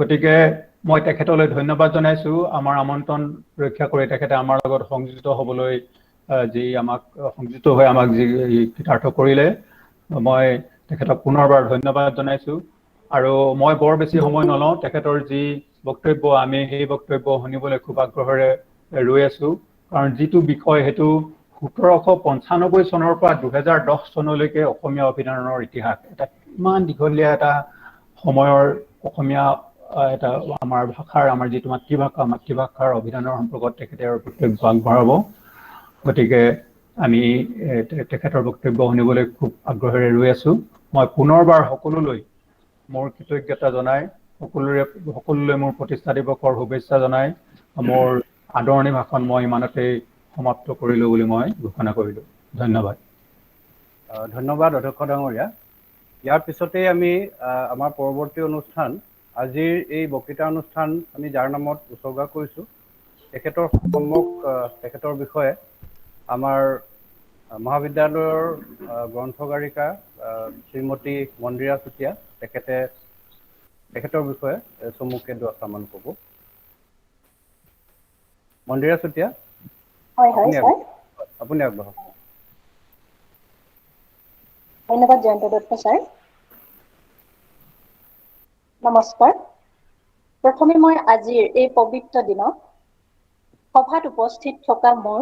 গতিকে মই তেখেতলৈ ধন্যবাদ জনাইছো আমাৰ আমন্ত্ৰণ ৰক্ষা কৰি তেখেতে আমাৰ লগত সংযুক্ত হ'বলৈ যি আমাক সংযুক্ত হৈ আমাক যি কৃতাৰ্থ কৰিলে মই তেখেতক পুনৰবাৰ ধন্যবাদ জনাইছো আৰু মই বৰ বেছি সময় নলওঁ তেখেতৰ যি বক্তব্য আমি সেই বক্তব্য শুনিবলৈ খুব আগ্ৰহেৰে ৰৈ আছো কাৰণ যিটো বিষয় হেতু 1795 চনৰ পৰা 2010 চনলৈকে অসমীয়া অভিধানৰ ইতিহাস এটা ইমান দীঘলীয়া এটা সময়ৰ অসমীয়া এটা আমাৰ ভাষাৰ আমাৰ যিটো মাতৃভাষাৰ অভিধানৰ সম্পৰ্কত তেখেতে বক্তব্য আগবঢ়াব গতিকে আমি তেখেতৰ বক্তব্য শুনিবলৈ খুব আগ্ৰহেৰে ৰৈ আছো মই পুনৰবাৰ সকলোলৈ মোৰ কৃতজ্ঞতা জনাই সকলোলৈ মোৰ প্ৰতিষ্ঠা দিৱসৰ শুভেচ্ছা জনাই মোৰ আদৰণি ভাষণ মই ইমানতেই সমাপ্ত কৰিলো বুলি মই ঘোষণা কৰিলো ধন্যবাদ ধন্যবাদ অধ্যক্ষ ডাঙৰীয়া ইয়াৰ পিছতে আমি আমাৰ পৰৱৰ্তী অনুষ্ঠান আজিৰ এই বক্তৃতা অনুষ্ঠান আমি যাৰ নামত উৎসৰ্গা কৰিছো তেখেতৰ সন্মুখ তেখেতৰ বিষয়ে আমাৰ মহাবিদ্যালয়ৰ গ্ৰন্থগাৰিকা শ্ৰীমতী মন্দিৰা চুতীয়া তেখেতৰ বিষয়ে চমুকে দুআষাৰমান ক'ব মন্দিৰা চুতীয়া আপুনি আগবঢ়াওক ধন্যবাদ জয়ন্ত দত্ত ছাৰ নমস্কাৰ প্ৰথমে মই আজিৰ এই পবিত্ৰ দিনত সভাত উপস্থিত থকা মোৰ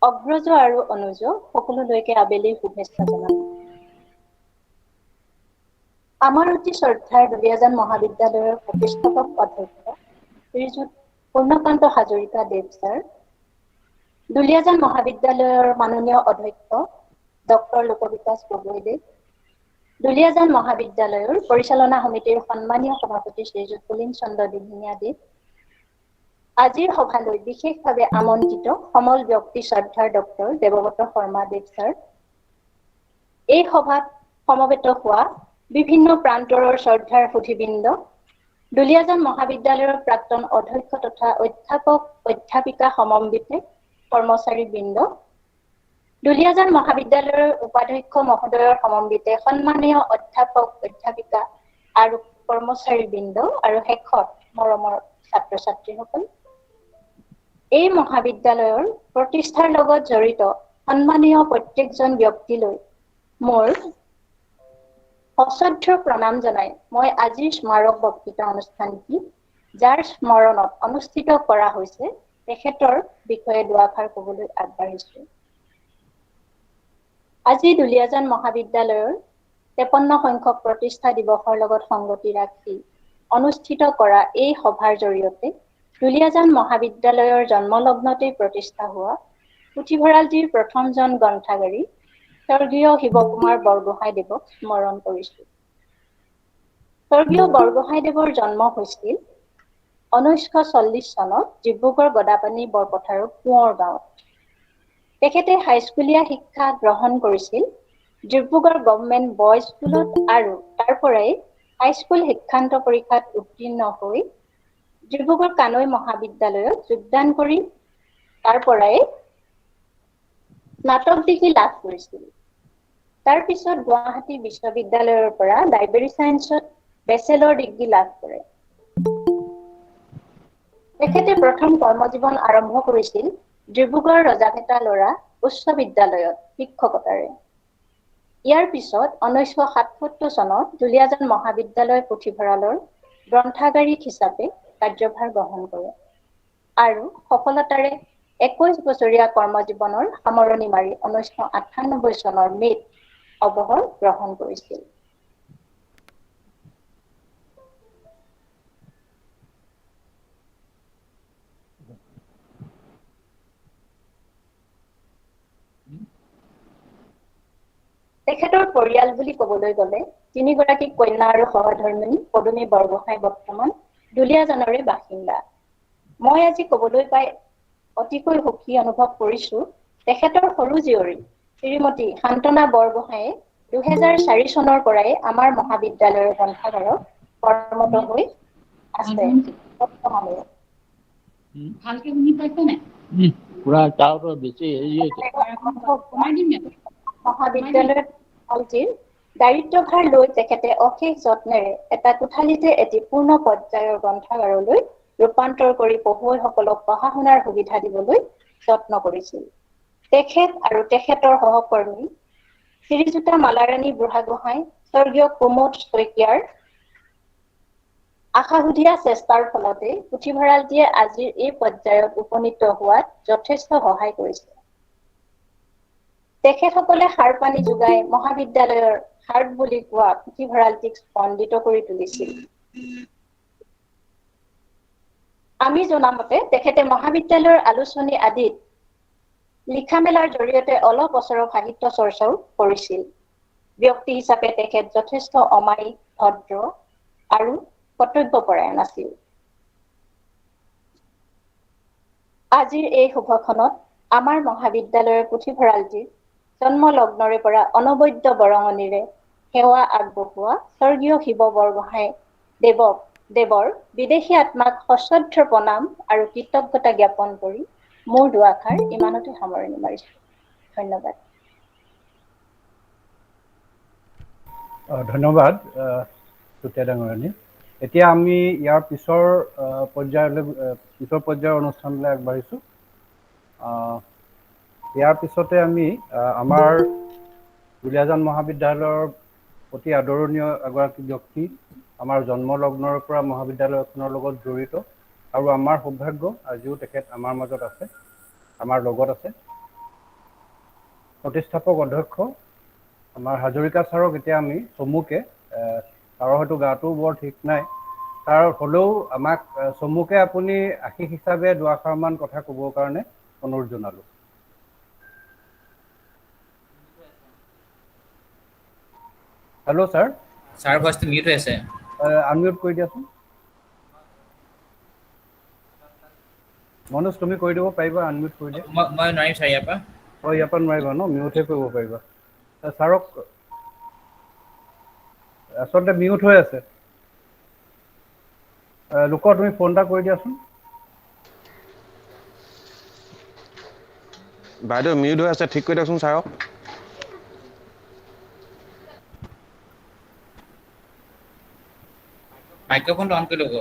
অগ্ৰজ আৰু অনুজ সকলোলৈকে আবেলিৰ শুভেচ্ছা জনাওঁ আমাৰ অতি শ্ৰদ্ধাৰ দুলীয়াজান মহাবিদ্যালয়ৰ প্ৰতিষ্ঠাপক অধ্যক্ষ শ্ৰীযুত পূৰ্ণকান্ত হাজৰিকা দেৱ ছাৰ দুলীয়াজান মহাবিদ্যালয়ৰ মাননীয় অধ্যক্ষ ডক্টৰ লোকবিকাশ গগৈদেৱ দুলীয়াজান মহাবিদ্যালয়ৰ পৰিচালনা সমিতিৰ সন্মানীয় সভাপতি শ্ৰীযুত পুলিন চন্দ্ৰ দিহিঙীয়াদেৱ আজিৰ সভালৈ বিশেষভাৱে আমন্ত্ৰিত সমল ব্যক্তি শ্ৰদ্ধাৰ ডক্টৰ দেৱব্ৰত শৰ্মাদেৱ ছাৰ এই সভাত সমবেত হোৱা বিভিন্ন প্ৰান্তৰৰ শ্ৰদ্ধাৰ সুধীবৃন্দ দুলীয়াজান মহাবিদ্যালয়ৰ প্ৰাক্তন অধ্যক্ষ তথা অধ্যাপক অধ্যাপিকা সমন্বিতে কৰ্মচাৰীবৃন্দ দুলীয়াজান মহাবিদ্যালয়ৰ উপাধ্যক্ষ মহোদয়ৰ সমন্বিতে সন্মানীয় অধ্যাপক অধ্যাপিকা আৰু কৰ্মচাৰীবৃন্দ আৰু শেষত মৰমৰ ছাত্ৰ ছাত্ৰীসকল এই মহাবিদ্যালয়ৰ প্ৰতিষ্ঠাৰ লগত জড়িত সন্মানীয় প্ৰত্যেকজন ব্যক্তিলৈ মোৰ সশ্ৰদ্ধ প্ৰণাম জনাই মই আজিৰ স্মাৰক বক্তৃতা অনুষ্ঠানটি যাৰ স্মৰণত অনুষ্ঠিত কৰা হৈছে তেখেতৰ বিষয়ে দুআষাৰ ক'বলৈ আগবাঢ়িছো আজি দুলীয়াজান মহাবিদ্যালয়ৰ 53 সংখ্যক প্ৰতিষ্ঠা দিৱসৰ লগত সংগতি ৰাখি অনুষ্ঠিত কৰা এই সভাৰ জৰিয়তে দুলীয়াজান মহাবিদ্যালয়ৰ জন্মলগ্নতেই প্ৰতিষ্ঠা হোৱা পুথিভঁৰালটিৰ প্ৰথমজন গ্ৰন্থাগাৰী স্বৰ্গীয় শিৱকুমাৰ বৰগোহাঁইদেৱক স্মৰণ কৰিছো স্বৰ্গীয় বৰগোহাঁইদেৱৰ জন্ম হৈছিল 1940 চনত ডিব্ৰুগড় গদাপানী বৰপথাৰৰ কোঁৱৰ গাঁৱত তেখেতে হাইস্কুলীয়া শিক্ষা গ্ৰহণ কৰিছিল ডিব্ৰুগড় গভৰ্ণমেণ্ট বয়জ স্কুলত আৰু তাৰ পৰাই হাইস্কুল শিক্ষান্ত পৰীক্ষাত উত্তীৰ্ণ হৈ ডিব্ৰুগড় কানৈ মহাবিদ্যালয়ত যোগদান কৰি তাৰ পৰাই স্নাতক ডিগ্ৰী লাভ কৰিছিল তাৰ পিছত গুৱাহাটী বিশ্ববিদ্যালয়ৰ পৰা লাইব্ৰেৰী সায়েন্সত বেচেলৰ ডিগ্ৰী লাভ কৰে তেখেতে প্ৰথম কৰ্মজীৱন আৰম্ভ কৰিছিল ডিব্ৰুগড় ৰজাভেটা ল'ৰা উচ্চ বিদ্যালয়ত শিক্ষকতাৰে ইয়াৰ পিছত 1977 চনত দুলীয়াজান মহাবিদ্যালয় পুথিভঁৰালৰ গ্ৰন্থাগাৰিক হিচাপে কাৰ্যভাৰ গ্ৰহণ কৰে আৰু সফলতাৰে 21 বছৰীয়া কৰ্মজীৱনৰ সামৰণি মাৰি 1998 চনৰ মে'ত অৱসৰ গ্ৰহণ কৰিছিল তেখেতৰ পৰিয়াল বুলি ক'বলৈ গ'লে তিনিগৰাকী কন্যা আৰু সহধৰ্মিনী পদুমী বৰগোহাঁই বৰ্তমান দুলীয়াজানৰে বাসিন্দা মই আজি ক'বলৈ পাই অতিকৈ সুখী অনুভৱ কৰিছো তেখেতৰ সৰু জীয়ৰী শ্ৰীমতী শান্তনা বৰগোহাঁয়ে 2004 চনৰ পৰাই আমাৰ মহাবিদ্যালয়ৰ গ্ৰন্থাগাৰত কৰ্মৰত হৈ আছে ভালকে শুনি পাইছে নে পুৰা টাউনৰ বেছি হেৰি হৈছে মহাবিদ্যালয়ৰ দায়িত্বভাৰ লৈ তেখেতে অশেষ যত্নেৰে এটা কোঠালিতে এটি পূৰ্ণ পৰ্যায়ৰ গ্ৰন্থাগাৰলৈ ৰূপান্তৰ কৰি পঢ়ুৱৈসকলক পঢ়া শুনাৰ সুবিধা দিবলৈ যত্ন কৰিছিল। তেখেত আৰু তেখেতৰ সহকৰ্মী শ্ৰীযুতা মালাৰাণী বুঢ়াগোহাঁই, স্বৰ্গীয় কুমুদ শইকীয়াৰ আশাসুধীয়া চেষ্টাৰ ফলতে পুথিভঁৰালটিয়ে আজিৰ এই পৰ্যায়ত উপনীত হোৱাত যথেষ্ট সহায় কৰিছে। তেখেতসকলে সাৰ পানী যোগাই মহাবিদ্যালয়ৰ হাৰ্ট বুলি কোৱা পুথিভঁৰালটিক স্পন্দিত কৰি তুলিছিল। আমি জনামতে তেখেতে মহাবিদ্যালয়ৰ আলোচনী আদিত লিখা মেলাৰ জৰিয়তে অলপ অচৰক সাহিত্য চৰ্চাও কৰিছিল। ব্যক্তি হিচাপে তেখেত যথেষ্ট অমায়িক, ভদ্ৰ আৰু কৰ্তব্যপৰায়ণ আছিল। আজিৰ এই শুভক্ষণত আমাৰ মহাবিদ্যালয়ৰ পুথিভঁৰালটিৰ জন্মলগ্নৰে পৰা অনবদ্য বৰঙণিৰে সেৱা আগবঢ়োৱা স্বৰ্গীয় শিৱ বৰগোহাঁই দেৱৰ বিদেশী আত্মাক সশ্ৰদ্ধ প্ৰণাম আৰু কৃতজ্ঞতা জ্ঞাপন কৰি মোৰ দুআষাৰ ইমানতে সামৰণি মাৰিছো। ধন্যবাদ। ধন্যবাদ চুতীয়া ডাঙৰীয়ানী। এতিয়া আমি ইয়াৰ পিছৰ পৰ্যায়ৰ অনুষ্ঠানলৈ আগবাঢ়িছোঁ। ইয়াৰ পিছতে আমি আমাৰ দুলীয়াজান মহাবিদ্যালয়ৰ অতি আদৰণীয় এগৰাকী ব্যক্তি, আমাৰ জন্মলগ্নৰ পৰা মহাবিদ্যালয়খনৰ লগত জড়িত আৰু আমাৰ সৌভাগ্য আজিও তেখেত আমাৰ মাজত আছে, আমাৰ লগত আছে। প্ৰতিষ্ঠাপক অধ্যক্ষ আমাৰ হাজৰিকা ছাৰক এতিয়া আমি চমুকে, ছাৰৰ হয়তো গাটো বৰ ঠিক নাই, তাৰ হ'লেও আমাক চমুকে আপুনি আশীষ হিচাপে দুআষাৰমান কথা ক'বৰ কাৰণে অনুৰোধ জনালোঁ। Hello' sir. ছাৰ ভইচটো মিউট হৈ আছে। আনমিউট কৰি দিয়াচোন। মনোজ তুমি কৰি দিব পাৰিবা? আনমিউট কৰি দিয়া। মই নোৱাৰিম ছাৰ ইয়াৰ পৰা। ইয়াৰ পৰা নোৱাৰিবা ন? মিউটহে কৰিব পাৰিবা। ছাৰক আচলতে মিউট হৈ আছে। লোকৰ তুমি ফোন এটা কৰি দিয়াচোন। বাইদেউ মিউট হৈ আছে, ঠিক কৰি দিয়কচোন ছাৰক। মাইক্ৰফোনটো অন কৰি ল'ব।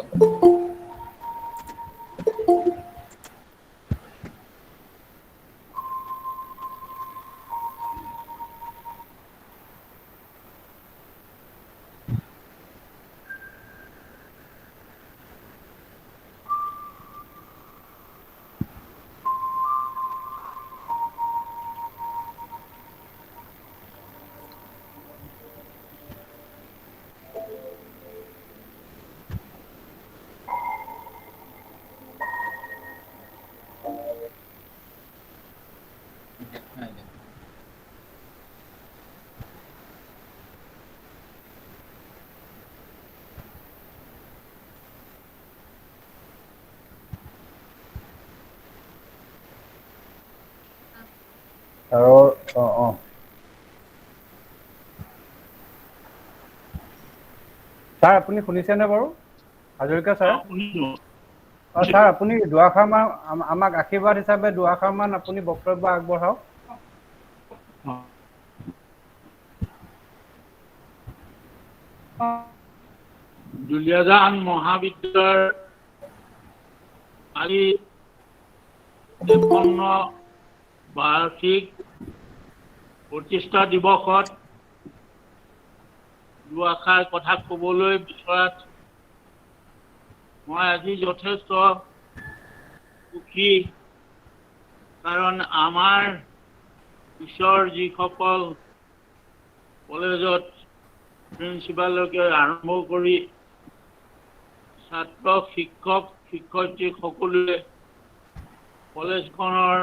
ছাৰৰ ছাৰ আপুনি শুনিছেনে বাৰু? হাজৰিকা ছাৰ। ছাৰ আপুনি দুআষাৰমান আমাক আশীৰ্বাদ হিচাপে দুআষাৰমান আপুনি বক্তব্য আগবঢ়াওক। দুলীয়াজান মহাবিদ্যালয়ৰ আজি 53 বাৰ্ষিক প্ৰতিষ্ঠা দিৱসত দুআষাৰ কথা ক'বলৈ বিচৰাত মই আজি যথেষ্ট সুখী, কাৰণ আমাৰ পিছৰ যিসকল কলেজত প্ৰিন্সিপালকে আৰম্ভ কৰি ছাত্ৰ, শিক্ষক, শিক্ষয়িত্ৰী সকলোৱে কলেজখনৰ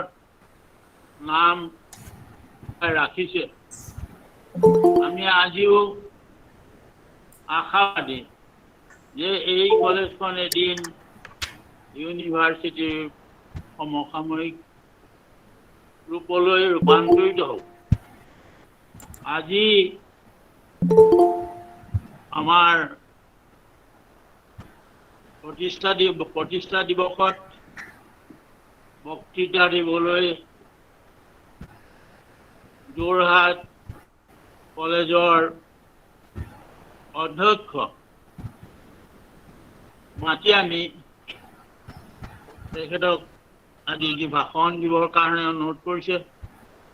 নাম ৰাখিছে। আমি আজিও আশাবাদী যে এই কলেজখন এদিন ইউনিভাৰ্চিটিৰ সমসাময়িক ৰূপলৈ ৰূপান্তৰিত হ'ব। আজি আমাৰ প্ৰতিষ্ঠা দিৱসত বক্তৃতা দিবলৈ যোৰহাট কলেজৰ অধ্যক্ষ মাতি আনি তেখেতক আজি যি ভাষণ দিবৰ কাৰণে অনুৰোধ কৰিছে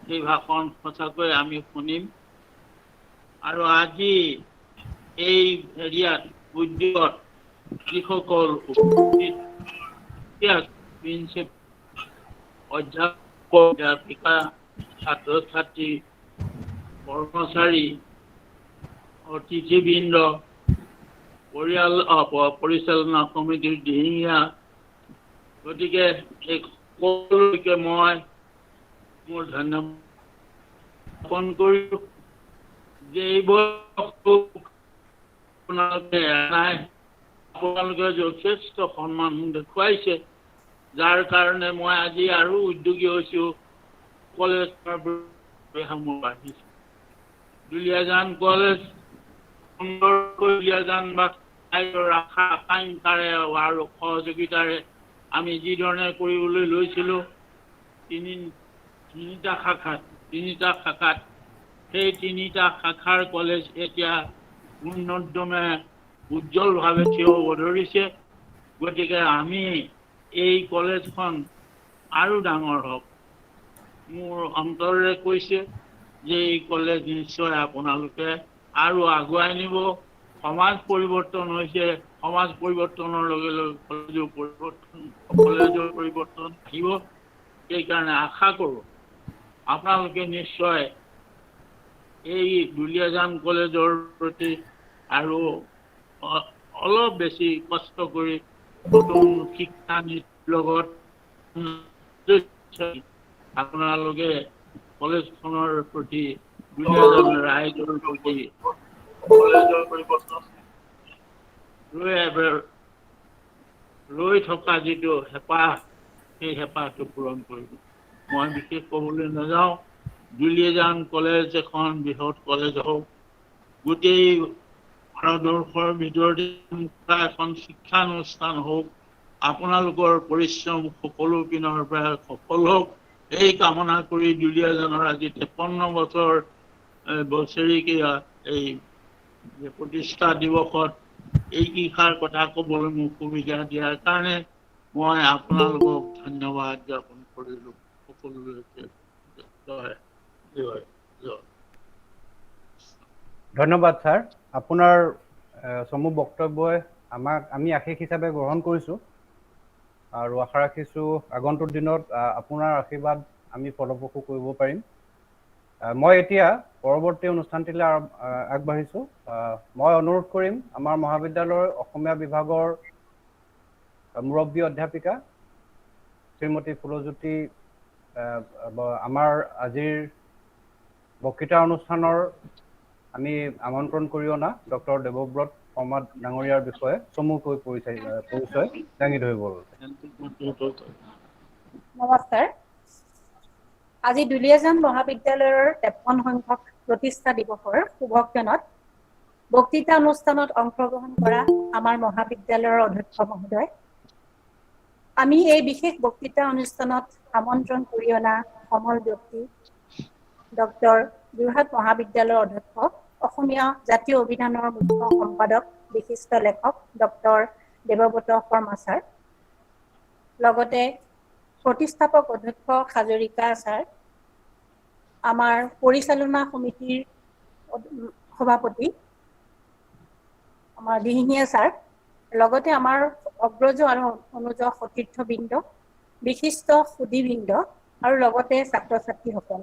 সেই ভাষণ সঁচাকৈ আমি শুনিম আৰু আজি এই এৰিয়াত উদ্যোগত যিসকল প্ৰিন্সিপ অধ্যাপক অধ্যাপিকা ছাত্ৰ ছাত্ৰী কৰ্মচাৰী অতিথিবৃন্দ পৰিচালনা সমিতিৰ দিহিঙীয়া গতিকে এই সকলোকে মই মোৰ ধন্যবাদ জ্ঞাপন কৰিছোঁ যে এইবোৰ আপোনালোকে যথেষ্ট সন্মান দেখুৱাইছে যাৰ কাৰণে মই আজি আৰু উদ্যোগী হৈছোঁ কলেজসমূহ বাঢ়িছে দুলীয়াজান কলেজ সুন্দৰকৈ দুলীয়াজান বা আশা আকাংক্ষাৰে আৰু সহযোগিতাৰে আমি যিধৰণে কৰিবলৈ লৈছিলোঁ তিনিটা শাখাত সেই তিনিটা শাখাৰ কলেজ এতিয়া উন্নতমে উজ্জ্বলভাৱে থিয় হ'ব ধৰিছে গতিকে আমি এই কলেজখন আৰু ডাঙৰ হওক মোৰ অন্তৰেৰে কৈছে যে এই কলেজ নিশ্চয় আপোনালোকে আৰু আগুৱাই নিব সমাজ পৰিৱৰ্তন হৈছে সমাজ পৰিৱৰ্তনৰ লগে লগে কলেজৰ পৰিৱৰ্তন আহিব সেইকাৰণে আশা কৰোঁ আপোনালোকে নিশ্চয় এই দুলীয়াজান কলেজৰ প্ৰতি আৰু অলপ বেছি কষ্ট কৰি নতুন শিক্ষা নীতিৰ লগত আপোনালোকে কলেজখনৰ প্ৰতি দুলীয়াজান ৰাইজৰ প্ৰতি কলেজৰ পৰিৱৰ্তন ৰৈ থকা যিটো হেঁপাহ সেই হেঁপাহটো পূৰণ কৰিব মই বিশেষ ক'বলৈ নাযাওঁ দুলীয়াজান কলেজ এখন বৃহৎ কলেজ হওক গোটেই ভাৰতবৰ্ষৰ ভিতৰতে এখন শিক্ষানুষ্ঠান হওক আপোনালোকৰ পৰিশ্ৰম সকলো পিনৰ পৰা সফল হওক এই কামনা কৰি দুলীয়াজানৰ আজি 53 বছৰ বছৰীয়া এই প্ৰতিষ্ঠা দিৱসত এই কিষাৰ কথা ক'বলৈ মোক সুবিধা দিয়াৰ কাৰণে মই আপোনালোকক ধন্যবাদ জ্ঞাপন কৰিলোঁ সকলোলৈকে ধন্যবাদ ছাৰ আপোনাৰ চমু বক্তব্যই আমি আশীষ হিচাপে গ্ৰহণ কৰিছোঁ আৰু আশা ৰাখিছোঁ আগন্তুক দিনত আপোনাৰ আশীৰ্বাদ আমি ফলপ্ৰসূ কৰিব পাৰিম মই এতিয়া পৰৱৰ্তী অনুষ্ঠানটিলৈ আগবাঢ়িছোঁ মই অনুৰোধ কৰিম আমাৰ মহাবিদ্যালয়ৰ অসমীয়া বিভাগৰ মুৰব্বী অধ্যাপিকা শ্ৰীমতী ফুলজ্যোতি আমাৰ আজিৰ বক্তৃতা অনুষ্ঠানৰ আমি আমন্ত্ৰণ কৰি অনা ডক্টৰ দেৱব্ৰত শৰ্মা ডাঙৰীয়াৰ বিষয়ে চমুকৈ পৰিচয় দাঙি ধৰিব নমস্কাৰ আজি দুলীয়াজান মহাবিদ্যালয়ৰ 53 সংখ্যক প্ৰতিষ্ঠা দিৱসৰ শুভক্ষণত বক্তৃতা অনুষ্ঠানত অংশগ্ৰহণ কৰা আমাৰ মহাবিদ্যালয়ৰ অধ্যক্ষ মহোদয় আমি এই বিশেষ বক্তৃতা অনুষ্ঠানত আমন্ত্ৰণ কৰি অনা সমল ব্যক্তি ডক্টৰ যোৰহাট মহাবিদ্যালয়ৰ অধ্যক্ষ অসমীয়া জাতীয় অভিধানৰ মুখ্য সম্পাদক বিশিষ্ট লেখক ডক্টৰ দেৱব্ৰত শৰ্মা ছাৰ লগতে প্ৰতিষ্ঠাপক অধ্যক্ষ হাজৰিকা ছাৰ আমাৰ পৰিচালনা সমিতিৰ সভাপতি আমাৰ দিহিঙীয়া ছাৰ লগতে আমাৰ অগ্ৰজ আৰু অনুজ সতীৰ্থবৃন্দ বিশিষ্ট সুধীবৃন্দ আৰু লগতে ছাত্ৰ ছাত্ৰীসকল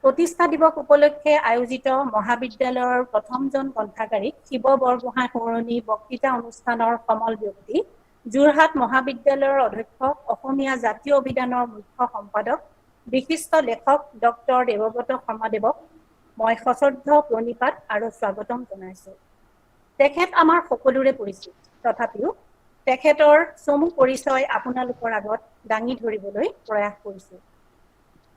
প্ৰতিষ্ঠা দিৱস উপলক্ষে আয়োজিত মহাবিদ্যালয়ৰ প্ৰথমজন গ্ৰন্থাগাৰিক শিৱ বৰগোহাঁই সোঁৱৰণী বক্তৃতা অনুষ্ঠানৰ সমল ব্যক্তি যোৰহাট মহাবিদ্যালয়ৰ অধ্যক্ষ অসমীয়া জাতীয় অভিধানৰ মুখ্য সম্পাদক বিশিষ্ট লেখক ডক্টৰ দেৱব্ৰত শৰ্মাদেৱক মই সশ্ৰদ্ধ প্ৰণিপাত আৰু স্বাগতম জনাইছোঁ তেখেত আমাৰ সকলোৰে পৰিচিত তথাপিও তেখেতৰ চমু পৰিচয় আপোনালোকৰ আগত দাঙি ধৰিবলৈ প্ৰয়াস কৰিছোঁ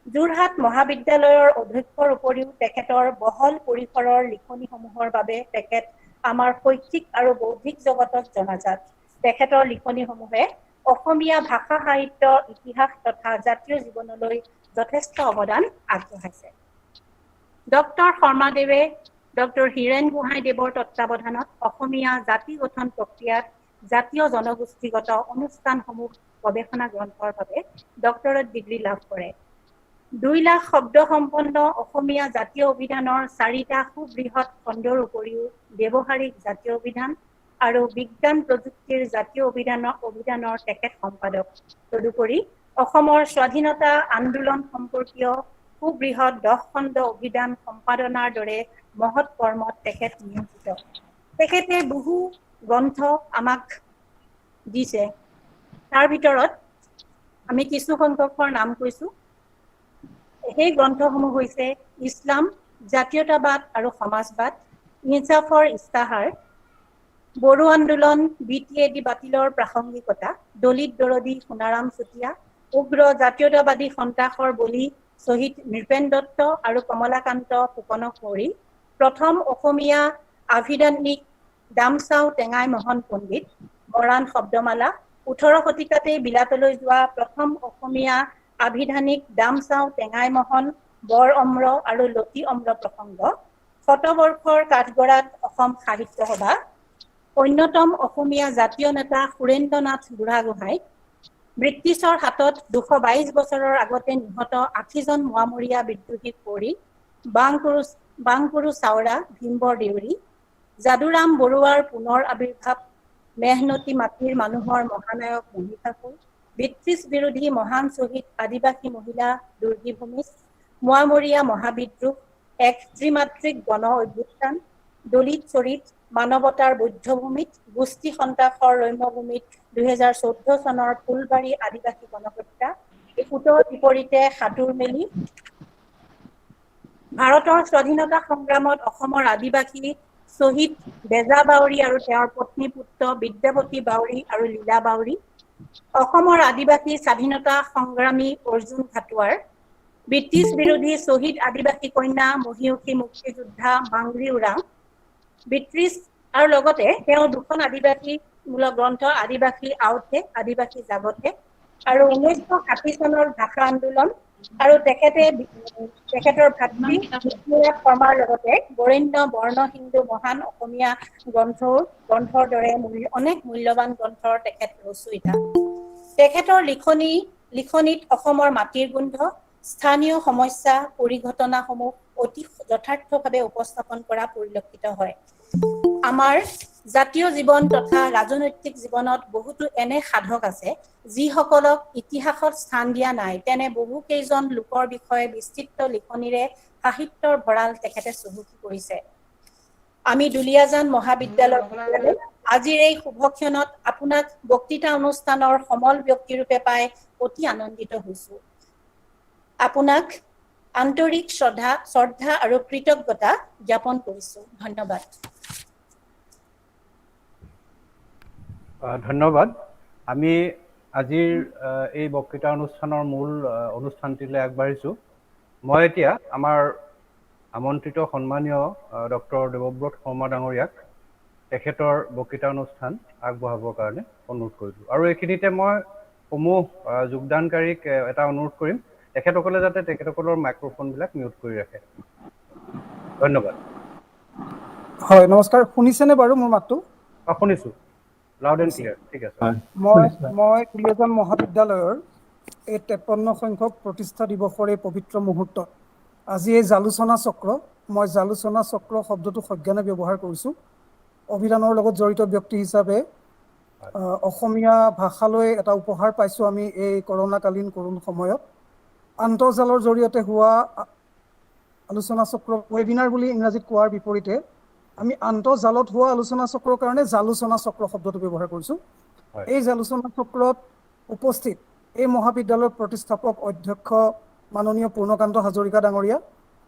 যোৰহাট মহাবিদ্যালয়ৰ অধ্যক্ষৰ উপৰিও তেখেতৰ বহল পৰিসৰৰ লিখনিসমূহৰ বাবে তেখেত আমাৰ শৈক্ষিক আৰু বৌদ্ধিক জগতত জনাজাত তেখেতৰ লিখনিসমূহে অসমীয়া ভাষা সাহিত্য ইতিহাস তথা জাতীয় জীৱনলৈ যথেষ্ট অৱদান আগবঢ়াইছে ডক্টৰ শৰ্মাদেৱে ডক্টৰ হীৰেণ গোহাঁইদেৱৰ তত্ত্বাৱধানত অসমীয়া জাতি গঠন প্ৰক্ৰিয়াত জাতীয় জনগোষ্ঠীগত অনুষ্ঠানসমূহ গৱেষণা গ্ৰন্থৰ বাবে ডক্টৰেট ডিগ্ৰী লাভ কৰে। 2 লাখ শব্দ সম্পন্ন অসমীয়া জাতীয় অভিধানৰ 4টা সুবৃহৎ খণ্ডৰ উপৰিও ব্যৱহাৰিক জাতীয় অভিধান আৰু বিজ্ঞান প্ৰযুক্তিৰ জাতীয় অভিধানৰ তেখেত সম্পাদক। তদুপৰি অসমৰ স্বাধীনতা আন্দোলন সম্পৰ্কীয় সুবৃহৎ 10 খণ্ড অভিধান সম্পাদনাৰ দৰে মহৎ কৰ্মত তেখেত নিয়োজিত। তেখেতে বহু গ্ৰন্থ আমাক দিছে। তাৰ ভিতৰত আমি কিছু সংখ্যকৰ নাম কৈছো। সেই গ্ৰন্থসমূহ হৈছে ইছলাম, জাতীয়তাবাদ আৰু সমাজবাদ, ইনচাফৰ ইস্তাহাৰ, বড়ো আন্দোলন, BTAD বাতিলৰ প্ৰাসংগিকতা, দলিত দৰদী সোণাৰাম চুতীয়া, উগ্ৰ জাতীয়তাবাদী সন্ত্ৰাসৰ বলি শ্বহীদ নৃপেন দত্ত আৰু কমলাকান্ত ফুকন কুঁৱৰী, প্ৰথম অসমীয়া আভিধানিক দামচাও টেঙাই মোহন পণ্ডিত, মৰাণ শব্দমালা, 18 শতিকাতে বিলাতলৈ যোৱা প্ৰথম অসমীয়া আভিধানিক দামচাও টেঙাই মোহন, বৰ অম্ৰ আৰু লতি অম্ৰ প্ৰসংগ, শতবৰ্ষৰ কাঠগড়াত অসম সাহিত্য সভা, অন্যতম অসমীয়া জাতীয় নেতা সুৰেন্দ্ৰনাথ বুঢ়াগোহাঁই, ব্ৰিটিছৰ হাতত 222 বছৰৰ আগতে নিহত 80জন মোৱামৰীয়া বিদ্ৰোহীক কৰি, বাংকুৰু চাওৰা, ভীমবৰ দেউৰী, যাদুৰাম বৰুৱাৰ পুনৰ আবিৰ্ভাৱ, মেহনতি মাটিৰ মানুহৰ মহানায়ক মহিষাসুৰ, ব্ৰিটিছ বিৰোধী মহান শ্বহীদ আদিবাসী মহিলা দুৰ্গী ভূমিজ, মোৱামৰীয়া মহাবিদ্ৰোহ, এক ত্ৰিমাত্ৰিক গণ অভ্যুত্থান, দলিত চৰিত, মানৱতাৰ বৌদ্ধভূমিত, গোষ্ঠী সন্ত্ৰাসৰ ৰম্যভূমিত 2014 চনৰ ফুলবাৰী আদিবাসী গণহত্যা, উত্তৰ বিপৰীতে সাঁতোৰ মেলি, ভাৰতৰ স্বাধীনতা সংগ্ৰামত অসমৰ আদিবাসী শ্বহীদ বেজা বাউৰী আৰু তেওঁৰ পত্নী পুত্ৰ বিদ্যাপতি বাউৰী আৰু লীলা বাউৰী, অসমৰ আদিবাসী স্বাধীনতা সংগ্ৰামী অৰ্জুন খাটুৱাৰ, ব্ৰিটিছ বিৰোধী শ্বহীদ আদিবাসী কন্যা মহিয়সী মুক্তিযোদ্ধা মাংগ্ৰি উৰাং, ব্ৰিটিছ আৰু লগতে তেওঁ 2খন আদিবাসীমূলক গ্ৰন্থ আদিবাসী আউটে, আদিবাসী জাগতে আৰু 1960 চনৰ ভাষা আন্দোলন আৰু তেখেতৰ ভাতৃ বিষ্ণুৰাজ শৰ্মাৰ লগতে বৰেণ্য বৰ্ণ হিন্দু মহান অসমীয়া গ্ৰন্থৰ দৰে অনেক মূল্যৱান গ্ৰন্থৰ তেখেত ৰচয়িতা। তেখেতৰ লিখনিত অসমৰ মাটিৰ গোন্ধ, স্থানীয় সমস্যা পৰিঘটনাসমূহ অতি যথাৰ্থভাৱে উপস্থাপন কৰা পৰিলক্ষিত হয়। আমাৰ জাতীয় জীৱন তথা ৰাজনৈতিক জীৱনত বহুতো এনে সাধক আছে যিসকলক ইতিহাসত স্থান দিয়া নাই। তেনে বহু কেইজন লোকৰ বিষয়ে বিস্তৃত লিখনিৰে সাহিত্যৰ ভঁৰাল তেখেতে চহকী কৰিছে। আমি দুলীয়াজান মহাবিদ্যালয় আজিৰ এই শুভক্ষণত আপোনাক বক্তৃতা অনুষ্ঠানৰ সমল ব্যক্তিৰূপে পাই অতি আনন্দিত হৈছো। আপোনাক আন্তৰিক শ্ৰদ্ধা আৰু কৃতজ্ঞতা জ্ঞাপন কৰিছো। ধন্যবাদ। ধন্যবাদ। আমি আজিৰ এই বক্তৃতা অনুষ্ঠানৰ মূল অনুষ্ঠানটিলৈ আগবাঢ়িছোঁ। মই এতিয়া আমাৰ আমন্ত্ৰিত সন্মানীয় ডক্টৰ দেৱব্ৰত শৰ্মা ডাঙৰীয়াক তেখেতৰ বক্তৃতা অনুষ্ঠান আগবঢ়াবৰ কাৰণে অনুৰোধ কৰিলোঁ। আৰু এইখিনিতে মই সমূহ যোগদানকাৰীক এটা অনুৰোধ কৰিম, তেখেতসকলে যাতে তেখেতসকলৰ মাইক্ৰফোনবিলাক মিউট কৰি ৰাখে। ধন্যবাদ। হয়, নমস্কাৰ। শুনিছেনে বাৰু মোৰ মাতটো? শুনিছোঁ, লাউড এণ্ড ক্লিয়াৰ। ঠিক আছে। মই দুলীয়াজান মহাবিদ্যালয়ৰ এই 53 সংখ্যক প্ৰতিষ্ঠা দিৱসৰ এই পবিত্ৰ মুহূৰ্তত আজি এই জালোচনা চক্ৰ, মই জালোচনা চক্ৰ শব্দটো সজ্ঞানে ব্যৱহাৰ কৰিছোঁ। অভিধানৰ লগত জড়িত ব্যক্তি হিচাপে অসমীয়া ভাষালৈ এটা উপহাৰ পাইছোঁ আমি এই কৰোণাকালীন কৰুণ সময়ত। আন্তঃজালৰ জৰিয়তে হোৱা আলোচনা চক্ৰ, ৱেবিনাৰ বুলি ইংৰাজীত কোৱাৰ বিপৰীতে আমি আন্তঃজালত হোৱা আলোচনা চক্ৰৰ কাৰণে জালোচনা চক্ৰ শব্দটো ব্যৱহাৰ কৰিছোঁ। এই জালোচনা চক্ৰত উপস্থিত এই মহাবিদ্যালয়ৰ প্ৰতিষ্ঠাপক অধ্যক্ষ মাননীয় পূৰ্ণকান্ত হাজৰিকা ডাঙৰীয়া,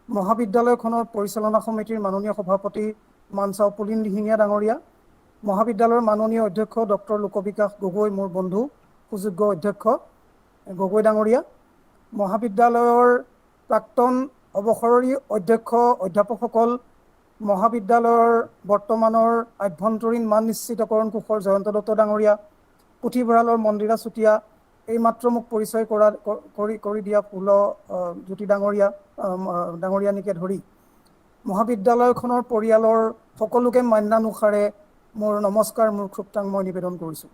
মহাবিদ্যালয়খনৰ পৰিচালনা সমিতিৰ মাননীয় সভাপতি মানচাও পুলিন দিহিঙীয়া ডাঙৰীয়া, মহাবিদ্যালয়ৰ মাননীয় অধ্যক্ষ ডক্টৰ লোকবিকাশ গগৈ, মোৰ বন্ধু সুযোগ্য অধ্যক্ষ গগৈ ডাঙৰীয়া, মহাবিদ্যালয়ৰ প্ৰাক্তন অৱসৰী অধ্যক্ষ অধ্যাপকসকল, মহাবিদ্যালয়ৰ বৰ্তমানৰ আভ্যন্তৰীণ মান নিশ্চিতকৰণ কোষৰ জয়ন্ত দত্ত ডাঙৰীয়া, পুথিভঁৰালৰ মন্দিৰা চুতীয়া, এইমাত্ৰ মোক পৰিচয় কৰি দিয়া ফুল জ্যোতি ডাঙৰীয়ানীকে ধৰি মহাবিদ্যালয়খনৰ পৰিয়ালৰ সকলোকে মান্যানুসাৰে মোৰ নমস্কাৰ, মোৰ ক্ষুপ্তাং মই নিবেদন কৰিছোঁ।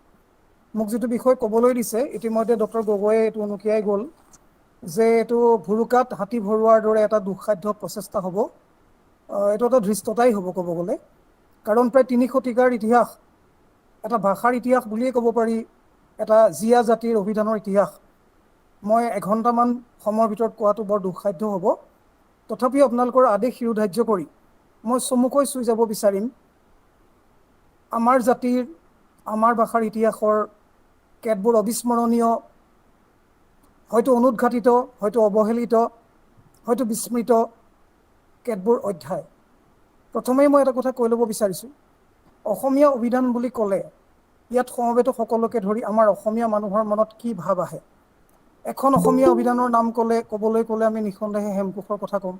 মোক যিটো বিষয় ক'বলৈ দিছে, ইতিমধ্যে ডক্টৰ গগৈয়ে এইটো উনুকিয়াই গ'ল যে এইটো ভুৰুকাত হাতী ভৰোৱাৰ দৰে এটা দুঃসাধ্য প্ৰচেষ্টা হ'ব। এইটো এটা ধৃষ্টতাই হ'ব ক'ব গ'লে, কাৰণ প্ৰায় 3 শতিকাৰ ইতিহাস, এটা ভাষাৰ ইতিহাস বুলিয়েই ক'ব পাৰি, এটা জীয়া জাতিৰ অভিধানৰ ইতিহাস মই এঘণ্টামান সময়ৰ ভিতৰত কোৱাটো বৰ দুঃসাধ্য হ'ব। তথাপিও আপোনালোকৰ আদেশ শিৰোধাৰ্য কৰি মই চমুকৈ চুই যাব বিচাৰিম আমাৰ জাতিৰ, আমাৰ ভাষাৰ ইতিহাসৰ কেতবোৰ অবিস্মৰণীয়, হয়তো অনুদ্ঘাটিত, হয়তো অৱহেলিত, হয়তো বিস্মৃত কেতবোৰ অধ্যায়। প্ৰথমেই মই এটা কথা কৈ ল'ব বিচাৰিছোঁ, অসমীয়া অভিধান বুলি ক'লে ইয়াত সমবেত সকলোকে ধৰি আমাৰ অসমীয়া মানুহৰ মনত কি ভাৱ আহে? এখন অসমীয়া অভিধানৰ নাম ক'বলৈ ক'লে আমি নিঃসন্দেহে হেমকোষৰ কথা ক'ম,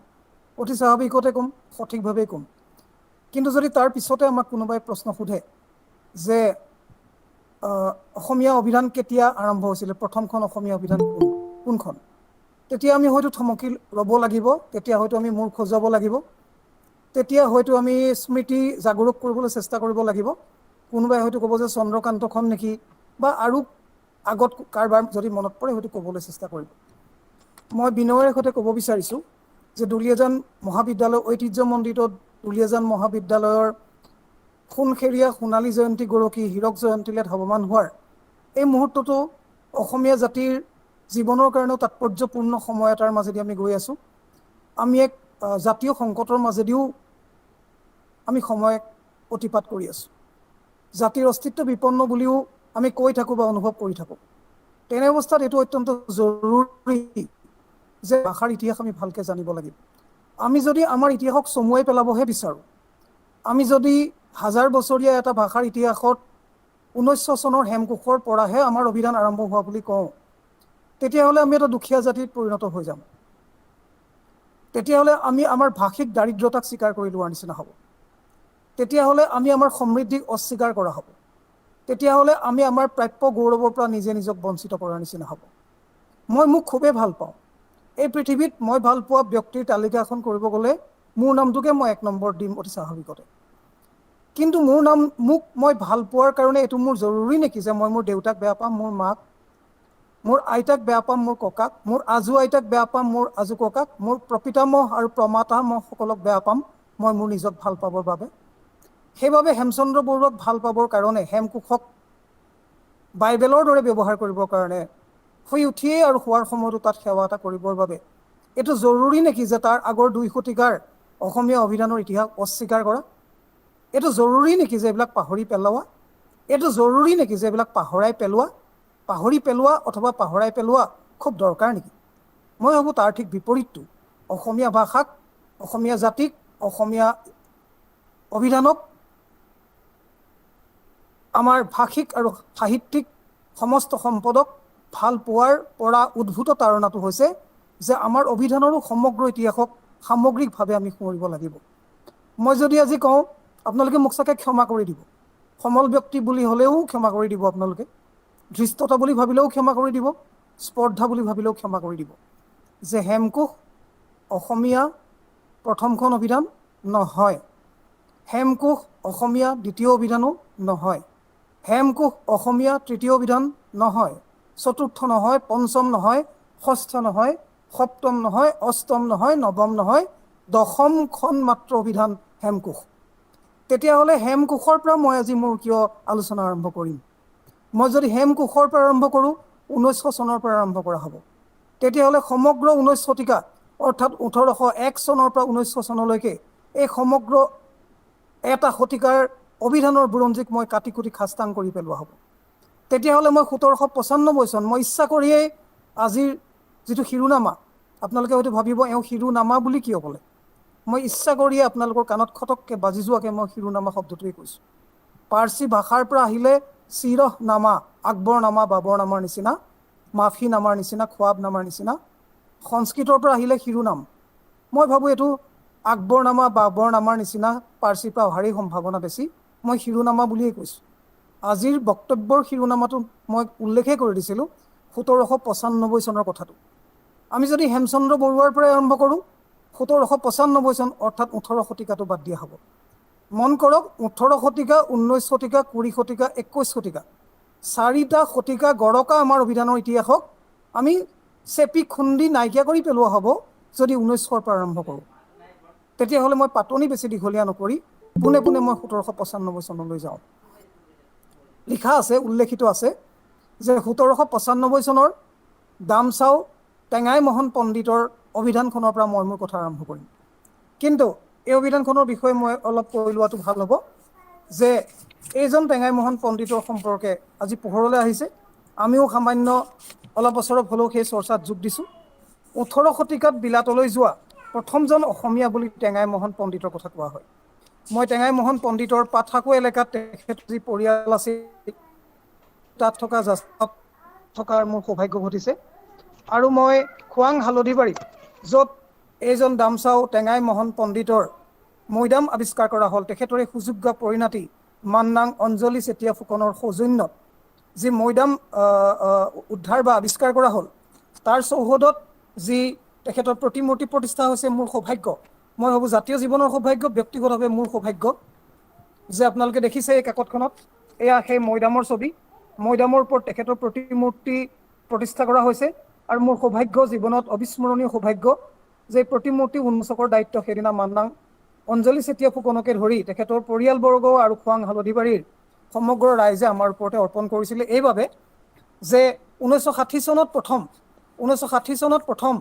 অতি স্বাভাৱিকতে ক'ম, সঠিকভাৱেই ক'ম। কিন্তু যদি তাৰ পিছতে আমাক কোনোবাই প্ৰশ্ন সোধে যে অসমীয়া অভিধান কেতিয়া আৰম্ভ হৈছিলে, প্ৰথমখন অসমীয়া অভিধান কোনখন, তেতিয়া আমি হয়তো থমকি ৰ'ব লাগিব, তেতিয়া হয়তো আমি মূৰ খজুৱাব লাগিব, তেতিয়া হয়তো আমি স্মৃতি জাগৰণ কৰিবলৈ চেষ্টা কৰিব লাগিব। কোনোবাই হয়তো ক'ব যে চন্দ্ৰকান্তখন নেকি, বা আৰু আগত কাৰোবাৰ যদি মনত পৰে হয়তো ক'বলৈ চেষ্টা কৰিব। মই বিনয়ৰ সৈতে ক'ব বিচাৰিছোঁ যে দুলীয়াজান মহাবিদ্যালয়, ঐতিহ্যমণ্ডিত দুলীয়াজান মহাবিদ্যালয়ৰ সোণসেৰীয়া সোণালী জয়ন্তী গৰকী হীৰক জয়ন্তীলে ধাৱমান হোৱাৰ এই মুহূৰ্তটো অসমীয়া জাতিৰ জীৱনৰ কাৰণেও তাৎপৰ্যপূৰ্ণ সময় এটাৰ মাজেদি আমি গৈ আছোঁ। আমি এক জাতীয় সংকটৰ মাজেদিও আমি সময় অতিপাত কৰি আছোঁ। জাতিৰ অস্তিত্ব বিপন্ন বুলিও আমি কৈ থাকোঁ বা অনুভৱ কৰি থাকোঁ। তেনে অৱস্থাত এইটো অত্যন্ত জৰুৰী যে ভাষাৰ ইতিহাস আমি ভালকৈ জানিব লাগিব। আমি যদি আমাৰ ইতিহাসক চমুৱাই পেলাবহে বিচাৰোঁ, আমি যদি 1000 বছৰীয়া এটা ভাষাৰ ইতিহাসত 1900 চনৰ হেমকোষৰ পৰাহে আমাৰ অভিধান আৰম্ভ হোৱা বুলি কওঁ, তেতিয়াহ'লে আমি এটা দুখীয়া জাতিত পৰিণত হৈ যাম। তেতিয়াহ'লে আমি আমাৰ ভাষিক দাৰিদ্ৰতাক স্বীকাৰ কৰি লোৱাৰ নিচিনা হ'ব। তেতিয়াহ'লে আমি আমাৰ সমৃদ্ধিক অস্বীকাৰ কৰা হ'ব। তেতিয়াহ'লে আমি আমাৰ প্ৰাপ্য গৌৰৱৰ পৰা নিজে নিজক বঞ্চিত কৰাৰ নিচিনা হ'ব। মই মোক খুবেই ভাল পাওঁ। এই পৃথিৱীত মই ভাল পোৱা ব্যক্তিৰ তালিকা এখন কৰিব গ'লে মোৰ নামটোকে মই 1 নম্বৰ দিম অতি স্বাভাৱিকতে। কিন্তু মোক মই ভাল পোৱাৰ কাৰণে এইটো মোৰ জৰুৰী নেকি যে মই মোৰ দেউতাক বেয়া পাম, মোৰ মাক, মোৰ আইতাক বেয়া পাম, মোৰ ককাক, মোৰ আজু আইতাক বেয়া পাম, মোৰ আজু ককাক, মোৰ প্ৰপিতামহ আৰু প্ৰমাতামহসকলক বেয়া পাম মই মোৰ নিজক ভাল পাবৰ বাবে? সেইবাবে হেমচন্দ্ৰ বৰুৱাক ভাল পাবৰ কাৰণে, হেমকোষক বাইবেলৰ দৰে ব্যৱহাৰ কৰিবৰ কাৰণে, শুই উঠিয়েই আৰু শোৱাৰ সময়তো তাত সেৱা এটা কৰিবৰ বাবে এইটো জৰুৰী নেকি যে তাৰ আগৰ 2 শতিকাৰ অসমীয়া অভিধানৰ ইতিহাস অস্বীকাৰ কৰা? এইটো জৰুৰী নেকি যে এইবিলাক পাহৰি পেলোৱা? এইটো জৰুৰী নেকি যে এইবিলাক পাহৰি পেলোৱা অথবা পাহৰাই পেলোৱা খুব দৰকাৰ নেকি? মই ভাবোঁ তাৰ ঠিক বিপৰীতটো। অসমীয়া ভাষাক, অসমীয়া জাতিক, অসমীয়া অভিধানক, আমাৰ ভাষিক আৰু সাহিত্যিক সমস্ত সম্পদক ভাল পোৱাৰ পৰা উদ্ভূত তাৰণাটো হৈছে যে আমাৰ অভিধানৰো সমগ্ৰ ইতিহাসক সামগ্ৰিকভাৱে আমি সোঁৱৰিব লাগিব। মই যদি আজি কওঁ, আপোনালোকে মোক চাগে ক্ষমা কৰি দিব, সমল ব্যক্তি বুলি হ'লেও ক্ষমা কৰি দিব, আপোনালোকে ধৃষ্টতা বুলি ভাবিলেও ক্ষমা কৰি দিব, স্পৰ্ধা বুলি ভাবিলেও ক্ষমা কৰি দিব, যে হেমকোষ অসমীয়া প্ৰথমখন অভিধান নহয়, হেমকোষ অসমীয়া দ্বিতীয় অভিধানো নহয়, হেমকোষ অসমীয়া তৃতীয় অভিধান নহয়, চতুৰ্থ নহয়, পঞ্চম নহয়, ষষ্ঠ নহয়, সপ্তম নহয়, অষ্টম নহয়, নৱম নহয়, 10খন মাত্ৰ অভিধান হেমকোষ। তেতিয়াহ'লে হেমকোষৰ পৰা মই আজি মোৰ কিয় আলোচনা আৰম্ভ কৰিম? মই যদি হেমকোষৰ পৰা আৰম্ভ কৰোঁ, 1900 চনৰ পৰা আৰম্ভ কৰা হ'ব। তেতিয়াহ'লে সমগ্ৰ 19 শতিকা, অৰ্থাৎ 1801 চনৰ পৰা 1900 চনলৈকে এই সমগ্ৰ এটা শতিকাৰ অভিধানৰ বুৰঞ্জীক মই কাটি কুটি খাস্তাং কৰি পেলোৱা হ'ব। তেতিয়াহ'লে মই 1795 চন, মই ইচ্ছা কৰিয়েই আজিৰ যিটো শিৰোনামা, আপোনালোকে হয়তো ভাবিব এওঁ শিৰোনামা বুলি কিয় ক'লে? মই ইচ্ছা কৰিয়ে আপোনালোকৰ কাণত খটককৈ বাজি যোৱাকৈ মই শিৰোনামা শব্দটোৱে কৈছোঁ। পাৰ্চী ভাষাৰ পৰা আহিলে চিৰহ নামা, আকবৰ নামা, বাবৰ নামাৰ নিচিনা, মাফি নামাৰ নিচিনা, খোৱাব নামাৰ নিচিনা। সংস্কৃতৰ পৰা আহিলে শিৰোনাম। মই ভাবোঁ এইটো আকবৰ নামা, বাবৰ নামাৰ নিচিনা পাৰ্চীৰ পৰা অহাৰেই সম্ভাৱনা বেছি। মই শিৰোনামা বুলিয়েই কৈছোঁ। আজিৰ বক্তব্যৰ শিৰোনামাটো মই উল্লেখেই কৰি দিছিলোঁ 1795 চনৰ কথাটো। আমি যদি হেমচন্দ্ৰ বৰুৱাৰ পৰাই আৰম্ভ কৰোঁ, 1795 চন অৰ্থাৎ 18 শতিকাটো বাদ দিয়া হ'ব। মন কৰক 18 শতিকা, 19 শতিকা, 20 শতিকা, 21 শতিকা, 4টা শতিকা গৰকা আমাৰ অভিধানৰ ইতিহাসক আমি চেপি খুন্দি নাইকিয়া কৰি পেলোৱা হ'ব যদি 1900ৰ পৰা আৰম্ভ কৰোঁ। তেতিয়াহ'লে মই পাতনি বেছি দীঘলীয়া নকৰি পোনে পোনে মই 1795 চনলৈ যাওঁ। লিখা আছে, উল্লেখিত আছে যে 1795 চনৰ দামচাও টেঙাই মোহন পণ্ডিতৰ অভিধানখনৰ পৰা মই মোৰ কথা আৰম্ভ কৰিম। কিন্তু এই অভিধানখনৰ বিষয়ে মই অলপ কৈ লোৱাটো ভাল হ'ব যে এইজন টেঙাই মোহন পণ্ডিতৰ সম্পৰ্কে আজি পোহৰলৈ আহিছে। আমিও সামান্য অলপ বছৰত হ'লেও সেই চৰ্চাত যোগ দিছোঁ। 18 শতিকাত বিলাতলৈ যোৱা প্ৰথমজন অসমীয়া বুলি টেঙাই মোহন পণ্ডিতৰ কথা কোৱা হয়। মই টেঙাই মোহন পণ্ডিতৰ পাঠাকো এলেকাত তেখেত যি পৰিয়াল আছিল তাত থকা জাষ্টত থকাৰ মোৰ সৌভাগ্য ঘটিছে। আৰু মই খোৱাং হালধিবাৰীত য'ত এইজন দামচাও টেঙাই মোহন পণ্ডিতৰ মৈদাম আৱিষ্কাৰ কৰা হ'ল, তেখেতৰে সুযোগ্য পৰিণাতি মান্নাং অঞ্জলি চেতিয়া ফুকনৰ সৌজন্যত যি মৈদাম উদ্ধাৰ বা আৱিষ্কাৰ কৰা হ'ল, তাৰ চৌহদত যি তেখেতৰ প্ৰতিমূৰ্তি প্ৰতিষ্ঠা হৈছে মোৰ সৌভাগ্য। মই ভাবোঁ জাতীয় জীৱনৰ সৌভাগ্য, ব্যক্তিগতভাৱে মোৰ সৌভাগ্য যে আপোনালোকে দেখিছে এই কাকতখনত এয়া সেই মৈদামৰ ছবি। মৈদামৰ ওপৰত তেখেতৰ প্ৰতিমূৰ্তি প্ৰতিষ্ঠা কৰা হৈছে। আৰু মোৰ সৌভাগ্য, জীৱনত অবিস্মৰণীয় সৌভাগ্য যে প্ৰতিমূৰ্তি উন্মোচকৰ দায়িত্ব সেইদিনা মান্নাং অঞ্জলি চেতিয়া ফুকনকে ধৰি তেখেতৰ পৰিয়ালবৰ্গ আৰু খোৱাং হালধিবাৰীৰ সমগ্ৰ ৰাইজে আমাৰ ওপৰতে অৰ্পণ কৰিছিলে। এইবাবে যে 1960 চনত প্ৰথম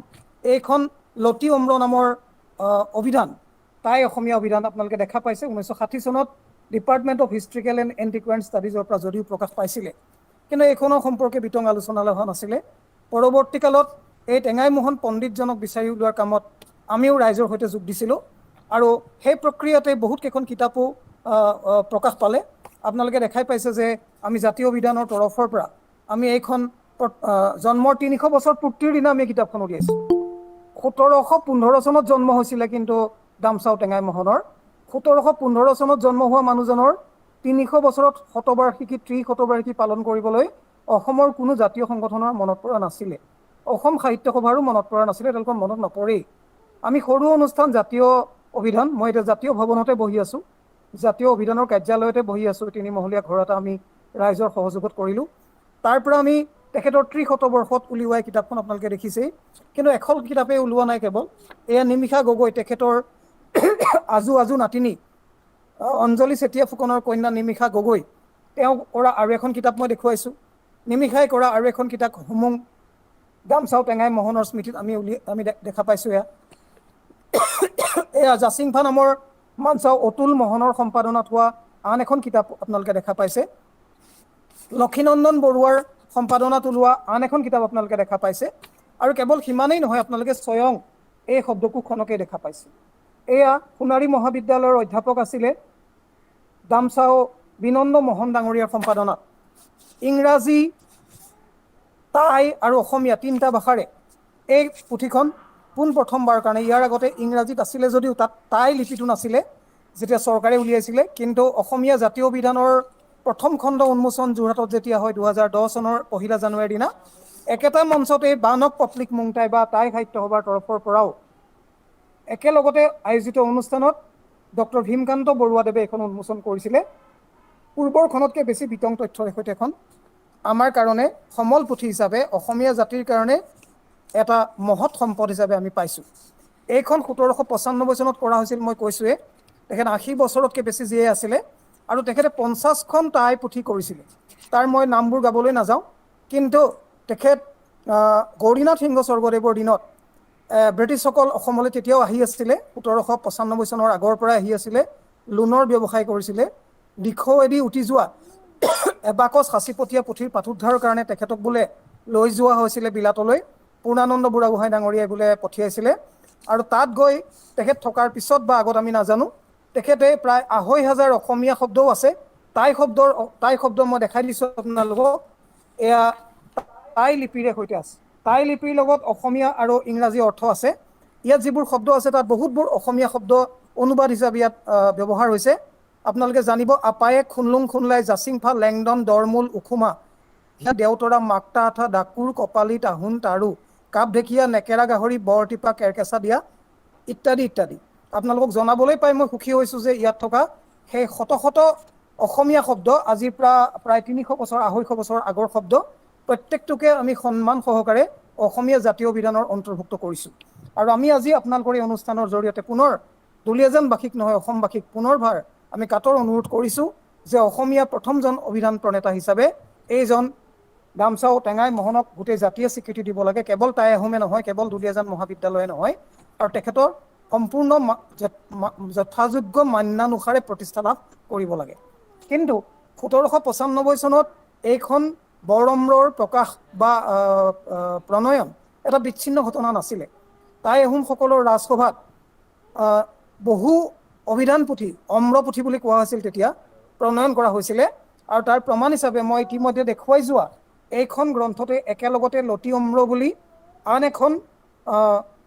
এইখন লতি অম্ৰ নামৰ অভিধান, তাই অসমীয়া অভিধান আপোনালোকে দেখা পাইছে। 1960 চনত ডিপাৰ্টমেণ্ট অফ হিষ্ট্ৰিকেল এণ্ড এণ্টিকুৱাৰিজ ষ্টাডিজৰ পৰা যদিও প্ৰকাশ পাইছিলে, কিন্তু এইখনৰ সম্পৰ্কে বিতং আলোচনালৈ হোৱা নাছিলে। পৰৱৰ্তীকালত এই টেঙাই মোহন পণ্ডিতজনক বিচাৰি উলিওৱাৰ কামত আমিও ৰাইজৰ সৈতে যোগ দিছিলোঁ আৰু সেই প্ৰক্ৰিয়াতে বহুত কেইখন কিতাপো প্ৰকাশ পালে। আপোনালোকে দেখাই পাইছে যে আমি জাতীয় অভিধানৰ তৰফৰ পৰা আমি এইখন জন্মৰ 300 বছৰ পূৰ্তিৰ দিনা আমি কিতাপখন উলিয়াইছোঁ। 1715 চনত জন্ম হৈছিলে কিন্তু দামচাও টেঙাই মোহনৰ। 1715 চনত জন্ম হোৱা মানুহজনৰ 300 বছৰত শতবাৰ্ষিকী, ত্ৰিশতবাৰ্ষিকী পালন কৰিবলৈ অসমৰ কোনো জাতীয় সংগঠনৰ মনত পৰা নাছিলে, অসম সাহিত্য সভাৰো মনত পৰা নাছিলে, তেওঁলোকৰ মনত নপৰেই। আমি সৰু অনুষ্ঠান জাতীয় অভিধান, মই এতিয়া জাতীয় ভৱনতে বহি আছোঁ, জাতীয় অভিধানৰ কাৰ্যালয়তে বহি আছোঁ, 3মহলীয়া ঘৰ এটা আমি ৰাইজৰ সহযোগত কৰিলোঁ। তাৰ পৰা আমি তেখেতৰ 30 শতবৰ্ষত উলিওৱা কিতাপখন আপোনালোকে দেখিছেই। কিন্তু এখন কিতাপেই ওলোৱা নাই কেৱল, এয়া নিমিষা গগৈ, তেখেতৰ আজু নাতিনী অঞ্জলি চেতিয়া ফুকনৰ কন্যা নিমিষা গগৈ, তেওঁ কৰা আৰু এখন কিতাপ মই দেখুৱাইছোঁ। নিমিষাই কৰা আৰু এখন কিতাপ হুমুং দামচাও টেঙাই মোহনৰ স্মৃতিত আমি দেখা পাইছোঁ। এয়া জাচিংফা নামৰ মানচাও অতুল মোহনৰ সম্পাদনাত হোৱা আন এখন কিতাপ আপোনালোকে দেখা পাইছে। লক্ষীনন্দন বৰুৱাৰ সম্পাদনাত ওলোৱা আন এখন কিতাপ আপোনালোকে দেখা পাইছে। আৰু কেৱল সিমানেই নহয়, আপোনালোকে স্বয়ং এই শব্দকোষখনকে দেখা পাইছে। এয়া সোণাৰী মহাবিদ্যালয়ৰ অধ্যাপক আছিলে দামচাও বিনন্দ মোহন ডাঙৰীয়াৰ সম্পাদনাত ইংৰাজী, টাই আৰু অসমীয়া 3টা ভাষাৰে এই পুথিখন পোনপ্ৰথমবাৰৰ কাৰণে, ইয়াৰ আগতে ইংৰাজীত আছিলে যদিও তাত টাই লিপিটো নাছিলে যেতিয়া চৰকাৰে উলিয়াইছিলে, কিন্তু অসমীয়া জাতীয় অভিধানৰ প্ৰথম খণ্ড উন্মোচন যোৰহাটত যেতিয়া হয় 2010 চনৰ 1 জানুৱাৰীৰ দিনা, একেটা মঞ্চতে বানক পপ্লিক মুংটাই বা টাই সাহিত্য সভাৰ তৰফৰ পৰাও একেলগতে আয়োজিত অনুষ্ঠানত ডক্টৰ ভীমকান্ত বৰুৱাদেৱে এখন উন্মোচন কৰিছিলে। পূৰ্বৰখনতকৈ বেছি বিতং তথ্যৰ সৈতে এখন আমাৰ কাৰণে সমল পুথি হিচাপে অসমীয়া জাতিৰ কাৰণে এটা মহৎ সম্পদ হিচাপে আমি পাইছোঁ। এইখন 1795 চনত কৰা হৈছিল, মই কৈছোঁৱে। তেখেত 80 বছৰতকৈ বেছি জীয়াই আছিলে আৰু তেখেতে 50খন টাই পুথি কৰিছিলে। তাৰ মই নামবোৰ গাবলৈ নাযাওঁ, কিন্তু তেখেত গৌৰীনাথ সিংহ স্বৰ্গদেৱৰ দিনত ব্ৰিটিছসকল অসমলৈ তেতিয়াও আহি আছিলে, 1795 চনৰ আগৰ পৰাই আহি আছিলে, লোনৰ ব্যৱসায় কৰিছিলে। দিখৌৱেদি উটি যোৱা এবাকচ সাঁচিপতীয়া পুথিৰ পাঠোদ্ধাৰৰ কাৰণে তেখেতক বোলে লৈ যোৱা হৈছিলে বিলাতলৈ, পূৰ্ণানন্দ বুঢ়াগোহাঁই ডাঙৰীয়াই বোলে পঠিয়াইছিলে। আৰু তাত গৈ তেখেত থকাৰ পিছত বা আগত আমি নাজানো, তেখেতে প্ৰায় 2500 অসমীয়া শব্দও আছে। টাই শব্দ মই দেখাই দিছোঁ আপোনালোকক, এয়া টাই লিপিৰে সৈতে আছে। টাই লিপিৰ লগত অসমীয়া আৰু ইংৰাজী অৰ্থ আছে। ইয়াত যিবোৰ শব্দ আছে তাত বহুতবোৰ অসমীয়া শব্দ অনুবাদ হিচাপে ইয়াত ব্যৱহাৰ হৈছে। আপোনালোকে জানিব, আপায়ে খুনলুং খুনলাই, জাচিংফা, লেংডন, দৰমূল, উখুমা, দেওতৰা, মাকটা আঠা, ডাকুৰ, কপালী, তাহোন, তাৰু, কাপ ঢেকীয়া, নেকেৰা গাহৰি, বৰটিপা, কেৰকেচা দিয়া, ইত্যাদি ইত্যাদি। আপোনালোকক জনাবলৈ পাই মই সুখী হৈছোঁ যে ইয়াত থকা সেই শত শত অসমীয়া শব্দ আজিৰ প্ৰায় 300 বছৰ 250 বছৰ আগৰ শব্দ প্ৰত্যেকটোকে আমি সন্মান সহকাৰে অসমীয়া জাতীয় অভিধানৰ অন্তৰ্ভুক্ত কৰিছোঁ। আৰু আমি আজি আপোনালোকৰ এই অনুষ্ঠানৰ জৰিয়তে পুনৰ দুলীয়াজানবাসীক নহয় অসমবাসীক পুনৰবাৰ আমি কাটৰ অনুৰোধ কৰিছোঁ যে অসমীয়া প্ৰথমজন অভিধান প্ৰণেতা হিচাপে এইজন দামচাও টেঙাই মোহনক গোটেই জাতীয় স্বীকৃতি দিব লাগে। কেৱল তাই আহোমে নহয়, কেৱল দুলীয়াজান মহাবিদ্যালয়ে নহয়, আৰু তেখেতৰ সম্পূৰ্ণ যথাযোগ্য মান্যানুসাৰে প্ৰতিষ্ঠা লাভ কৰিব লাগে। কিন্তু 1795 চনত এইখন বৰম্ৰৰ প্ৰকাশ বা প্ৰণয়ন এটা বিচ্ছিন্ন ঘটনা নাছিলে। তাই আহোমসকলৰ ৰাজসভাত বহু অভিধান পুথি, অম্ৰপুথি বুলি কোৱা হৈছিল তেতিয়া, প্ৰণয়ন কৰা হৈছিলে। আৰু তাৰ প্ৰমাণ হিচাপে মই ইতিমধ্যে দেখুৱাই যোৱা এইখন গ্ৰন্থতে একেলগতে লতি অম্ৰ বুলি আন এখন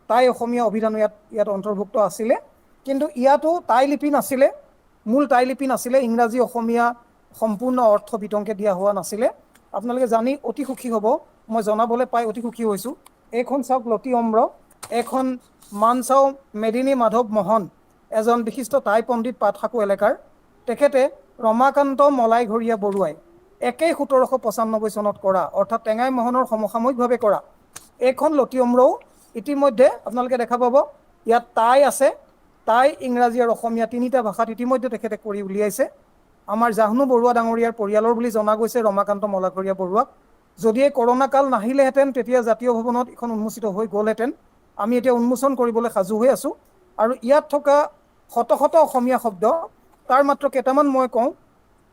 টাই অসমীয়া অভিধানো ইয়াত অন্তৰ্ভুক্ত আছিলে। কিন্তু ইয়াতো টাই লিপি নাছিলে, মূল টাই লিপি নাছিলে, ইংৰাজী অসমীয়া সম্পূৰ্ণ অৰ্থ বিতংকে দিয়া হোৱা নাছিলে। আপোনালোকে জানি অতি সুখী হ'ব, মই জনাবলৈ পাই অতি সুখী হৈছোঁ। এইখন চাওক লতি অম্ৰ, এখন মানচাও মেদিনী মাধৱ মোহন, এজন বিশিষ্ট টাই পণ্ডিত পাটসাকু এলেকাৰ, তেখেতে ৰমাকান্ত মলাইঘৰীয়া বৰুৱাই একেই 1795 চনত কৰা, অৰ্থাৎ টেঙাই মোহনৰ সমসাময়িকভাৱে কৰা এইখন লতি অম্ৰও ইতিমধ্যে আপোনালোকে দেখা পাব ইয়াত টাই আছে। টাই, ইংৰাজী আৰু অসমীয়া তিনিটা ভাষাত ইতিমধ্যে তেখেতে কৰি উলিয়াইছে। আমাৰ জাহ্নু বৰুৱা ডাঙৰীয়াৰ পৰিয়ালৰ বুলি জনা গৈছে ৰমাকান্ত মলাইঘৰীয়া বৰুৱাক। যদি এই কৰোণা কাল নাহিলেহেঁতেন তেতিয়া জাতীয় ভৱনত এখন উন্মোচিত হৈ গ'লহেঁতেন। আমি এতিয়া উন্মোচন কৰিবলৈ সাজু হৈ আছোঁ। আৰু ইয়াত থকা শত শত অসমীয়া শব্দ, তাৰ মাত্ৰ কেইটামান মই কওঁ,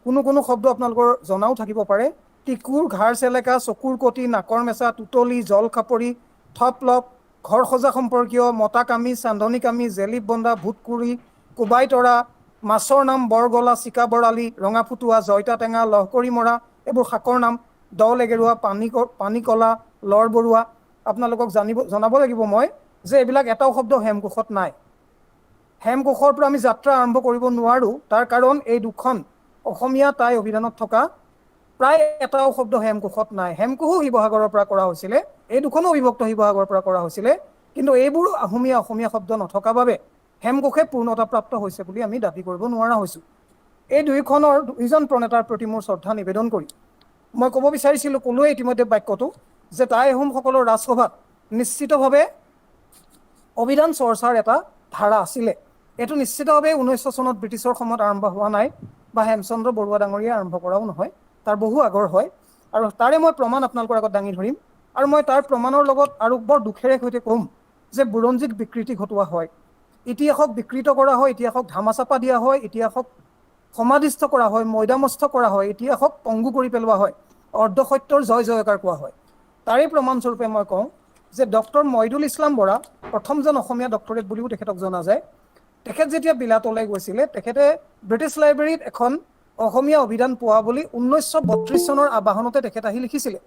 কোনো শব্দ আপোনালোকৰ জনাও থাকিব পাৰে। টিকুৰ, ঘাৰ চেলেকা, চকুৰ কটি, নাকৰ মেচা, টুটলি, জল খাপৰি, থপলপ, ঘৰ সজা সম্পৰ্কীয়, মতা কামি, চান্ধনী কামি, জেলিপ বন্দা, ভূতকুৰি, কোবাই তৰা, মাছৰ নাম, বৰগলা, চিকা বৰালি, ৰঙা ফুটুৱা, জয়তা টেঙা, লহকৰি মৰা, এইবোৰ শাকৰ নাম, দল এগেৰুৱা, পানী কলা, লৰ বৰুৱা। আপোনালোকক জনাব লাগিব মই যে এইবিলাক এটাও শব্দ হেমকোষত নাই। হেমকোষৰ পৰা আমি যাত্ৰা আৰম্ভ কৰিব নোৱাৰোঁ। তাৰ কাৰণ এই দুখন অসমীয়া টাই অভিধানত থকা প্ৰায় এটাও শব্দ হেমকোষত নাই। হেমকোষো শিৱসাগৰৰ পৰা কৰা হৈছিলে, এই দুখনো অবিভক্ত শিৱসাগৰৰ পৰা কৰা হৈছিলে, কিন্তু এইবোৰো অসমীয়া শব্দ নথকা বাবে হেমকোষে পূৰ্ণতাপ্ৰাপ্ত হৈছে বুলি আমি দাবী কৰিব নোৱাৰা হৈছোঁ। এই দুইজন প্ৰণেতাৰ প্ৰতি মোৰ শ্ৰদ্ধা নিবেদন কৰি মই ক'ব বিচাৰিছিলোঁ, ক'লোৱে ইতিমধ্যে বাক্যটো, যে টাই আহোমসকলৰ ৰাজসভাত নিশ্চিতভাৱে অভিধান চৰ্চাৰ এটা ধাৰা আছিলে। এইটো নিশ্চিতভাৱে 1900 চনত ব্ৰিটিছৰ সময়ত আৰম্ভ হোৱা নাই, বা হেমচন্দ্ৰ বৰুৱা ডাঙৰীয়াই আৰম্ভ কৰাও নহয়, তাৰ বহু আগৰ হয়। আৰু তাৰে মই প্ৰমাণ আপোনালোকৰ আগত দাঙি ধৰিম। আৰু মই তাৰ প্ৰমাণৰ লগত আৰু বৰ দুখেৰে সৈতে ক'ম যে বুৰঞ্জীক বিকৃতি ঘটোৱা হয়, ইতিহাসক বিকৃত কৰা হয়, ইতিহাসক ধামাচাপা দিয়া হয়, ইতিহাসক সমাধিস্থ কৰা হয়, মৈদামস্থ কৰা হয়, ইতিহাসক পংগু কৰি পেলোৱা হয়, অৰ্ধসত্যৰ জয় জয়কাৰ কোৱা হয়। তাৰেই প্ৰমাণস্বৰূপে মই কওঁ যে ডক্টৰ মইদুল ইছলাম বৰা, প্ৰথমজন অসমীয়া ডক্টৰেট বুলিও তেখেতক জনা যায়। তেখেত যেতিয়া বিলাতলৈ গৈছিলে, তেখেতে ব্ৰিটিছ লাইব্ৰেৰীত এখন অসমীয়া অভিধান পোৱা বুলি 1932 চনৰ আবাহনতে তেখেত আহি লিখিছিলে।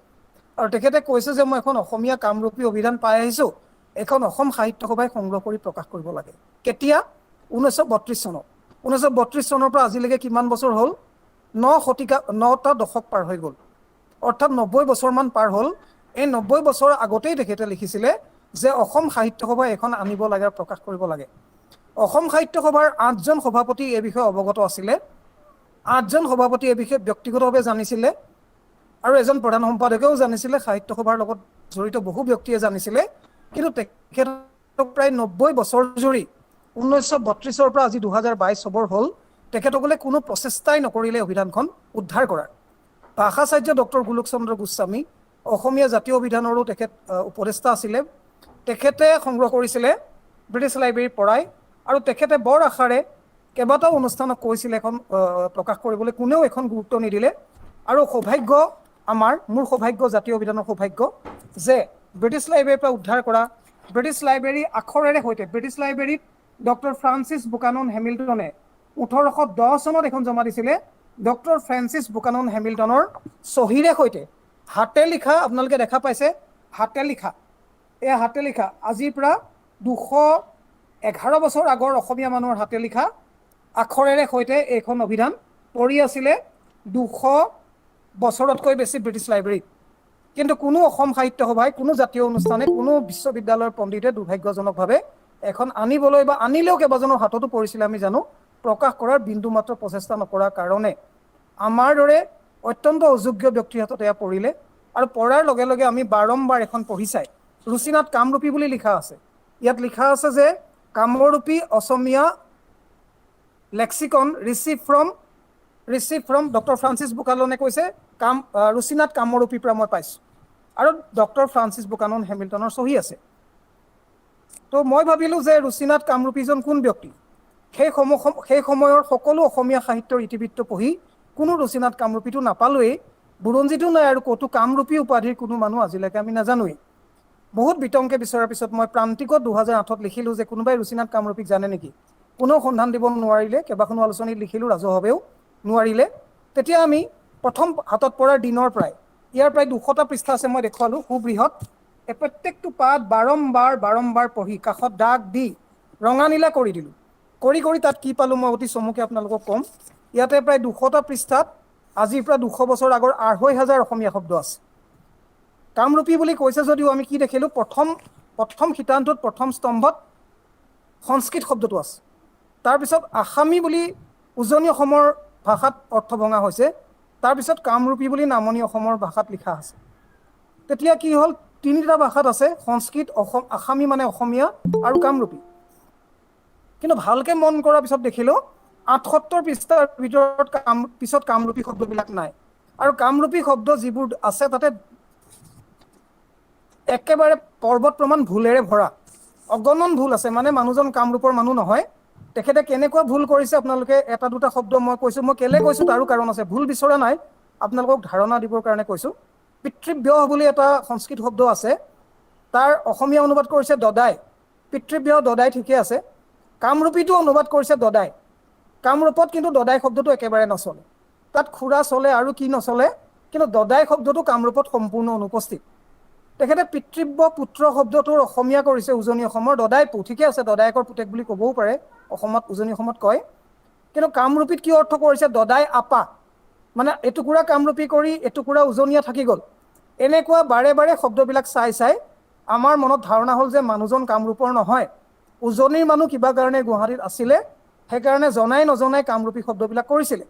আৰু তেখেতে কৈছে যে মই এখন অসমীয়া কামৰূপী অভিধান পাই আহিছোঁ, এখন অসম সাহিত্য সভাই সংগ্ৰহ কৰি প্ৰকাশ কৰিব লাগে। কেতিয়া? 1932 চনত। 1932 চনৰ পৰা আজিলৈকে কিমান বছৰ হ'ল? 9টা দশক পাৰ হৈ গ'ল, অৰ্থাৎ 90 বছৰমান পাৰ হ'ল। এই 90 বছৰ আগতেই তেখেতে লিখিছিলে যে অসম সাহিত্য সভাই এখন আনিব লাগে আৰু প্ৰকাশ কৰিব লাগে। অসম সাহিত্য সভাৰ 8জন সভাপতি এই বিষয়ে অৱগত আছিলে। 8জন সভাপতি এই বিষয়ে ব্যক্তিগতভাৱে জানিছিলে, আৰু এজন প্ৰধান সম্পাদকেও জানিছিলে, সাহিত্য সভাৰ লগত জড়িত বহু ব্যক্তিয়ে জানিছিলে। কিন্তু তেখেতক প্ৰায় 90 বছৰ জুৰি 1932 পৰা আজি 2022 চবৰ হ'ল, তেখেতসকলে কোনো প্ৰচেষ্টাই নকৰিলে অভিধানখন উদ্ধাৰ কৰাৰ। ভাষাচাৰ্য ডক্টৰ গোলোক চন্দ্ৰ গোস্বামী, অসমীয়া জাতীয় অভিধানৰো তেখেত উপদেষ্টা আছিলে। তেখেতে সংগ্ৰহ কৰিছিলে ব্ৰিটিছ লাইব্ৰেৰীৰ পৰাই, আৰু তেখেতে বৰ আশাৰে কেইবাটাও অনুষ্ঠানক কৈছিলে এখন প্ৰকাশ কৰিবলৈ, কোনেও এখন গুৰুত্ব নিদিলে। আৰু সৌভাগ্য মোৰ সৌভাগ্য, জাতীয় অভিধানৰ সৌভাগ্য যে ব্ৰিটিছ লাইব্ৰেৰীৰ পৰা উদ্ধাৰ কৰা, ব্ৰিটিছ লাইব্ৰেৰী আখৰেৰে সৈতে, ব্ৰিটিছ লাইব্ৰেৰীত ডক্টৰ ফ্ৰান্সিছ বুকানন হেমিল্টনে 1810 চনত এখন জমা দিছিলে। ডক্টৰ ফ্ৰান্সিছ বুকানন হেমিল্টনৰ চহীৰে সৈতে হাতে লিখা, আপোনালোকে দেখা পাইছে হাতে লিখা, এই হাতে লিখা আজিৰ পৰা 211 বছৰ আগৰ অসমীয়া মানুহৰ হাতে লিখা আখৰেৰে সৈতে এইখন অভিধান পঢ়ি আছিলে 200 বছৰতকৈ বেছি ব্ৰিটিছ লাইব্ৰেৰীত। কিন্তু কোনো অসম সাহিত্য সভাই, কোনো জাতীয় অনুষ্ঠানে, কোনো বিশ্ববিদ্যালয়ৰ পণ্ডিতে দুৰ্ভাগ্যজনকভাৱে এখন আনিবলৈ বা আনিলেও কেইবাজনৰ হাততো পৰিছিলে আমি জানো, প্ৰকাশ কৰাৰ বিন্দু মাত্ৰ প্ৰচেষ্টা নকৰাৰ কাৰণে আমাৰ দৰে অত্যন্ত অযোগ্য ব্যক্তিৰ হাতত এয়া পৰিলে। আৰু পঢ়াৰ লগে লগে আমি বাৰম্বাৰ এখন পঢ়ি চাই, ৰুচিনাথ কামৰূপী বুলি লিখা আছে, ইয়াত লিখা আছে যে Kamrupi Asamiya lexicon received from doctor Francis বুকাননে কৈছে ৰুচিনাথ কামৰূপীৰ পৰা মই পাইছোঁ, আৰু ডক্টৰ ফ্ৰান্সিছ বুকানন হেমিল্টনৰ চহী আছে। তো মই ভাবিলোঁ যে ৰুচিনাথ কামৰূপীজন কোন ব্যক্তি। সেই সময়ৰ সকলো অসমীয়া সাহিত্যৰ ইতিবৃত্ত পঢ়ি কোনো ৰুচিনাথ কামৰূপীটো নাপালোৱেই, বুৰঞ্জীটো নাই, আৰু ক'তো কামৰূপী উপাধিৰ কোনো মানুহ আজিলৈকে আমি নাজানোৱেই। বহুত বিতংকে বিচৰাৰ পিছত মই প্ৰান্তিকত 2008 লিখিলোঁ যে কোনোবাই ৰুচিনাথ কামৰূপীক জানে নেকি। কোনেও সন্ধান দিব নোৱাৰিলে, কেইবাখনো আলোচনীত লিখিলোঁ, ৰাজহুৱাভাৱেও নোৱাৰিলে। তেতিয়া আমি প্ৰথম হাতত পৰাৰ দিনৰ পৰাই, ইয়াৰ প্ৰায় 200টা পৃষ্ঠা আছে, মই দেখুৱালোঁ সুবৃহৎ, প্ৰত্যেকটো পাত বাৰম্বাৰ পঢ়ি কাষত দাগ দি ৰঙা নীলা কৰি দিলোঁ। কৰি তাত কি পালোঁ মই অতি চমুকে আপোনালোকক ক'ম। ইয়াতে প্ৰায় 200টা পৃষ্ঠাত আজিৰ পৰা 200 বছৰ আগৰ 2500 অসমীয়া শব্দ আছে। কামৰূপী বুলি কৈছে যদিও আমি কি দেখিলোঁ, প্ৰথম শীতানটোত প্ৰথম স্তম্ভত সংস্কৃত শব্দটো আছে। তাৰপিছত আসামী বুলি উজনি অসমৰ ভাষাত অৰ্থ ভঙা হৈছে, তাৰপিছত কামৰূপী বুলি নামনি অসমৰ ভাষাত লিখা আছে। তেতিয়া কি হ'ল, 3টা ভাষাত আছে, সংস্কৃত, আসামী মানে অসমীয়া, আৰু কামৰূপী। কিন্তু ভালকে মন কৰাৰ পিছত দেখিলোঁ 78 পৃষ্ঠাৰ ভিতৰত পিছত কামৰূপী শব্দবিলাক নাই। আৰু কামৰূপী শব্দ যিবোৰ আছে তাতে একেবাৰে পৰ্বত প্ৰমাণ ভুলেৰে ভৰা, অগণন ভুল আছে। মানে মানুহজন কামৰূপৰ মানুহ নহয়, তেখেতে কেনেকুৱা ভুল কৰিছে আপোনালোকে এটা দুটা শব্দ মই কৈছোঁ, মই কেলে কৈছোঁ তাৰো কাৰণ আছে, ভুল বিচৰা নাই, আপোনালোকক ধাৰণা দিবৰ কাৰণে কৈছোঁ। পিতৃব্যহ বুলি এটা সংস্কৃত শব্দ আছে, তাৰ অসমীয়া অনুবাদ কৰিছে দদাই। পিতৃব্যহ দদাই ঠিকে আছে। কামৰূপীটো অনুবাদ কৰিছে দদাই। কামৰূপত কিন্তু দদাই শব্দটো একেবাৰে নচলে, তাত খুৰা চলে আৰু কি নচলে, কিন্তু দদাই শব্দটো কামৰূপত সম্পূৰ্ণ অনুপস্থিত। তেখেতে পিতৃব্য পুত্ৰ শব্দটোৰ অসমীয়া কৰিছে উজনি অসমৰ দদাই পু, ঠিকে আছে, দদায়েকৰ পুতেক বুলি ক'বও পাৰে, অসমত উজনি অসমত কয়। কিন্তু কামৰূপীত কি অৰ্থ কৰিছে, দদাই আপা, মানে এটুকুৰা কামৰূপী কৰি এটুকুৰা উজনীয়া থাকি গ'ল। এনেকুৱা বাৰে শব্দবিলাক চাই আমাৰ মনত ধাৰণা হ'ল যে মানুহজন কামৰূপৰ নহয়, উজনিৰ মানুহ কিবা কাৰণে গুৱাহাটীত আছিলে, সেইকাৰণে জনাই নজনাই কামৰূপী শব্দবিলাক কৰিছিলে।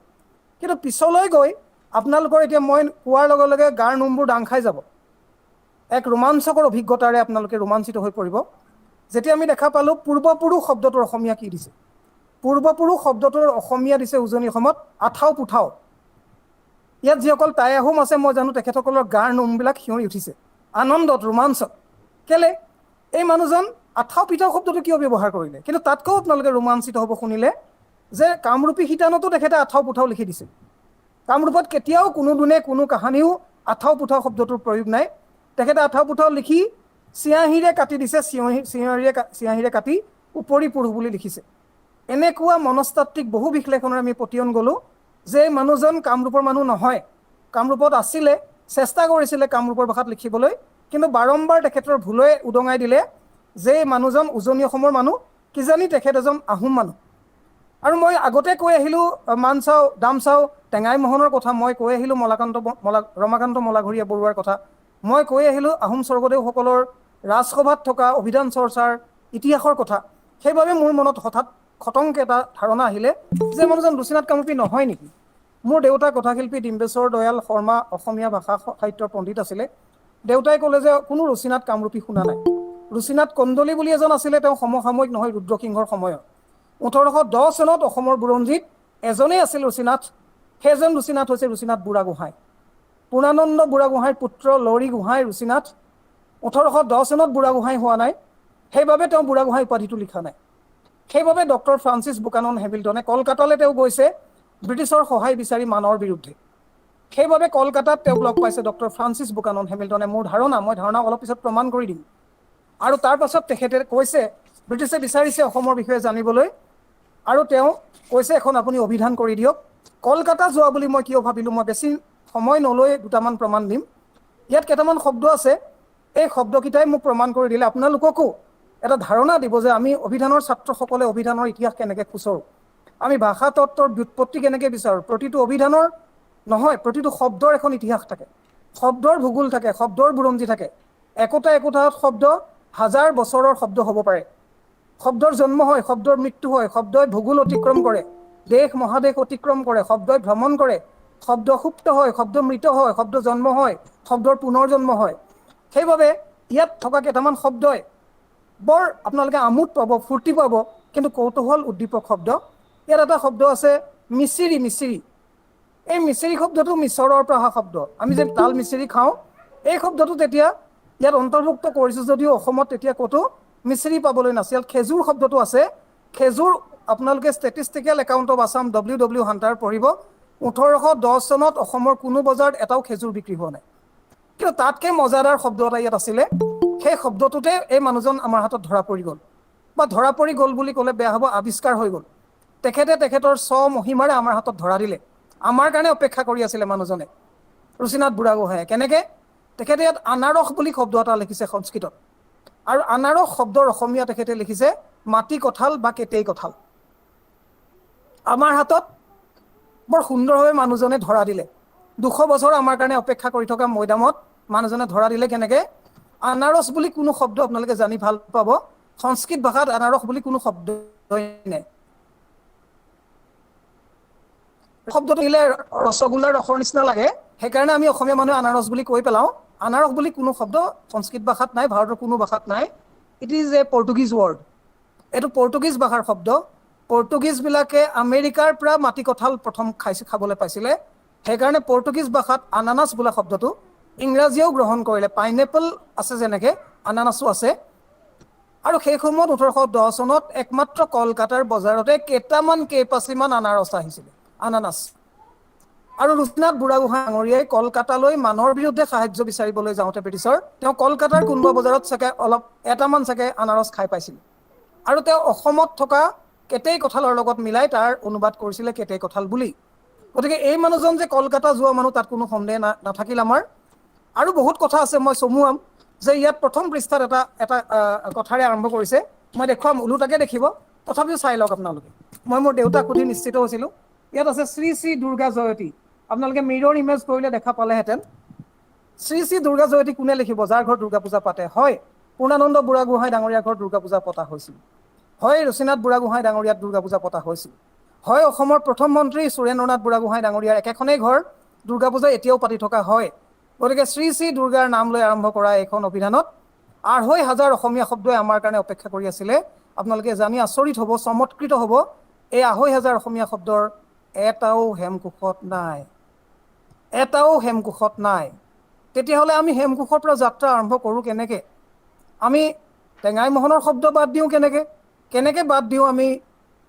কিন্তু পিছলৈ গৈ আপোনালোকৰ এতিয়া মই কোৱাৰ লগে লগে গাৰ নোমবোৰ দাং খাই যাব, এক ৰোমাঞ্চকৰ অভিজ্ঞতাৰে আপোনালোকে ৰোমাঞ্চিত হৈ পৰিব। যেতিয়া আমি দেখা পালোঁ পূৰ্বপুৰুষ শব্দটোৰ অসমীয়া কি দিছে, পূৰ্বপুৰুষ শব্দটোৰ অসমীয়া দিছে উজনি অসমত আঠাও পুঠাও। ইয়াত যিসকল টাই আহোম আছে মই জানো তেখেতসকলৰ গাৰ নোমবিলাক সিঁয়ৰি উঠিছে আনন্দত, ৰোমাঞ্চত। কেলে এই মানুহজন আঠাও পিঠাও শব্দটো কিয় ব্যৱহাৰ কৰিলে? কিন্তু তাতকৈও আপোনালোকে ৰোমাঞ্চিত হ'ব শুনিলে যে কামৰূপী শিতানতো তেখেতে আঠাও পুঠাও লিখি দিছে। কামৰূপত কেতিয়াও কোনো দিনে কোনো কাহানিও আঠাও পুঠাও শব্দটোৰ প্ৰয়োগ নাই। তেখেতে আঠাও পুঠাও লিখি চিয়াঁহীৰে কাটি দিছে, চিয়াঁহীৰে কাটি উপৰি পুৰুষ বুলি লিখিছে। এনেকুৱা মনস্তাত্ত্বিক বহু বিশ্লেষণৰ আমি পতিয়ন গ'লোঁ যে মানুহজন কামৰূপৰ মানুহ নহয়, কামৰূপত আছিলে, চেষ্টা কৰিছিলে কামৰূপৰ ভাষাত লিখিবলৈ, কিন্তু বাৰম্বাৰ তেখেতৰ ভুলে উদঙাই দিলে যে মানুহজন উজনি অসমৰ মানুহ, কিজানি তেখেত এজন আহোম মানুহ। আৰু মই আগতে কৈ আহিলোঁ মানচাও দামচাও টেঙাই মোহনৰ কথা, মই কৈ আহিলোঁ ৰমাকান্ত মলাঘৰীয়া বৰুৱাৰ কথা, মই কৈ আহিলোঁ আহোম স্বৰ্গদেউসকলৰ ৰাজসভাত থকা অভিধান চৰ্চাৰ ইতিহাসৰ কথা। সেইবাবে মোৰ মনত হঠাৎ খটংকে এটা ধাৰণা আহিলে যে মানুহজন ৰুচিনাথ কামৰূপী নহয় নেকি। মোৰ দেউতা কথাশিল্পী ডিম্বেশ্বৰ দয়াল শৰ্মা অসমীয়া ভাষা সাহিত্যৰ পণ্ডিত আছিলে। দেউতাই ক'লে যে কোনো ৰুচিনাথ কামৰূপী শুনা নাই। ৰুচিনাথ কন্দলী বুলি এজন আছিলে, তেওঁ সমসাময়িক নহয় ৰুদ্ৰসিংহৰ সময়ত। 1810 চনত অসমৰ বুৰঞ্জীত এজনেই আছিল ৰুচিনাথ, সেইজন ৰুচিনাথ হৈছে ৰুচিনাথ বুঢ়াগোহাঁই। পূৰ্ণানন্দ বুঢ়াগোহাঁইৰ পুত্ৰ লৰি গোহাঁই ৰুচিনাথ। 1810 চনত বুঢ়াগোহাঁই হোৱা নাই, সেইবাবে তেওঁ বুঢ়াগোহাঁই উপাধিটো লিখা নাই। সেইবাবে ডক্টৰ ফ্ৰান্সিছ বুকানন হেমিল্টনে কলকাতালৈ তেওঁ গৈছে ব্ৰিটিছৰ সহায় বিচাৰি মানৰ বিৰুদ্ধে। সেইবাবে কলকাতাত তেওঁক লগ পাইছে ডক্টৰ ফ্ৰান্সিছ বুকানন হেমিল্টনে। মোৰ ধাৰণা, মই ধাৰণা অলপ পিছত প্ৰমাণ কৰি দিম। আৰু তাৰ পাছত তেখেতে কৈছে ব্ৰিটিছে বিচাৰিছে অসমৰ বিষয়ে জানিবলৈ, আৰু তেওঁ কৈছে এখন আপুনি অভিধান কৰি দিয়ক। কলকাতা যোৱা বুলি মই কিয় ভাবিলোঁ, মই বেছি সময় নলৈ দুটামান প্ৰমাণ দিম। ইয়াত কেইটামান শব্দ আছে, এই শব্দকেইটাই মোক প্ৰমাণ কৰি দিলে আপোনালোককো এটা ধাৰণা দিব যে আমি অভিধানৰ ছাত্ৰসকলে অভিধানৰ ইতিহাস কেনেকৈ খুচৰোঁ, আমি ভাষা তত্ত্বৰ ব্যুৎপত্তি কেনেকৈ বিচাৰোঁ। প্ৰতিটো অভিধানৰ নহয়, প্ৰতিটো শব্দৰ এখন ইতিহাস থাকে, শব্দৰ ভূগোল থাকে, শব্দৰ বুৰঞ্জী থাকে। একোটা শব্দ 1000 বছৰৰ শব্দ হ'ব পাৰে, শব্দৰ জন্ম হয়, শব্দৰ মৃত্যু হয়, শব্দই ভূগোল অতিক্ৰম কৰে, দেশ মহাদেশ অতিক্ৰম কৰে, শব্দই ভ্ৰমণ কৰে, শব্দ সুপ্ত হয়, শব্দ মৃত হয়, শব্দ জন্ম হয়, শব্দৰ পুনৰ জন্ম হয়। সেইবাবে ইয়াত থকা কেইটামান শব্দই বৰ আপোনালোকে আমোদ পাব, ফূৰ্তি পাব, কিন্তু কৌতূহল উদ্দীপক শব্দ। ইয়াত এটা শব্দ আছে মিচিৰি। মিচিৰি, এই মিচিৰি শব্দটো মিছৰৰ পৰা অহা শব্দ। আমি যে তাল মিচিৰি খাওঁ, এই শব্দটো তেতিয়া ইয়াত অন্তৰ্ভুক্ত কৰিছোঁ যদিও অসমত তেতিয়া ক'তো মিচিৰি পাবলৈ নাছিল। খেজুৰ শব্দটো আছে। খেজুৰ আপোনালোকে statistical account of Assam WW Hunter পঢ়িব। 1810 চনত অসমৰ কোনো বজাৰত এটাও খেজুৰ বিক্ৰী হোৱা নাই। কিন্তু তাতকৈ মজাদাৰ শব্দ এটা ইয়াত আছিলে, সেই শব্দটোতে এই মানুহজন আমাৰ হাতত ধৰা পৰি গ'ল, বা ধৰা পৰি গ'ল বুলি ক'লে বেয়া হ'ব, আৱিষ্কাৰ হৈ গ'ল। তেখেতে তেখেতৰ মহিমাৰে আমাৰ হাতত ধৰা দিলে। আমাৰ কাৰণে অপেক্ষা কৰি আছিলে মানুহজনে, ৰুচিনাথ বুঢ়াগোহাঁয়ে। কেনেকৈ? তেখেতে ইয়াত আনাৰস বুলি শব্দ এটা লিখিছে সংস্কৃতত, আৰু আনাৰস শব্দৰ অসমীয়া তেখেতে লিখিছে মাটি কঁঠাল বা কেতেই কঁঠাল। আমাৰ হাতত বৰ সুন্দৰভাৱে মানুহজনে ধৰা দিলে। 200 বছৰ আমাৰ কাৰণে অপেক্ষা কৰি থকা মৈদামত মানুহজনে ধৰা দিলে কেনেকৈ? আনাৰস বুলি কোনো শব্দ আপোনালোকে জানি ভাল পাব, সংস্কৃত ভাষাত আনাৰস বুলি কোনো শব্দই নাই। শব্দটো দিলে ৰসগোল্লাৰ ৰসৰ নিচিনা লাগে, সেইকাৰণে আমি অসমীয়া মানুহে আনাৰস বুলি কৈ পেলাওঁ। আনাৰস বুলি কোনো শব্দ সংস্কৃত ভাষাত নাই, ভাৰতৰ কোনো ভাষাত নাই। It is a Portuguese word. এইটো পৰ্টুগিজ ভাষাৰ শব্দ। পৰ্টুগিজবিলাকে আমেৰিকাৰ পৰা মাটি কঁঠাল প্ৰথম খাবলৈ পাইছিলে, সেইকাৰণে পৰ্টুগিজ ভাষাত আনানাছ বোলা শব্দটো ইংৰাজীয়েও গ্ৰহণ কৰিলে। পাইনএপল আছে যেনেকৈ, আনানাছো আছে। আৰু সেই সময়ত 1810 চনত একমাত্ৰ কলকাতাৰ বজাৰতে কেইপাচিমান আনাৰস আহিছিলে, আনানাছ। আৰু ৰুচিনাথ বুঢ়াগোহাঁই ডাঙৰীয়াই কলকাতালৈ মানৰ বিৰুদ্ধে সাহায্য বিচাৰিবলৈ যাওঁতে ব্ৰিটিছৰ, তেওঁ কলকাতাৰ কোনোবা বজাৰত চাগে এটামান চাগে আনাৰস খাই পাইছিল। আৰু তেওঁ অসমত থকা কেতেই কঁঠালৰ লগত মিলাই তাৰ অনুবাদ কৰিছিলে কেতেই কঁঠাল বুলি। গতিকে এই মানুহজন যে কলকাতা যোৱা মানুহ, তাত কোনো সন্দেহ নাথাকিল আমাৰ। আৰু বহুত কথা আছে, মই চমুৱাম যে ইয়াত প্ৰথম পৃষ্ঠাত এটা কথাৰে আৰম্ভ কৰিছে। মই দেখুৱাম, ওলোটাকে দেখিব, তথাপিও চাই লওক আপোনালোকে। মই মোৰ দেউতাক সুধি নিশ্চিত হৈছিলোঁ। ইয়াত আছে শ্ৰী শ্ৰী দুৰ্গা জয়তী। আপোনালোকে মিৰৰ ইমেজ কৰিলে দেখা পালেহেঁতেন। শ্ৰী শ্ৰী দুৰ্গা জয়তী কোনে লিখিব? যাৰ ঘৰত দুৰ্গা পূজা পাতে। হয়, পূৰ্ণানন্দ বুঢ়াগোহাঁই ডাঙৰীয়াৰ ঘৰত দুৰ্গা পূজা পতা হৈছিল। হয়, ৰুচিনাথ বুঢ়াগোহাঁই ডাঙৰীয়াত দুৰ্গা পূজা পতা হৈছিল। হয়, অসমৰ প্ৰথম মন্ত্ৰী সুৰেন্দ্ৰনাথ বুঢ়াগোহাঁই ডাঙৰীয়াৰ একেখনেই ঘৰ দুৰ্গা পূজা এতিয়াও পাতি থকা হয়। গতিকে শ্ৰী শ্ৰী দুৰ্গাৰ নাম লৈ আৰম্ভ কৰা এইখন অভিধানত 2,500 অসমীয়া শব্দই আমাৰ কাৰণে অপেক্ষা কৰি আছিলে। আপোনালোকে জানি আচৰিত হ'ব, চমৎকৃত হ'ব, এই 2,500 অসমীয়া শব্দৰ এটাও হেমকোষত নাই, এটাও হেমকোষত নাই। তেতিয়াহ'লে আমি হেমকোষৰ পৰা যাত্ৰা আৰম্ভ কৰোঁ কেনেকৈ? আমি টেঙাই মোহনৰ শব্দ বাদ দিওঁ কেনেকৈ? কেনেকৈ বাদ দিওঁ আমি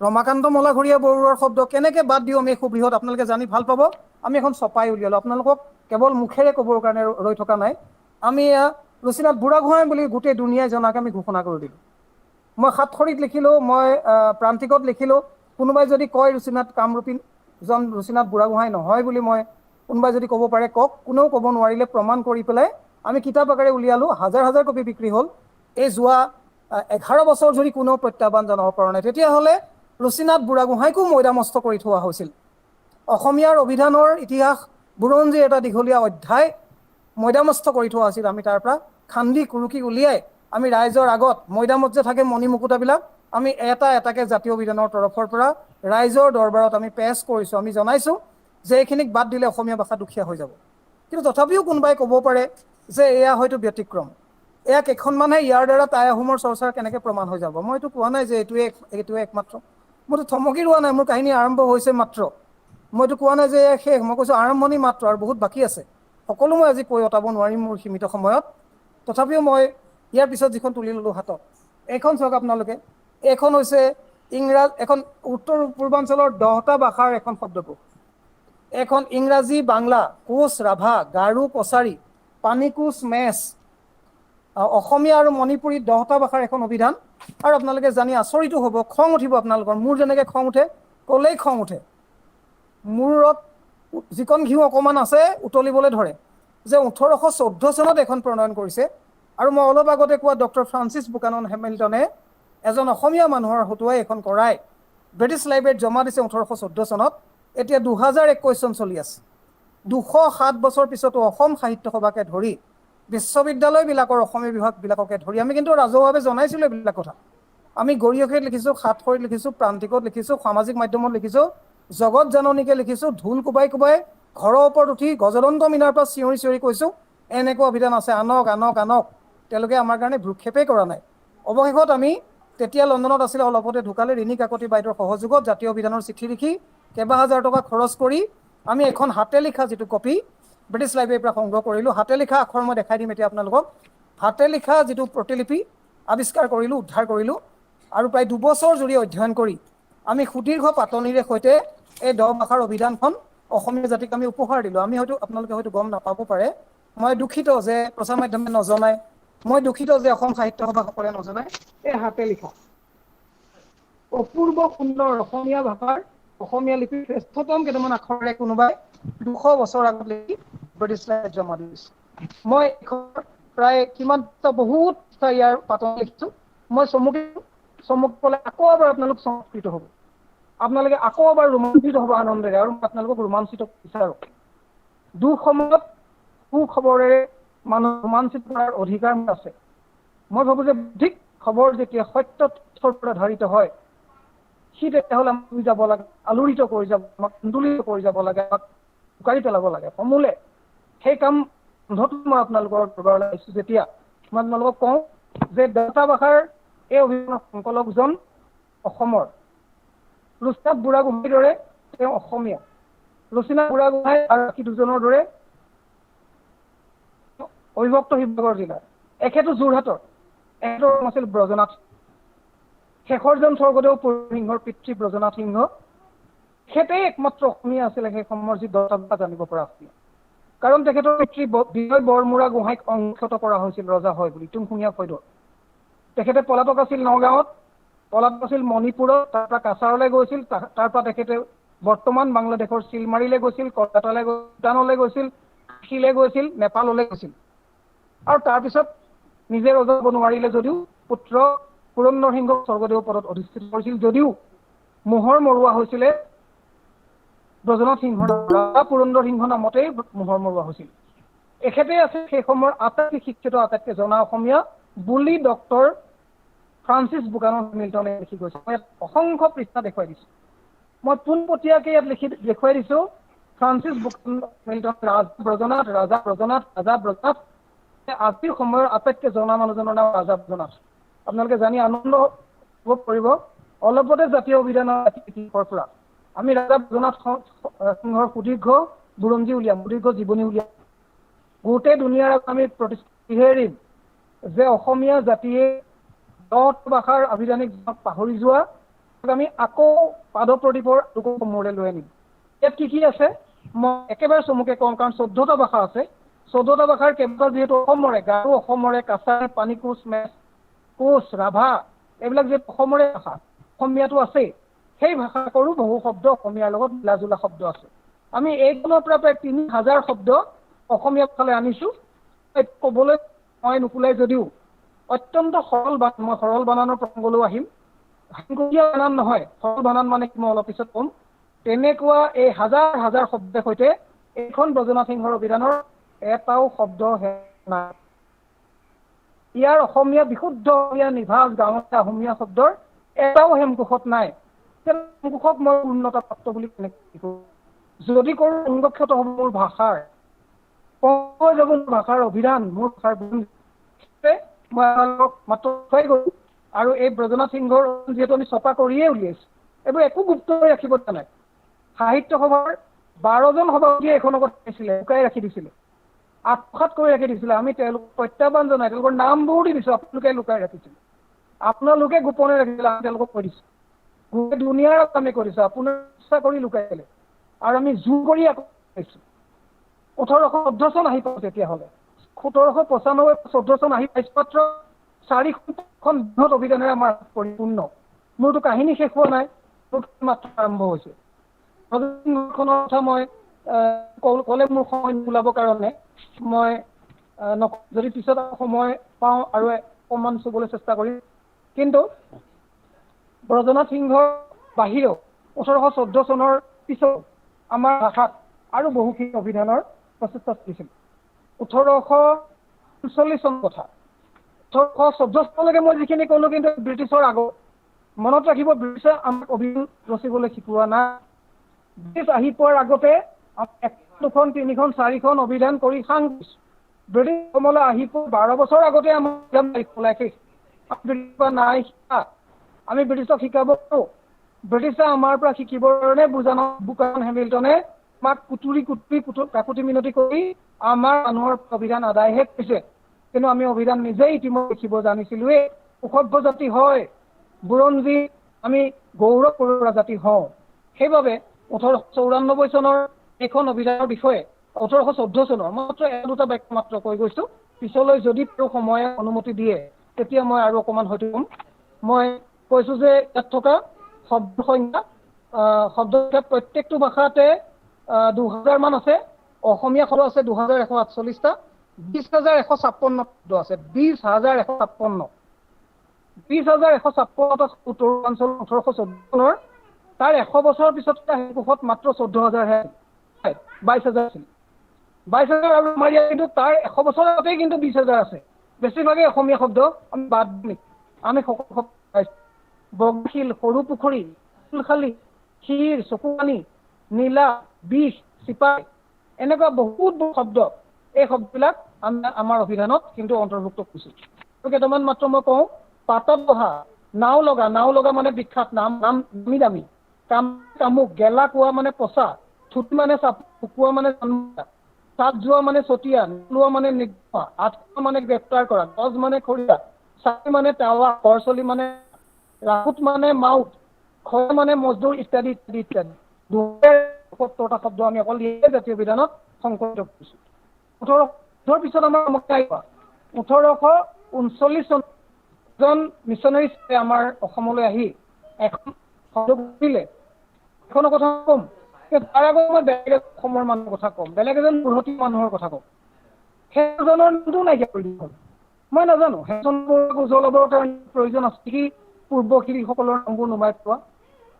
ৰমাকান্ত মলাঘৰীয়া বৰুৱাৰ শব্দ? কেনেকৈ বাদ দিওঁ আমি সুবৃহৎ? আপোনালোকে জানি ভাল পাব। আমি এখন চপাই উলিয়ালোঁ, আপোনালোকক কেৱল মুখেৰে ক'বৰ কাৰণে ৰৈ থকা নাই। আমি ৰুচিনাথ বুঢ়াগোহাঁই বুলি গোটেই দুনিয়াই জনাক আমি ঘোষণা কৰি দিলোঁ। মই সাতখৰীত লিখিলোঁ, মই প্ৰান্তিকত লিখিলোঁ। কোনোবাই যদি কয় কামৰূপীজন ৰুচিনাথ বুঢ়াগোহাঁই নহয় বুলি, মই কোনোবাই যদি ক'ব পাৰে কওক। কোনেও ক'ব নোৱাৰিলে প্ৰমাণ কৰি পেলাই আমি কিতাপ আকাৰে উলিয়ালোঁ। হাজাৰ হাজাৰ কপি বিক্ৰী হ'ল। এই যোৱা 11 বছৰ যদি কোনেও প্ৰত্যাহ্বান জনাব পৰা নাই, তেতিয়াহ'লে ৰুচিনাথ বুঢ়াগোহাঁইকো মৈদামস্থ কৰি থোৱা হৈছিল। অসমীয়াৰ অভিধানৰ ইতিহাস বুৰঞ্জীৰ এটা দীঘলীয়া অধ্যায় মৈদামস্থ কৰি থোৱা আছিল। আমি তাৰ পৰা খান্দি কুৰুকি উলিয়াই আমি ৰাইজৰ আগত, মৈদামত যে থাকে মণি মুকুতাবিলাক, আমি এটা এটাকৈ জাতীয় অভিধানৰ তৰফৰ পৰা ৰাইজৰ দৰবাৰত আমি পেছ কৰিছোঁ। আমি জনাইছোঁ যে এইখিনিক বাদ দিলে অসমীয়া ভাষা দুখীয়া হৈ যাব। কিন্তু তথাপিও কোনোবাই ক'ব পাৰে যে এয়া হয়তো ব্যতিক্ৰম, এয়া কেইখনমানহে, ইয়াৰ দ্বাৰা টাই আহোমৰ চৰ্চাৰ কেনেকৈ প্ৰমাণ হৈ যাব? মইতো কোৱা নাই যে এইটোৱে একমাত্ৰ। মইতো থমকি ৰোৱা নাই, মোৰ কাহিনী আৰম্ভ হৈছে মাত্ৰ। মইতো কোৱা নাই যে শেষ, মই কৈছোঁ আৰম্ভণি মাত্ৰ, আৰু বহুত বাকী আছে। সকলো মই আজি কৈ অতাব নোৱাৰিম মোৰ সীমিত সময়ত। তথাপিও মই ইয়াৰ পিছত যিখন তুলি ল'লোঁ হাতত, এইখন চাওক আপোনালোকে। এইখন হৈছে এখন উত্তৰ পূৰ্বাঞ্চলৰ 10টা ভাষাৰ এখন শব্দকোষ। এখন ইংৰাজী, বাংলা, কোচ, ৰাভা, গাৰো, কছাৰী, পানীকোচ, মেচ, অসমীয়া আৰু মণিপুৰী 10টা ভাষাৰ এখন অভিধান। আৰু আপোনালোকে জানি আচৰিতো হ'ব, খং উঠিব আপোনালোকৰ। মোৰ যেনেকৈ খং উঠে, ক'লেই খং উঠে। মূৰত যিকণ ঘিউ অকণমান আছে উতলিবলৈ ধৰে যে 1814 চনত এখন প্ৰণয়ন কৰিছে। আৰু মই অলপ আগতে কোৱা ডক্টৰ ফ্ৰান্সিছ বুকানন হেমিল্টনে এজন অসমীয়া মানুহৰ হতুৱাই এখন কৰাই ব্ৰিটিছ লাইব্ৰেৰীত জমা দিছে 1814 চনত। এতিয়া 2021 চন চলি আছে। 207 বছৰ পিছতো অসম সাহিত্য সভাকে ধৰি বিশ্ববিদ্যালয়বিলাকৰ অসমীয়া বিভাগবিলাককে ধৰি আমি কিন্তু ৰাজহুৱাভাৱে জনাইছিলোঁ এইবিলাক কথা। আমি গৰিয়সীত লিখিছোঁ, সাতসৰীত লিখিছোঁ, প্ৰান্তিকত লিখিছোঁ, সামাজিক মাধ্যমত লিখিছোঁ, জগত জাননীকে লিখিছোঁ, ঢোল কোবাই কোবাই ঘৰৰ ওপৰত উঠি গজদন্ত মিনাৰ পৰা চিঞৰি চিঞৰি কৈছোঁ এনেকুৱা অভিধান আছে, আনক আনক আনক। তেওঁলোকে আমাৰ কাৰণে ভ্ৰূক্ষেপেই কৰা নাই। অৱশেষত আমি তেতিয়া লণ্ডনত আছিলে, অলপতে ঢুকালে, ৰিণী কাকতি বাইদেউৰ সহযোগত জাতীয় অভিধানৰ চিঠি লিখি কেইবা হাজাৰ টকা খৰচ কৰি আমি এখন হাতে লিখা যিটো কপি ব্ৰিটিছ লাইব্ৰেৰীৰ পৰা সংগ্ৰহ কৰিলোঁ, হাতে লিখা আখৰ মই দেখাই দিম এতিয়া আপোনালোকক, হাতে লিখা যিটো প্ৰতিলিপি আৱিষ্কাৰ কৰিলোঁ, উদ্ধাৰ কৰিলোঁ, আৰু প্ৰায় 2 বছৰ জুৰি অধ্যয়ন কৰি আমি সুদীৰ্ঘ পাতনিৰে সৈতে এই 10 ভাষাৰ অভিধানখন অসমীয়া জাতিক আমি উপহাৰ দিলোঁ। আমি আপোনালোকে হয়তো গম নাপাব পাৰে, মই দুখিত যে প্ৰচাৰ মাধ্যমে নজনায়, মই দুখিত যে অসম সাহিত্য সভাসকলে নজনায়, এই হাতে লিখা অপূৰ্ব সুন্দৰ অসমীয়া ভাষাৰ, অসমীয়া লিপিৰ শ্ৰেষ্ঠতম কেইটামান আখৰেৰে কোনোবাই 200 বছৰ আগত লিখি ব্ৰিটিছ লাইব্ৰেৰীত জমা দিছে। মই প্ৰায় কিমানটা বহুত ইয়াৰ পাতনি লিখিছোঁ। মই চমুক ক'লে আকৌ এবাৰ আপোনালোক চমৎকৃত হ'ব, আপোনালোকে আকৌ এবাৰ ৰোমাঞ্চিত হ'ব আনন্দেৰে, আৰু মই আপোনালোকক ৰোমাঞ্চিত বিচাৰোঁ। দুঃসময়ত সুখবৰেৰে মানুহ ৰোমাঞ্চিত কৰাৰ অধিকাৰ আছে। মই ভাবোঁ যে ঠিক খবৰ যেতিয়া সত্য তথ্যৰ পৰা আধাৰিত হয়, সি তেতিয়াহ'লে আমাক যাব লাগে, আলোড়িত কৰি যাব, আমাক আন্দোলিত কৰি যাব লাগে, আমাক জোকাৰি পেলাব লাগে সমূলে। সেই কাম মই আপোনালোকৰ দৰবাৰলৈ আহিছোঁ। যেতিয়া মই আপোনালোকক কওঁ যে 10টা ভাষাৰ এই অভিধানৰ সংকলকজন অসমৰ, ৰুস্তাদ বুঢ়াগোহাঁইৰ দৰে তেওঁ অসমীয়া, ৰচিনা বুঢ়াগোহাঁই আৰু বাকী দুজনৰ দৰে অবিভক্ত শিৱসাগৰ জিলাৰ, এখেতো যোৰহাটৰ, এখেতৰ নাম আছিল ব্ৰজনাথ। শেষৰজন স্বৰ্গদেউ সিংহৰ পিতৃ ব্ৰজনাথ সিংহ, তেখেতেই একমাত্ৰ অসমীয়া আছিলে সেই সময়ৰ যি 10টা ভাষা জানিব পৰা অসমীয়া। কাৰণ তেখেতৰ পিতৃ বিজয় বৰমুৰা গোহাঁইক অংশত কৰা হৈছিল ৰজা হয় বুলি তুংখুঙীয়া ফৈদত। তেখেতে পলাতক আছিল নগাঁৱত, পলাতক আছিল মণিপুৰত, তাৰ পৰা কাছাৰলৈ গৈছিল, তাৰ পৰা তেখেতে বৰ্তমান বাংলাদেশৰ চিলমাৰীলৈ গৈছিল, কলকাতালৈ গৈছিল, ভূটানলৈ গৈছিল, কাশীলৈ গৈছিল, নেপাললৈ গৈছিল, আৰু তাৰপিছত নিজে ৰজা হ'ব নোৱাৰিলে যদিও পুত্ৰ পুৰন্দৰ সিংহক স্বৰ্গদেউ পদত অধিষ্ঠিত কৰিছিল, যদিও মোহৰ মৰুৱা হৈছিলে ব্ৰজনাথ সিংহৰ ৰজা পুৰন্দৰ সিংহ নামতেই মোহৰ মৰুৱা হৈছিল। এখেতেই আছে সেই সময়ৰ আটাইতকৈ শিক্ষিত, আটাইতকৈ জনা অসমীয়া বুলি ডক্টৰ ফ্ৰান্সিছ বুকানন হেমিল্টনে লিখি গৈছে। মই ইয়াত অসংখ্য পৃষ্ঠা দেখুৱাই দিছোঁ। মই পোনপটীয়াকৈ ইয়াত লিখি দেখুৱাই দিছোঁ ফ্ৰান্সিছ বুকানন হেমিল্টন, ৰাজা ব্ৰজনাথ। আজিৰ সময়ৰ আটাইতকৈ জনা মানুহজনৰ নাম ৰাজা ব্ৰজনাথ। আপোনালোকে জানি আনন্দ ভোগ কৰিব। অলপতে জাতীয় অভিধানৰ ইতিহাসৰ পৰা আমি ৰাজা ব্ৰজনাথ সিংহৰ সুদীৰ্ঘ বুৰঞ্জী উলিয়াম, সুদীৰ্ঘ জীৱনী উলিয়াম। গোটেই দুনিয়াৰ আমি প্ৰতিষ্ঠা এৰিম যে অসমীয়া জাতিয়ে 10 ভাষাৰ আভিধানিক পাহৰি যোৱা আমি আকৌ পাদপ্ৰদীপৰ লোকসমূহলৈ লৈ আনিম। ইয়াত কি আছে মই একেবাৰে চমুকে কওঁ, কাৰণ 14টা ভাষা আছে। 14টা ভাষাৰ কেইবাটা যিহেতু অসমৰে, গাৰো অসমৰে, কাছাৰী, পানীকোচ, মেচ, কোচ, ৰাভা, এইবিলাক যিহেতু অসমৰে ভাষা, অসমীয়াটো আছেই, সেই ভাষাকৰো বহু শব্দ অসমীয়াৰ লগত মিলাজুলা শব্দ আছে। আমি এইখনৰ পৰা প্ৰায় 3000 শব্দ অসমীয়া ভাষালৈ আনিছোঁ। ক'বলৈ মই নোকোলাই যদিও অত্যন্ত সৰল বানান, মই সৰল বানানৰ প্ৰসংগলৈও আহিম। হাংকীয়া বানান নহয়, সৰল বানান মানে কি মই অলপ পিছত ক'ম। তেনেকুৱা এই হাজাৰ হাজাৰ শব্দৰ সৈতে এইখন ব্ৰজনাথ সিংহৰ অভিধানৰ এটাও শব্দ নাই। ইয়াৰ অসমীয়া বিশুদ্ধ অসমীয়া নিভাঁজ গাঁৱলীয়া অসমীয়া শব্দৰ এটাও হেমকোষত নাই। হেমকোষক মই পূৰ্ণতা প্ৰাপ্ত বুলি যদি কৰোঁ সংৰক্ষিত হ'ব মোৰ ভাষাৰ ভাষাৰ অভিধান, মোৰ ভাষাৰ মই আপোনালোকক মাত্ৰ খুৱাই গ'লোঁ। আৰু এই ব্ৰজনাথ সিংহৰ যিহেতু আমি ছপা কৰিয়ে উলিয়াইছোঁ, এইবোৰ একো গুপ্ত হৈ ৰাখিব দিয়া নাই। সাহিত্য সভাৰ 12জন সভাপতিয়ে এইখন আগত পাইছিলে, লুকাই ৰাখি দিছিলে, আত্মসাৎ কৰি ৰাখি দিছিলে। আমি তেওঁলোকক প্ৰত্যাহ্বান জনাই তেওঁলোকৰ নামবোৰ দি দিছোঁ, আপোনালোকে লুকাই ৰাখিছিলে, আপোনালোকে গোপনে ৰাখিছিলে, আমি তেওঁলোকক কৈ দিছোঁ। গোটেই দুনিয়াৰ আমি কৰিছোঁ, আপোনাৰ ইচ্ছা কৰি লুকাই দিলে, আৰু আমি জোৰ কৰি আকৌ পাইছোঁ। 1814 চন আহি পাইছে, তেতিয়াহ'লে 1795 14 চন আহি পাইছোঁ, মাত্ৰ 4খন বৃহৎ অভিধানেৰে আমাৰ পৰিপূৰ্ণ। মোৰতো কাহিনী শেষ হোৱা নাই, মোৰ মাত্ৰ আৰম্ভ হৈছে। খনৰ কথা মই ক'লে মোৰ সময় নোলাবৰ কাৰণে মই যদি পিছত সময় পাওঁ আৰু অকণমান চুবলৈ চেষ্টা কৰিম। কিন্তু ব্ৰজনাথ সিংহৰ বাহিৰেও 1814 চনৰ পিছত আমাৰ ভাষাত আৰু বহুখিনি অভিধানৰ প্ৰচেষ্টা চলিছিল। 1839 চনৰ কথা, 1814 চনলৈকে মই যিখিনি ক'লোঁ, কিন্তু ব্ৰিটিছৰ আগত মনত ৰাখিব ব্ৰিটিছে আমাক অভিধান ৰচিবলৈ শিকোৱা নাই। ব্ৰিটিছ আহি পোৱাৰ আগতে দুখন, তিনিখন, চাৰিখন অভিধান কৰি সাং ব্ৰিটিছ অসমলৈ আহি পোৱা 12 বছৰ আগতে আমাৰ নাই শিকা। আমি ব্ৰিটিছক শিকাব পাৰোঁ। ব্ৰিটিছে আমাৰ পৰা শিকিবৰ কাৰণে বুকানন হেমিল্টনে আমাক কুটুৰি কাকুতি মিনতি কৰি আমাৰ মানুহৰ অভিধান আদায়হে কৰিছে। কিন্তু আমি অভিধান নিজেই ইতিমধ্যে লিখিব জানিছিলোৱেই। সুসভ্য জাতি হয়, বুৰঞ্জী আমি গৌৰৱ কৰিব জাতি হওঁ। সেইবাবে 1894 চনৰ এইখন অভিধানৰ বিষয়ে 1814 চনৰ মাত্ৰ দুটা বাক্য মাত্ৰ কৈ গৈছোঁ। পিছলৈ যদি সময়ে অনুমতি দিয়ে তেতিয়া মই আৰু অকণমান হয়তো ক'ম। মই কৈছোঁ যে ইয়াত থকা শব্দ সংখ্যা প্ৰত্যেকটো ভাষাতে 2000 মান আছে। অসমীয়া শব্দ আছে 2148টা, 20156 শব্দ আছে। 20156 20156টা উত্তৰাঞ্চল 1814 চনৰ। তাৰ 100 বছৰৰ পিছত কোষত মাত্ৰ 14000হে 22000 আছিল। 22000 আৰু আমাৰ ইয়াত কিন্তু তাৰ 100 বছৰ আগতেই কিন্তু 20000 আছে। বেছিভাগেই অসমীয়া শব্দ আমি বাদ দিম। আমি সকলো শব্দ পাইছোঁ। বগশিল, সৰু পুখুৰী, ফুলখালী, ক্ষীৰ, চকুপানী, নীলা, বিষ, চিপাই, এনেকুৱা বহুত শব্দ, এই শব্দবিলাক আমাৰ অভিধানত কিন্তু অন্তৰ্ভুক্ত কৰিছোঁ। কেইটামান মাত্ৰ মই কওঁ। পাতত বহা, নাও লগা মানে বিখ্যাত, নাম দামী দামী, কামুক, গেলা কোৱা মানে পচা, থুটি মানে চাপ, শুকোৱা মানে জন্মা, চাপ যোৱা মানে চতিয়া, লোৱা মানে নিগ্ৰহ, আঠখোৱা মানে গ্ৰেপ্তাৰ কৰা, গজ মানে খৰিয়া, চাকি মানে টাৱা, কৰচলি মানে ৰাহুত মানে মাউত, খয় মানে মজদুৰ ইত্যাদি ইত্যাদি ইত্যাদি। 270টা শব্দ আমি অকল জাতীয় বিধানত সংকলিত কৰিছোঁ। 1800 পিছত আমাৰ 1839 চনত এজন মিছনাৰী আমাৰ অসমলৈ আহি এখন শব্দ কৰিলে। এখনৰ কথা ক'ম, তাৰ আগত মই বেলেগ অসমৰ মানুহৰ কথা ক'ম, বেলেগ এজন বুৰহতীয়া মানুহৰ কথা ক'ম। সেইজনৰ নামটো নাইকিয়া কৰি দিব। মই নাজানো সেইজনক জ্বলাবৰ কাৰণে প্ৰয়োজন আছে নেকি পূৰ্বসূৰীসকলৰ নামবোৰ নুমাই পোৱা।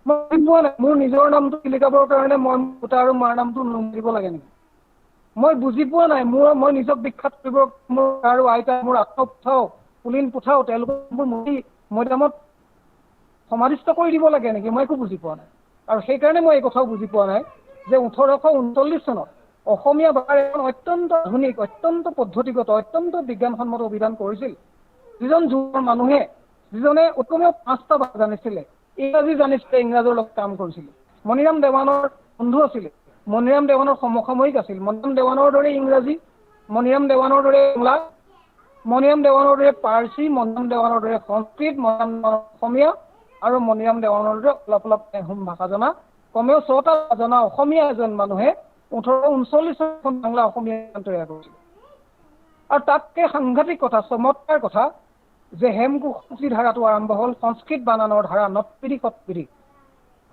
মই পোৱা নাই। মোৰ নিজৰ নামটো লিখাবৰ কাৰণে মই পুতা আৰু মাৰ নামটো নুমাই দিব লাগে নেকি? মই বুজি পোৱা নাই। মই নিজক বিখ্যাত কৰিব, মোৰ আৰু আইতা, মোৰ আত্মপুথাও, পুলিন পুথাও, তেওঁলোকৰ মৈদামত সমাধিস্থ কৰি দিব লাগে নেকি? মই একো বুজি পোৱা নাই। আৰু সেইকাৰণে মই এই কথাও বুজি পোৱা নাই যে 1839 চনত অসমীয়া ভাষাৰ এখন অত্যন্ত আধুনিক, অত্যন্ত পদ্ধতিগত, অত্যন্ত বিজ্ঞানসন্মত অভিধান কৰিছিল। যিজন যুগৰ মানুহে, যিজনে কমেও 5টা ভাষা জানিছিলে, ইংৰাজী জানিছিলে, ইংৰাজৰ লগত কাম কৰিছিলে। মণিৰাম দেৱানৰ বন্ধু আছিলে, মণিৰাম দেৱানৰ সমসাময়িক আছিল। মণিৰাম দেৱানৰ দৰে ইংৰাজী, মণিৰাম দেৱানৰ দৰে বাংলা, মণিৰাম দেৱানৰ দৰে পাৰ্চী, মণিৰাম দেৱানৰ দৰে সংস্কৃত, মণিৰাম দেৱানৰ অসমীয়া আৰু মণিৰাম দেৱানৰ দৰে অলপ অলপ হোম ভাষা জনা, কমেও 6টা জনা অসমীয়া এজন মানুহে 1839 চনত বাংলা অসমীয়া তৈয়াৰ কৰিছিল। আৰু তাতকৈ সাংঘাতিক কথা, চমৎকাৰ কথা যে হেমকোষী ধাৰাটো আৰম্ভ হ'ল সংস্কৃত বানানৰ ধাৰা, নৎপিৰি সৎপিৰি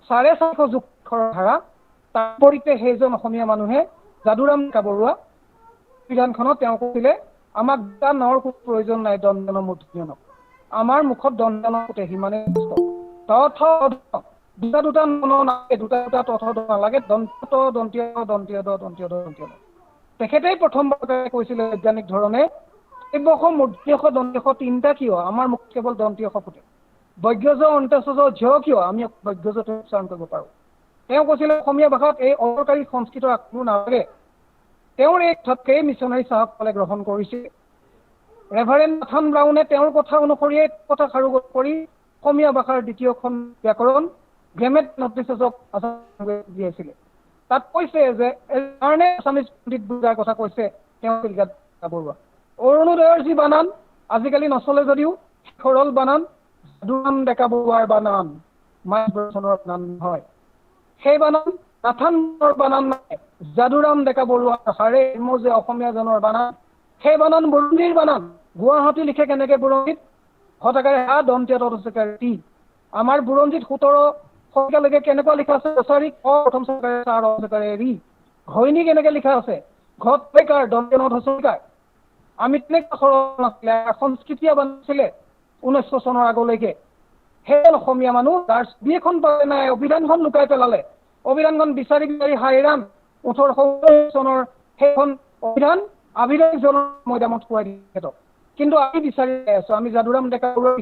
450 যুগৰ ধাৰা। তাৰ বিপৰীতে সেইজন অসমীয়া মানুহে যাদুৰাম ডেকা বৰুৱা বিধানখনত তেওঁ কৈছিলে, আমাক দুটা নৰ কোনো প্ৰয়োজন নাই, দন্তন মূৰ্ধন্য। আমাৰ মুখত দন্তন ফুটে সিমানে দুটা ন নালাগে, দুটা তথ নালাগে, দন্ত দন্তীয় দন্তীয় দন্তীয় দন্তীয়। তেখেতেই প্ৰথমবাৰ কৈছিলে বৈজ্ঞানিক ধৰণে মূৰ্ধন্য দন্তীয় 3টা কিয়? আমাৰ মুখ কেৱল দন্তীয় ফুটে। বৈজ্ঞজ অন্তঃজ ঝ কিয়? আমি বৈজ্ঞজতে উচ্চাৰণ কৰিব পাৰোঁ। তেওঁ কৈছিলে অসমীয়া ভাষাত এই অদৰকাৰী সংস্কৃতৰ আকৃতি নালাগে। তেওঁৰ এই কথাকেই মিছনাৰী চাহাবসকলে গ্ৰহণ কৰিছিল। ৰেভাৰেণ্ড নাথান ব্ৰাউনে তেওঁৰ কথা অনুসৰিয়ে কথা সাৰোগত কৰি অসমীয়া ভাষাৰ দ্বিতীয়খন ব্যাকৰণ গ্ৰেমেট নটিচক দিয়েছিলে। তাত কৈছে যে কাৰণে আছামিজ পণ্ডিত বুজাৰ কথা কৈছে তেওঁ ডেকা বৰুৱা। অৰুণোদয়ৰ যি বানান আজিকালি নচলে যদিও সৰল বানান, যাদুৰাম ডেকা বৰুৱাৰ বানান, মাইচনৰ বানান হয়। সেই বানান নাথানৰ বানান নাই, যাদুৰাম ডেকা বৰুৱাৰ হাৰে মোৰ যে অসমীয়াজনৰ বানান, সেই বানান বুৰঞ্জীৰ বানান। গুৱাহাটী লিখে কেনেকৈ বুৰঞ্জীত? হতাকাৰে হা, দন্তীয় তৎসকাৰে টি। আমাৰ বুৰঞ্জীত 17 শতিকালৈকে কেনেকুৱা লিখা আছে? কছাৰী ক, প্ৰথম চকাৰে চাৰ, অচকাৰে ৰি। ঘৈনী কেনেকৈ লিখা আছে? ঘট পেকাৰ, দন্তীয় নধ হচৰিকাৰ। আমি তেনেকুৱা সৰল নাছিলে, সংস্কৃতিয়ে বানাইছিলে 1900 চনৰ আগলৈকে। সেই অসমীয়া মানুহ তাৰ ছবিখন পালে নাই, অভিধানখন লুকাই পেলালে। অভিধানখন বিচাৰি বিচাৰি হাইৰাণ 1870 চনৰ সেইখন অভিধান আভিধানিক জনৰ মৈদামত খুৱাই দিলে। কিন্তু আমি বিচাৰি আছোঁ, আমি যাদুৰাম ডেকা বৰুৱাৰ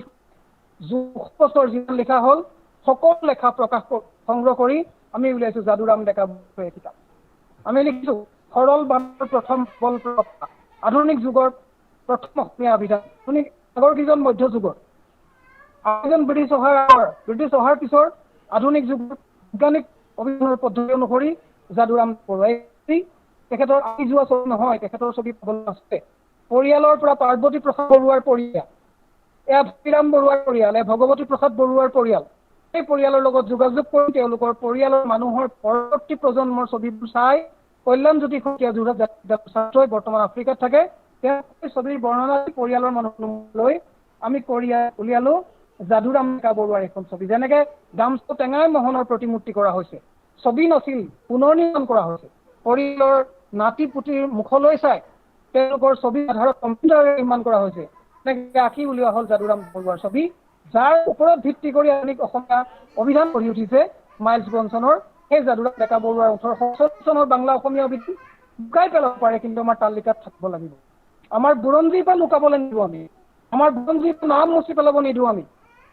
বছৰ যিমান লিখা হ'ল সকলো লেখা প্ৰকাশ সংগ্ৰহ কৰি আমি উলিয়াইছোঁ যাদুৰাম ডেকা বৰুৱাৰ কিতাপ। আমি লিখিছোঁ সৰল বানৰ প্ৰথম বল প্ৰৱক্তা, আধুনিক যুগৰ প্ৰথম অসমীয়া অভিধান, আধুনিক আগৰ কেইজন মধ্যযুগৰ, এজন ব্ৰিটিছ অহাৰ পিছৰ আধুনিক যুগৰ বৈজ্ঞানিক অভিধানৰ পদ্ধতি অনুসৰি যাদুৰাম বৰুৱাই তেখেতৰ আহি যোৱা ছবি নহয়, তেখেতৰ ছবি পাবলৈ আছে। পৰিয়ালৰ পৰা পাৰ্বতী প্ৰসাদ বৰুৱাৰ পৰিয়াল, এয়া ভক্তিৰাম বৰুৱাৰ পৰিয়াল, এয়া ভগৱতী প্ৰসাদ বৰুৱাৰ পৰিয়াল। এই পৰিয়ালৰ লগত যোগাযোগ কৰি তেওঁলোকৰ পৰিয়ালৰ মানুহৰ পৰৱৰ্তী প্ৰজন্মৰ ছবিবোৰ চাই কল্যাণজ্যোতি শইকীয়া যোৰহাট জাতীয় ছাত্ৰই বৰ্তমান আফ্ৰিকাত থাকে, তেওঁ ছবিৰ বৰ্ণনা পৰিয়ালৰ মানুহ লৈ আমি উলিয়ালো যাদুৰাম ডেকা বৰুৱাৰ এখন ছবি। যেনেকে গামছো টেঙাই মোহনৰ প্ৰতিমূৰ্তি কৰা হৈছে, ছবি নাছিল পুনৰ নিৰ্মাণ কৰা হৈছে। পৰিয়ালৰ নাতি পুতিৰ মুখলৈ চাই তেওঁলোকৰ ছবি আধাৰত কম্পিউটাৰে নিৰ্মাণ কৰা হৈছে। এনেকৈ আঁকি উলিওৱা হ'ল যাদুৰাম বৰুৱাৰ ছবি, যাৰ ওপৰত ভিত্তি কৰি আধুনিক অসমীয়া অভিধান গঢ়ি উঠিছে মাইলছ ব্ৰনছনৰ। সেই যাদুৰাম ডেকা বৰুৱাৰ 1847 চনৰ বাংলা অসমীয়া অভিধান লুকাই পেলাব পাৰে, কিন্তু আমাৰ তালিকাত থাকিব লাগিব। আমাৰ বুৰঞ্জীৰ পৰা লুকাবলৈ নিদিওঁ আমি, আমাৰ বুৰঞ্জীৰ নাম মুচি পেলাব নিদিওঁ আমি।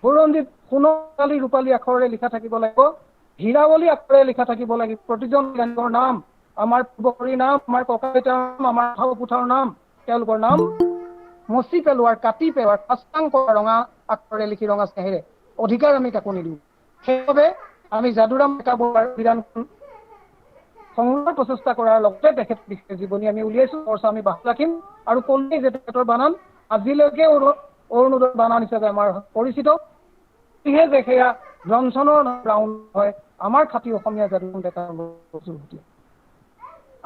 বুৰঞ্জীত সোণালী ৰূপালী আখৰেৰে লিখা থাকিব লাগিব, হীৰাৱলী আখৰেৰে লিখা থাকিব লাগিব প্ৰতিজন জ্ঞানীৰ নাম, আমাৰ পূৰ্বপুৰীৰ নাম, আমাৰ ককা দেউতাৰ নাম, আমাৰ পুথাৰ নাম, তেওঁলোকৰ নাম মচি পেলোৱাৰ, কাটি পেলোৱাৰ, কাষ্টাং কৰা ৰঙা আখৰেৰে লিখি ৰঙা চিয়াহীৰে অধিকাৰ আমি কাকো নিদিওঁ। সেইবাবে আমি যাদুৰাম ডেকা বৰুৱাৰ অভিধানখন সংগ্ৰহৰ প্ৰচেষ্টা কৰাৰ লগতে তেখেতৰ বিশেষ জীৱনী আমি উলিয়াইছোঁ, চৰ্চা আমি বাহি ৰাখিম। আৰু ক'লেই যে তেখেতৰ বানান আজিলৈকে অৰুণোদয়ৰ বানান হিচাপে আমাৰ পৰিচিত, সেয়ে যে সেয়া ব্ৰনছনৰ ৰাউণ্ড হয় আমাৰ খাটি অসমীয়া যাদুৰাম ডেকা বৰুৱা।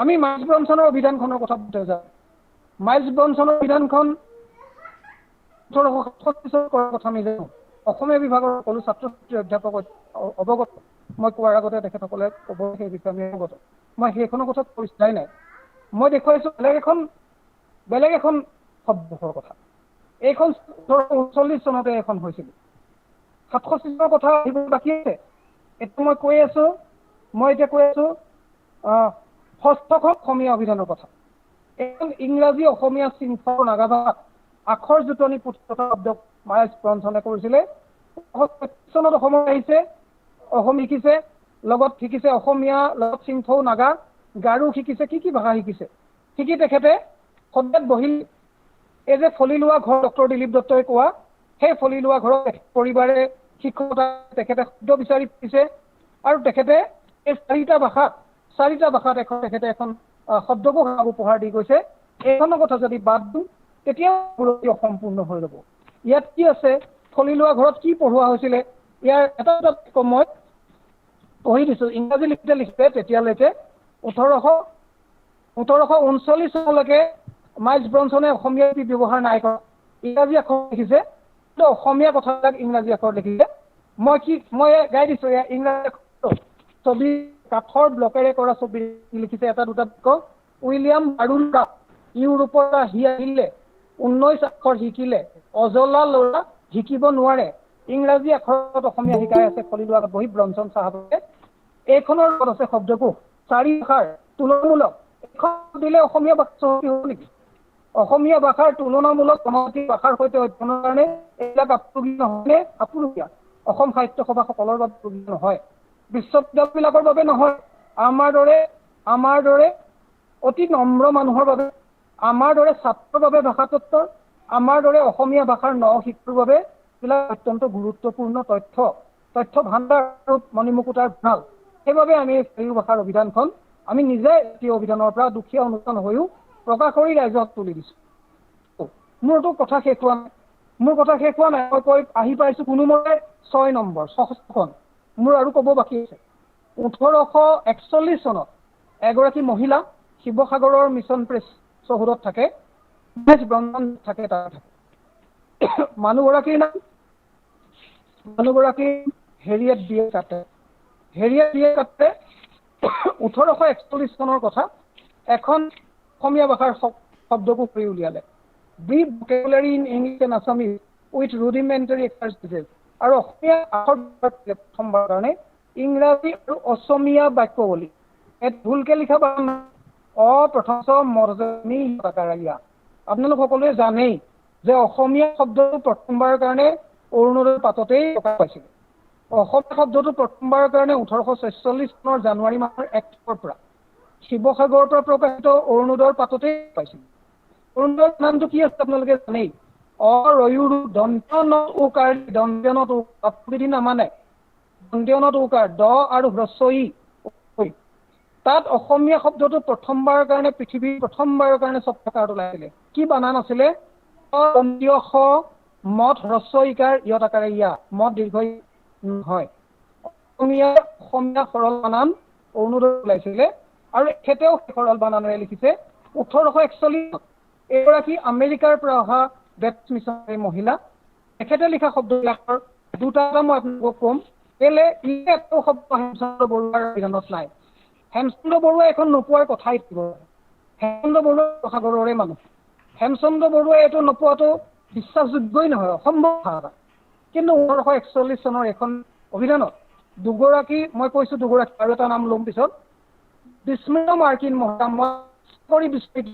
আমি মাইলছ ব্ৰনছনৰ অভিধানখনৰ কথা পাতি যাওঁ। মাইলছ ব্ৰনছনৰ অভিধানখন 1867 কৰাৰ কথা আমি জানো। অসমীয়া বিভাগৰ সকলো ছাত্ৰ ছাত্ৰী অধ্যাপক অৱগত, মই কোৱাৰ আগতে তেখেতসকলে ক'ব সেই বিষয়ে আমি অৱগত। মই সেইখনৰ কথা পৰিচয় নাই, মই দেখুৱাইছোঁ বেলেগ এখন শব্দৰ কথা। এইখন 1839 চনতে এখন হৈছিল, 67 চনৰ কথা আহিব বাকী আছে। এতিয়া মই কৈ আছোঁ ষষ্ঠখন অসমীয়া অভিধানৰ কথা। এইখন ইংৰাজী অসমীয়া শৃংখল নাগাভাষাত আখৰ জোঁটনি পুথি তথা শব্দ মাইলছ ব্ৰনছনে কৰিছিলে। 1935 চনত অসমত আহিছে, অসম শিকিছে, লগত শিকিছে অসমীয়া, লগত চিংফৌ নাগা, গাৰো শিকিছে, কি ভাষা শিকিছে। শিকি তেখেতে সদায় বহিল এই যে ফলি লোৱা ঘৰ ডক্টৰ দিলীপ দত্তই কোৱা, সেই ফলি লোৱা ঘৰত পৰিবাৰে শিক্ষকতা তেখেতে শব্দ বিচাৰি ফুৰিছে আৰু তেখেতে এই চাৰিটা ভাষাত তেখেতে এখন শব্দকোষ উপহাৰ দি গৈছে। এইখনৰ কথা যদি বাদ দিওঁ তেতিয়া অসম্পূৰ্ণ হৈ ৰ'ব। ইয়াত কি আছে, ফলি লোৱা ঘৰত কি পঢ়োৱা হৈছিলে, ইয়াৰ এটা মই পঢ়ি দিছোঁ। ইংৰাজী লিখোতে তেতিয়ালৈকে 1839 চনলৈকে মাইলছ ব্ৰনছনে অসমীয়া লিপি ব্যৱহাৰ নাই কৰা, ইংৰাজী আখৰ লিখিছে, কিন্তু অসমীয়া কথাবিলাক ইংৰাজী আখৰ লিখিছে। মই গাই দিছোঁ, এয়া ইংৰাজী ছবি কাঠৰ ব্লকেৰে কৰা ছবি লিখিছে এটা দুটা বাক্য। উইলিয়াম বাৰুলা ইউৰোপৰ পৰা আহি আহিলে, 19 আখৰ শিকিলে, অজলা ল'ৰা শিকিব নোৱাৰে, ইংৰাজী আখৰত অসমীয়া শিকাই আছে ফলি লোৱা বহি ব্ৰনছন চাহাবে। এইখনৰ লগত আছে শব্দকোষ 4 ভাষাৰ তুলনামূলক। এইখন দিলে অসমীয়া ভাষা হ'ব নেকি? অসমীয়া ভাষাৰ তুলনামূলক জনজাতি ভাষাৰ সৈতে অধ্যয়নৰ কাৰণে এইবিলাক আপুৰুগীয়া। অসম সাহিত্য সভা সকলৰ বাবে নহয়, বিশ্ববিদ্যালয়বিলাকৰ বাবে নহয়, আমাৰ দৰে অতি নম্ৰ মানুহৰ বাবে, আমাৰ দৰে ছাত্ৰৰ বাবে ভাষাতত্বৰ, আমাৰ দৰে অসমীয়া ভাষাৰ শিশুৰ বাবে এইবিলাক অত্যন্ত গুৰুত্বপূৰ্ণ তথ্য ভাণ্ডাৰ আৰু মণিমুকুতাৰ ভাল। সেইবাবে আমি এই ভাষাৰ অভিধানখন আমি নিজে এই অভিধানৰ পৰা দুখীয়া অনুষ্ঠান হৈও প্ৰকাশ কৰি ৰাইজক তুলি দিছোঁ। মোৰতো কথা শেষ হোৱা নাই, মই কৈ আহি পাইছোঁ কোনোমতে 6 নম্বৰ 6খন। মোৰ আৰু ক'ব বাকী আছে। 1841 চনত এগৰাকী মহিলা শিৱসাগৰৰ মিছন প্ৰেছ চৌহদত থাকে, ব্ৰহ্মণ থাকে, তাত থাকে। মানুহগৰাকীৰ নাম হেৰিয়েট দিয়ে কাটে। 1841 চনৰ কথা এখন অসমীয়া ভাষাৰ শব্দকোষ কৰি উলিয়ালে। Brief vocabulary in English and Assamese with rudimentary exercises. আৰু অসমীয়া আখৰ প্ৰথমবাৰৰ কাৰণে ইংৰাজী আৰু অসমীয়া বাক্যৱলী। ভুলকে লিখা আপোনালোক সকলোৱে জানেই যে অসমীয়া শব্দটো প্ৰথমবাৰৰ কাৰণে অৰুণোদয় পাততেই প্ৰকাশ পাইছিলে। অসমীয়া শব্দটো প্ৰথমবাৰৰ কাৰণে 1846 চনৰ জানুৱাৰী মাহৰ 1 তাৰিখৰ পৰা শিৱসাগৰৰ পৰা প্ৰকাশিত অৰুণোদয়ৰ পাততেই পাইছিল। অৰুণোদয়ৰ নামটো কি আছে আপোনালোকে জানেই, অৰয়ুৰু দন্ত নত উকাৰ দন্ত নত উকাৰ নামানে দন্ত নত উকাৰ দ আৰু হ্ৰস্ব ই। তাত অসমীয়া শব্দটো প্ৰথমবাৰৰ কাৰণে পৃথিৱীৰ প্ৰথমবাৰৰ কাৰণে ছত্ৰকাৰত ওলাইছিলে। কি বানান আছিলে? অন্তীয় স মত হ্ৰস্ব ইকাৰ ইয়ত আকাৰে ইয়া মত দীৰ্ঘ নহয়। অসমীয়া সৰল বানান অৰুণোদয় ওলাইছিলে আৰু এখেতেও সৰল বানানেৰে লিখিছে। 1841 এগৰাকী আমেৰিকাৰ পৰা অহা বেপ্টিষ্ট মিছনাৰী মহিলা, তেখেতে লিখা শব্দবিলাকৰ দুটা মই আপোনালোকক ক'ম। কেলে ই এটাও শব্দ হেমচন্দ্ৰ বৰুৱাৰ অভিধানত নাই। হেমচন্দ্ৰ বৰুৱা এখন নোপোৱাৰ কথাই থাকিব। হেমচন্দ্ৰ বৰুৱা সাগৰৰে মানুহ। হেমচন্দ্ৰ বৰুৱাই এইটো নোপোৱাটো বিশ্বাসযোগ্যই নহয়, অসম্ভৱ কথা। কিন্তু 1841 চনৰ এখন অভিধানত দুগৰাকী, মই কৈছোঁ দুগৰাকী আৰু এটা নাম ল'ম পিছত, বিস্মৃত মাৰ্কিন মহিলা, মই বিস্মৃত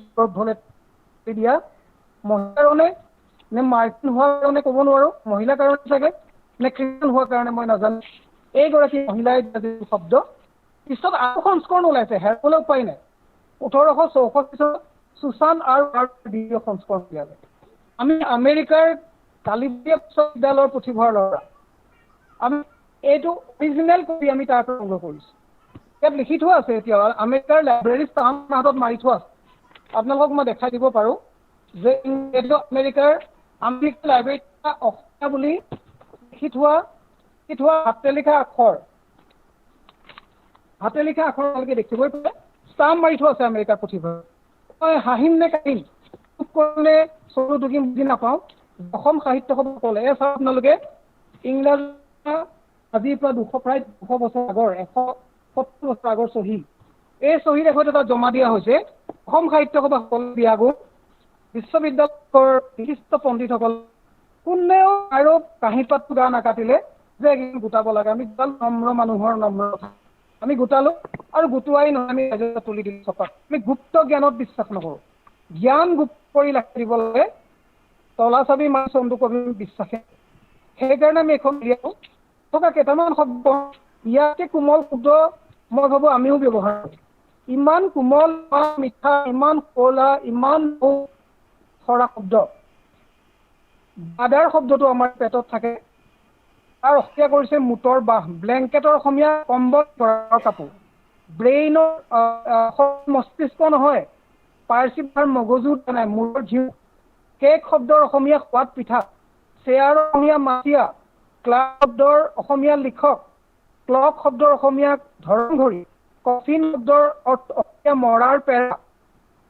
দিয়া মহিলাৰ কাৰণে নে মাৰ্কিন হোৱাৰ কাৰণে ক'ব নোৱাৰোঁ, মহিলাৰ কাৰণে চাগে নে খ্ৰীষ্টান হোৱাৰ কাৰণে মই নাজানো। এইগৰাকী মহিলাই যিটো শব্দ পিছত আৰু সংস্কৰণ ওলাইছে, হেৰাবলৈ উপায় নাই। 1864 চনত সুচান আৰু দ্বিতীয় সংস্কৰণ দিয়া যায়। আমি আমেৰিকাৰ কালিফৰ্ণিয়া বিশ্ববিদ্যালয়ৰ পুথিভঁৰালৰ পৰা আমি এইটো অৰিজিনেল কপি আমি তাৰ পৰা সংগ্ৰহ কৰিছোঁ। ইয়াত লিখি থোৱা আছে, এতিয়া আমেৰিকাৰ লাইব্ৰেৰী আমাৰ হাতত মাৰি থোৱা আছে। আপোনালোকক মই দেখাই দিব পাৰোঁ যে এইটো আমেৰিকাৰ লাইব্ৰেৰীত অসমীয়া বুলি লিখি থোৱা হাতে লিখা আখৰ আপোনালোকে দেখিবই পাৰে, ষ্টাম্প মাৰি থোৱা আছে আমেৰিকাৰ পুথিভঁৰালত। মই হাঁহিম নে কাহিম, কৰিলে চকু টুকিম বুজি নাপাওঁ। অসম সাহিত্য সভা ক'লে চাওক আপোনালোকে, ইংৰাজী আজিৰ পৰা প্ৰায় 200 বছৰ আগৰ 170 বছৰ আগৰ চহী। এই চহীৰ এখন এটা জমা দিয়া হৈছে অসম সাহিত্য সভা সকল বিয়াগো বিশ্ববিদ্যালয়ৰ বিশিষ্ট পণ্ডিতসকল কোনেও আৰু কাঁহী পাতটো গা নাকাটিলে যে গোটাব লাগে। আমি নম্ৰ মানুহৰ নম্ৰ আমি গোটালো আৰু গোটোৱাই নহয়, আমি ৰাইজত তুলি দিলোঁ চপাত। আমি গুপ্ত জ্ঞানত বিশ্বাস নকৰোঁ, জ্ঞান গুপ্ত কৰি ৰাখি দিব লাগে। তলা চাবি মা চন্দু কবি বিশ্বাসে। সেইকাৰণে আমি এখন উলিয়াওঁ থকা কেইটামান শব্দ ইয়াতকৈ কোমল শব্দ মই ভাবোঁ আমিও ব্যৱহাৰ কৰোঁ। ইমান কোমল, ইমান মিঠা, ইমান শুৱলা, ইমান সৰা শব্দ। বাদাৰ শব্দটো আমাৰ পেটত থাকে, তাৰ অসমীয়া কৰিছে মুটৰ বাহ। ব্লেংকেটৰ অসমীয়া কম্বল কাপোৰ। ব্ৰেইনৰ মস্তিষ্ক নহয়, পাৰ্চি ভাষাৰ মগজু নাই, মূৰৰ ঘিউ। কেক শব্দৰ অসমীয়া সোৱাদ পিঠা। চেয়াৰৰ অসমীয়া মাটিয়া। ক্লাব শব্দৰ অসমীয়া লিখক। ক্লক শব্দৰ অসমীয়া ধৰণ ঘড়ী। কফিন শব্দৰ অসমীয়া মৰাৰ পেৰা।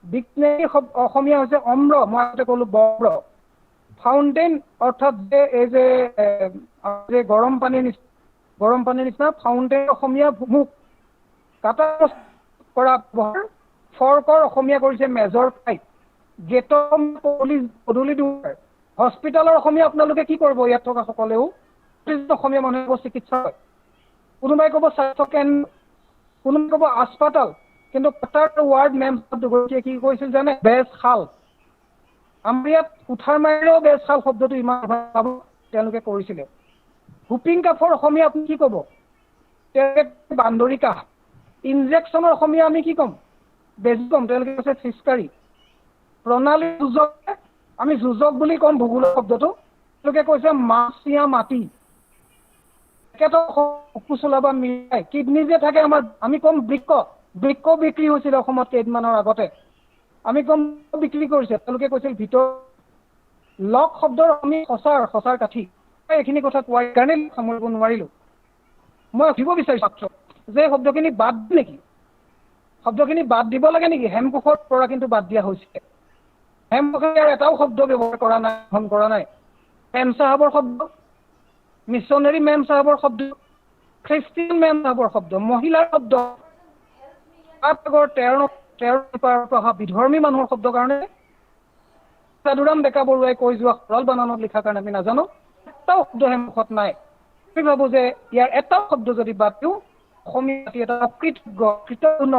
ডিক্সনেৰী অসমীয়া হৈছে অম্ৰ, মই আগতে ক'লোঁ বম্ৰ। ফাউণ্টেইন অৰ্থাৎ এই যে গৰম পানীৰ নিচিনা ফাউণ্টেইন অসমীয়া মুখ। কাটা কৰা ব্যৱহাৰ। ফৰ্কৰ অসমীয়া কৰিছে মেজৰ পাইপ। গেটৰ পদূলি দুৱাৰ। হস্পিটেলৰ অসমীয়া আপোনালোকে কি কৰিব ইয়াত থকা সকলেও, অসমীয়া মানুহে ক'ব চিকিৎসালয়, কোনোবাই ক'ব স্বাস্থ্য কেন্দ্ৰ, কোনোবাই ক'ব হাস্পাতাল। কিন্তু তাৰ ৱাৰ্ড মেম দুগৰাকীয়ে কি কৈছিল জানে? বেজশাল। আমাৰ ইয়াত কুঠাৰ মাৰিলেও বেজশাল শব্দটো ইমান তেওঁলোকে কৰিছিলে। হুপিং কাফৰ অসমীয়া আপুনি কি ক'ব? তেওঁলোকে বান্দৰী কাহ। ইনজেকশ্যনৰ অসমীয়া আমি কি ক'ম? বেজি ক'ম, তেওঁলোকে কৈছে ফিচকাৰী। প্ৰণালী যুঁজক আমি যুঁজক বুলি ক'ম ভূগোলৰ শব্দটো, তেওঁলোকে কৈছে মাছীয়া মাটি। তেখেতক কুচলা বা মিলাই কিডনী যে থাকে আমাৰ, আমি ক'ম বৃক্ক বিক্ৰী হৈছিলে অসমত কেইদিনমানৰ আগতে, আমি ক'ম বিক্ৰী কৰিছে, তেওঁলোকে কৈছিল ভিতৰ। লক শব্দৰ আমি সঁচাৰ কাঠি। এইখিনি কথা কোৱাৰ কাৰণে সামৰিব নোৱাৰিলোঁ। মই সুধিব বিচাৰিছোঁ মাত্ৰ যে শব্দখিনি বাদ নেকি? শব্দখিনি বাদ দিব লাগে নেকি? হেমকোষৰ পৰা কিন্তু বাদ দিয়া হৈছে। হেমকোষে এটাও শব্দ ব্যৱহাৰ কৰা নাই। মেম চাহাবৰ শব্দ, মিছনেৰী মেম চাহাবৰ শব্দ, খ্ৰীষ্টিয়ান মেম চাহাবৰ শব্দ, মহিলাৰ শব্দ, আগৰ 13 পৰা অহা বিধৰ্মী মানুহৰ শব্দৰ কাৰণে সাধুৰাম ডেকা বৰুৱাই কৈ যোৱা সৰল বানানত লিখাৰ কাৰণে আমি নাজানো। এটাও শব্দ হেমুখত নাই। আমি ভাবোঁ যে ইয়াৰ এটাও শব্দ যদি বাদ দিওঁ, অসমীয়া জাতি এটা কৃতজ্ঞ